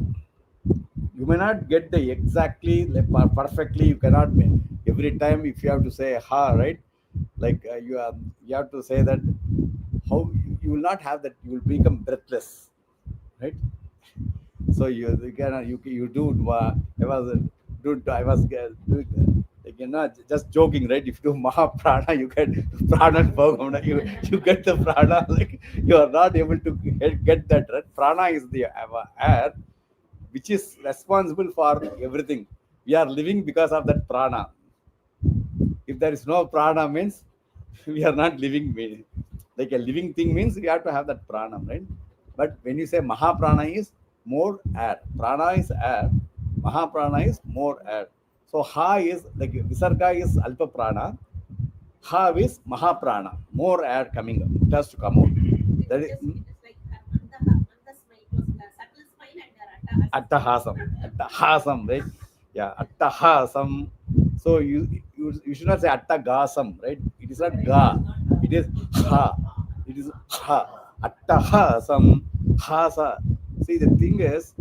You may not get the exactly like, perfectly. You cannot every time if you have to say ha, right? Like you have to say that how you will not have that. You will become breathless, right? So you can you do I was doing like, just joking, right? If you do Mahaprana, you get prana bhagavana, you get the prana. Like you are not able to get that, right? Prana is the air which is responsible for everything. We are living because of that prana. If there is no prana, means we are not living. Like a living thing means we have to have that prana, right? But when you say Mahaprana is more air, prana is air, Mahaprana is more air. So ha is like Visarga is Alpa prana, ha is Mahaprana, more air coming up. It has to come out. That is It is like Manda smile was subtle smile and Attahasam. Attahasam, right? Yeah, Attahasam. So you should not say Attagasam, right? It is not ga. It is ha. It is ha. Attahasam. Hasa. See, the thing is,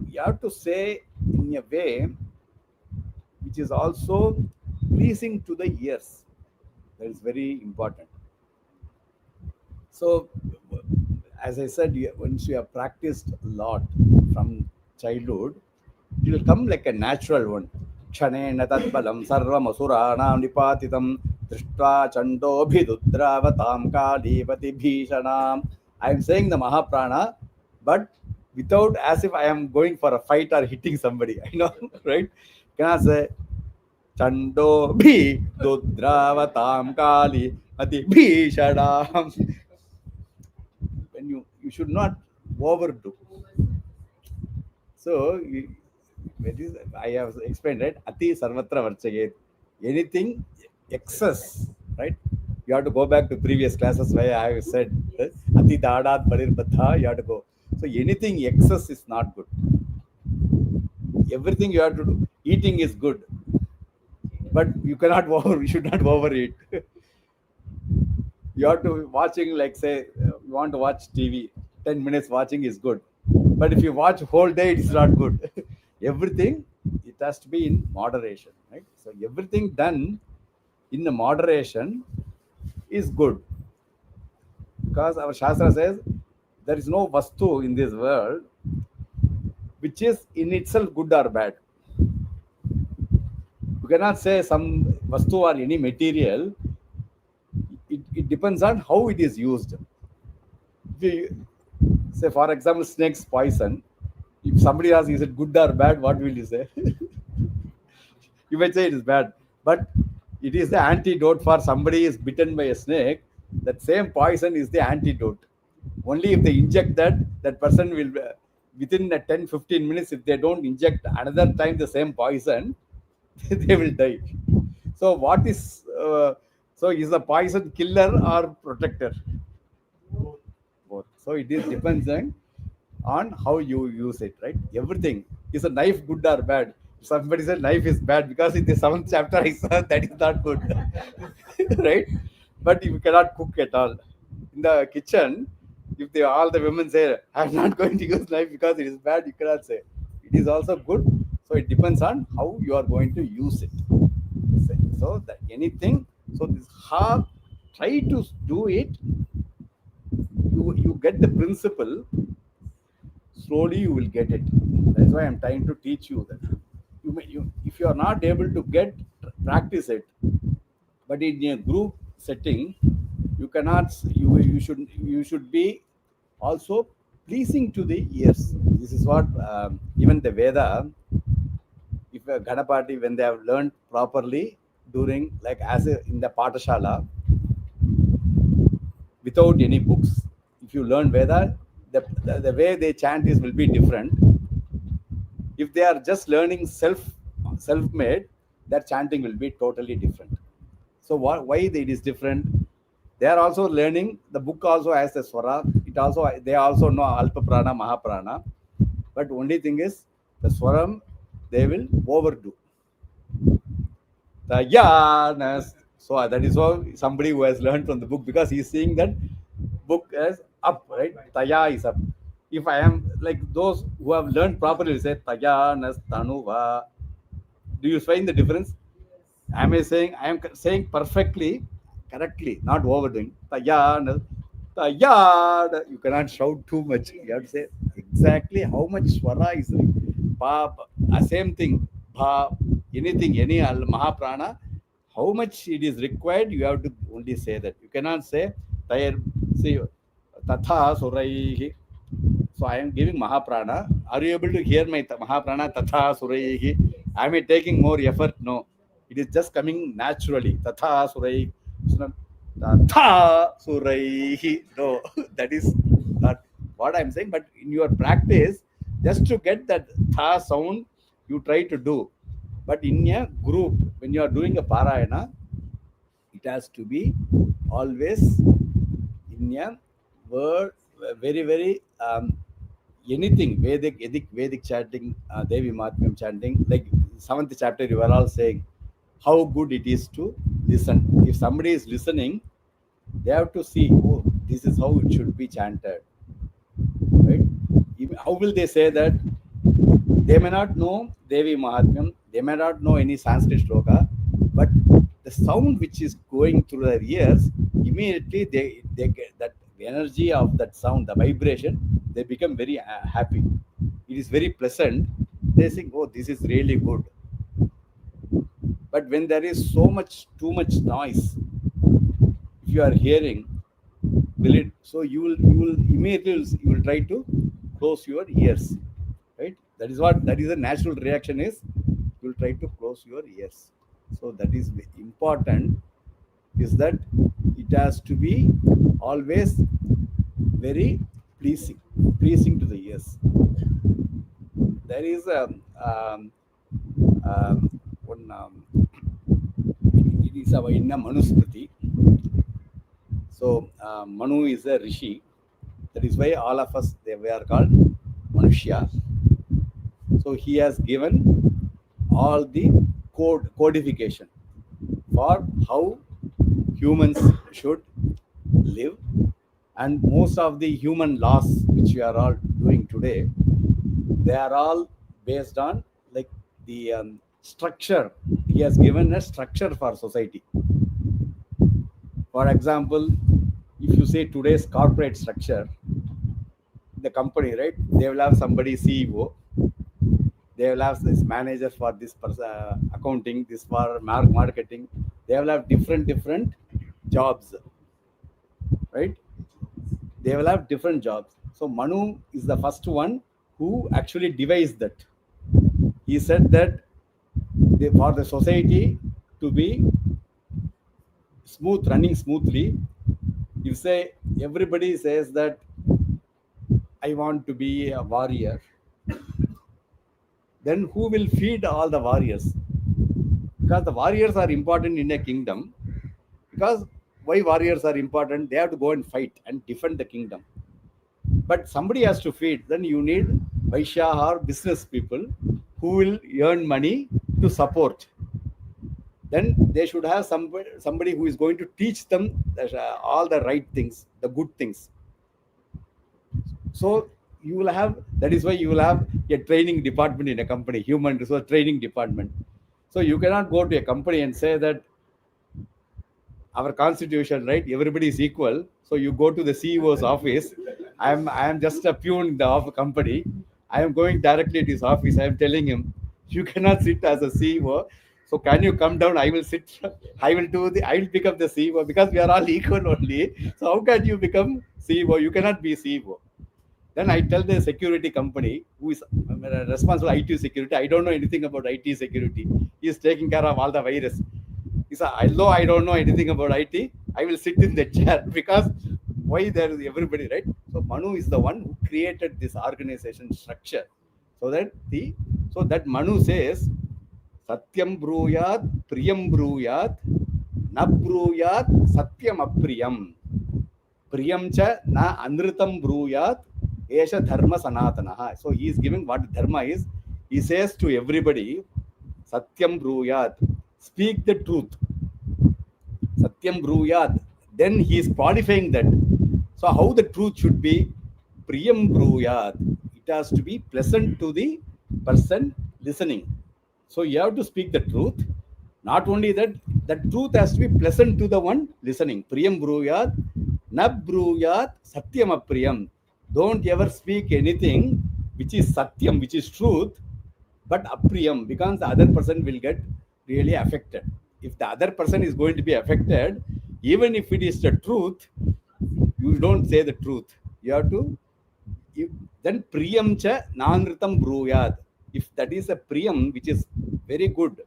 you have to say in a way which is also pleasing to the ears. That is very important. So, as I said, once you have practiced a lot from childhood, it will come like a natural one. Kshanena tatpalam sarvam asuranam nipatitam drishtva chandobhidudravatam kalipati bhishanam. I am saying the Mahaprana, but without as if I am going for a fight or hitting somebody. I know, right? Can I say Chandobhidudravatam kalipati bhishanam? When you should not overdo. So it is, I have explained, right? Ati sarvatra varchayet. Anything excess, right? You have to go back to previous classes where I have said ati dadat balirbadha. You have to go. So anything excess is not good. Everything you have to do. Eating is good, but you cannot over. You should not overeat. You have to watching like say you want to watch TV. 10 minutes watching is good, but if you watch whole day, it is not good. Everything it has to be in moderation, right? So everything done in the moderation is good, because our Shastra says there is no vastu in this world which is in itself good or bad. You cannot say some vastu or any material. It depends on how it is used. If you, say for example, snake's poison. If somebody asks, is it good or bad? What will you say? You might say it is bad, but it is the antidote for somebody is bitten by a snake. That same poison is the antidote. Only if they inject that, that person will within the 10-15 minutes. If they don't inject another time the same poison, they will die. So what is so is the poison killer or protector? Both. So it is depends on how you use it, right? Everything is a knife good or bad. Somebody said knife is bad because in the seventh chapter I saw that is not good, right? But you cannot cook at all in the kitchen. If they all the women say I'm not going to use knife because it is bad, you cannot say it is also good. So it depends on how you are going to use it. So that anything. So this hard. Try to do it. You get the principle. Slowly you will get it. That's why I'm trying to teach you that. If you are not able to get practice it, but in a group setting, you cannot. You should be also pleasing to the ears. This is what even the Veda. If a Ganapati, when they have learned properly during like in the Patashala, without any books, if you learn Veda, the way they chant is will be different. If they are just learning self-made, their chanting will be totally different. So why it is different? They are also learning. The book also has the swara. It also, they also know alpa prana, mahaprana. But only thing is the swaram they will overdo. The yanas. So that is how somebody who has learned from the book, because he's seeing that book as up, right? Taya is up. If I am like those who have learned properly, say tayanas tanuva. Do you find the difference? Am I saying, I am saying perfectly, correctly, not overdoing. Tayanas, tayad. You cannot shout too much. You have to say exactly how much swara is. Pa, same thing. Pa, anything, any mahaprana, how much it is required, you have to only say that. You cannot say, tayar, see, tatha suraihi. So I am giving Mahaprana. Are you able to hear my Mahaprana? Tatha Suraihi. Am I taking more effort? No. It is just coming naturally. Tatha Suraihi. Tatha Suraihi. No, that is not what I am saying. But in your practice, just to get that tha sound, you try to do. But in a group, when you are doing a parayana, it has to be always in a word, very, very anything Vedic chanting, Devi Mahatmyam chanting, like 7th chapter, you are all saying how good it is to listen. If somebody is listening, they have to see, oh, this is how it should be chanted, right? How will they say that? They may not know Devi Mahatmyam, they may not know any Sanskrit shloka, but the sound which is going through their ears, immediately they get that the energy of that sound, the vibration, they become very happy. It is very pleasant. They think, oh, this is really good. But when there is so much, too much noise, if you are hearing, will it? So you will immediately you will try to close your ears, right? That is a natural reaction is you will try to close your ears. So that is important. Is that it has to be always very pleasing to the ears. There is a one it is in a Manusmriti. So Manu is a rishi. That is why all of us they were called Manushya. So he has given all the codification for how humans should live, and most of the human laws which we are all doing today, they are all based on like the structure. He has given a structure for society. For example, if you say today's corporate structure, the company, right? They will have somebody CEO. They will have this manager for this accounting, this for marketing. They will have different jobs, right? They will have different jobs. So Manu is the first one who actually devised that. He said that for the society to be running smoothly, you say everybody says that I want to be a warrior. Then who will feed all the warriors? Because the warriors are important in a kingdom. Because why warriors are important? They have to go and fight and defend the kingdom. But somebody has to feed. Then you need Vaishya or business people who will earn money to support. Then they should have somebody who is going to teach them all the right things, the good things. So you will have, that is why you will have a training department in a company, human resource training department. So you cannot go to a company and say that our constitution, right? Everybody is equal. So you go to the CEO's office. I am just a peon in the company. I am going directly to his office. I am telling him, you cannot sit as a CEO. So can you come down? I will sit. I will become the CEO because we are all equal only. So how can you become CEO? You cannot be CEO. Then I tell the security company who is responsible for IT security. I don't know anything about IT security. He is taking care of all the virus. He said, although I don't know anything about IT, I will sit in the chair because why there is everybody, right? So Manu is the one who created this organization structure. So that Manu says, Satyam bruyat, Priyam bruyat, na bruyat satyam apriyam. Priyam cha na anritam bruyat esha dharma sanatanaha. So he is giving what dharma is. He says to everybody, satyam bruyat, speak the truth. Satyam bruyat. Then he is qualifying that. So how the truth should be? Priyam bruyat. It has to be pleasant to the person listening. So you have to speak the truth. Not only that, the truth has to be pleasant to the one listening. Priyam bruyat, na bruyat, satyam apriyam. Don't ever speak anything which is satyam, which is truth, but apriyam, because the other person will get really affected. If the other person is going to be affected, even if it is the truth, you don't say the truth. You have to, if, then priyam cha nanritam bruyat. If that is a priyam which is very good,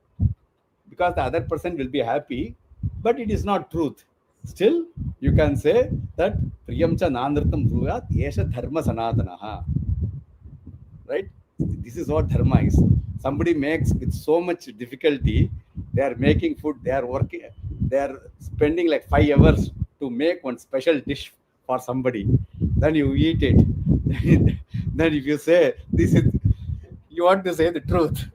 because the other person will be happy, but it is not truth. Still, you can say that priyam cha nanritam bruyat esha dharma sanatanaha. Right? This is what dharma is. Somebody makes with so much difficulty, they are making food, they are working, they are spending like 5 hours to make one special dish for somebody. Then you eat it. Then if you say, this is, you want to say the truth.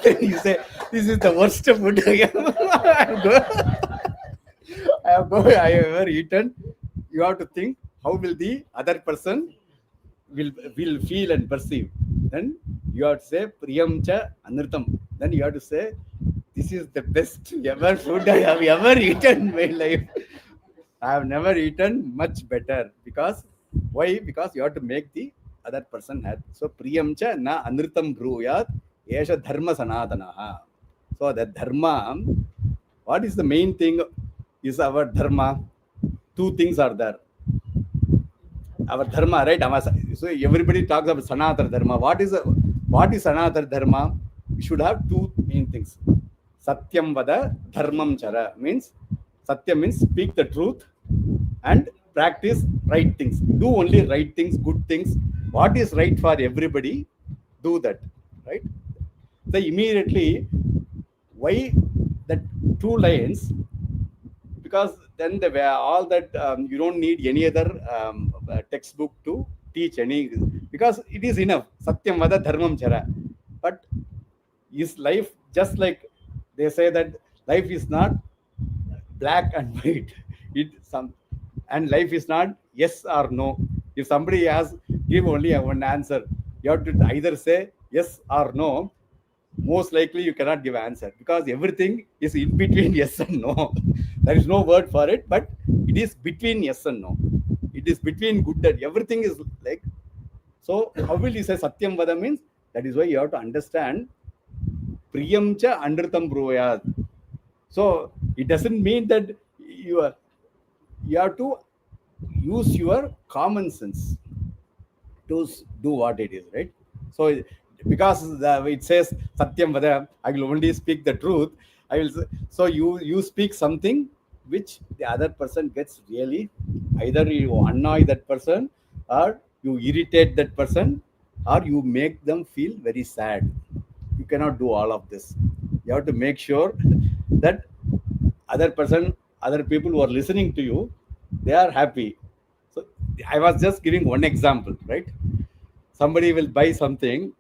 Then you say, this is the worst food I have ever eaten. You have to think, how will the other person will feel and perceive. Then you have to say priyam cha anritam. Then you have to say, this is the best ever food I have ever eaten in my life. I have never eaten much better. Because why? Because you have to make the other person happy. So priyam cha na anritam bruyat esha dharma sanatanaha. So the dharma, what is the main thing is our dharma? Two things are there. Our dharma, right? So everybody talks about Sanatana dharma. What is Sanatana dharma? We should have two main things. Satyam vada dharmam chara means Satyam means speak the truth and practice right things. Do only right things, good things. What is right for everybody, do that. Right? So immediately, why that two lines? Because then all that you don't need any other textbook to teach any, because it is enough. Satyam vada dharmam chara. But is life just like they say that life is not black and white? It some, and life is not yes or no. If somebody has give only one answer, you have to either say yes or no. Most likely you cannot give answer, because everything is in between yes and no. There is no word for it, but it is between yes and no. It is between good and everything is like. So how will you say satyam vada means? That is why you have to understand priyam cha anritam bruyat. So it doesn't mean that you have to use your common sense to do what it is, right? So because it says satyam vada, I will only speak the truth. I will. So you speak something which the other person gets really, either you annoy that person, or you irritate that person, or you make them feel very sad. You cannot do all of this. You have to make sure that other people who are listening to you, they are happy. So I was just giving one example, right? Somebody will buy something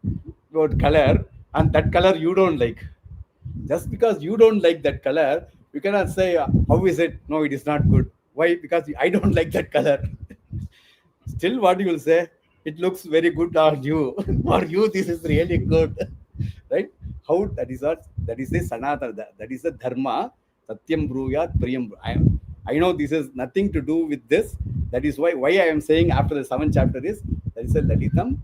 about color, and that color you don't like. Just because you don't like that color, you cannot say, how is it? No, it is not good. Why? Because I don't like that color. Still, what you will say? It looks very good on you. For you, this is really good. Right? How that is what that is the sanatana, that is the dharma. Satyam bruyat priyam. I know this is nothing to do with this. That is why I am saying after the 7th chapter is, that is a lalitam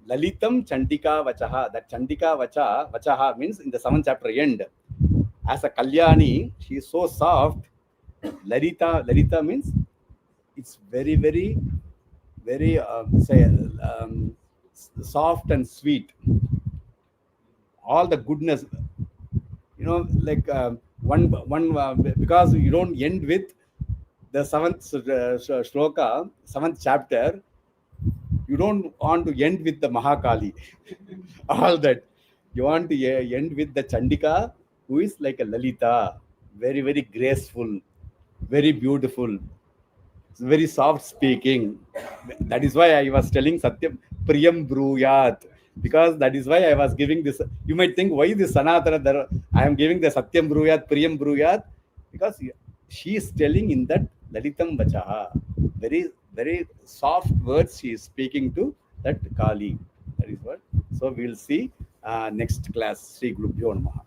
chandika vachaha. That chandika vachaha means in the 7th chapter end. As a kalyani, she is so soft. Lalita means it's very, very, very soft and sweet. All the goodness, like one because you don't end with the 7th shloka, 7th chapter. You don't want to end with the Mahakali. All that. You want to end with the Chandika, who is like a Lalita. very, very graceful, very beautiful, very soft speaking. That is why I was telling Satyam Priyam Bruyat, because that is why I was giving this. You might think, why this Sanatana? I am giving the Satyam Bruyat, Priyam Bruyat, because she is telling in that Lalitam Vachaha, very, very soft words she is speaking to that Kali. That is what. So we will see next class. Sri Guru Namaha.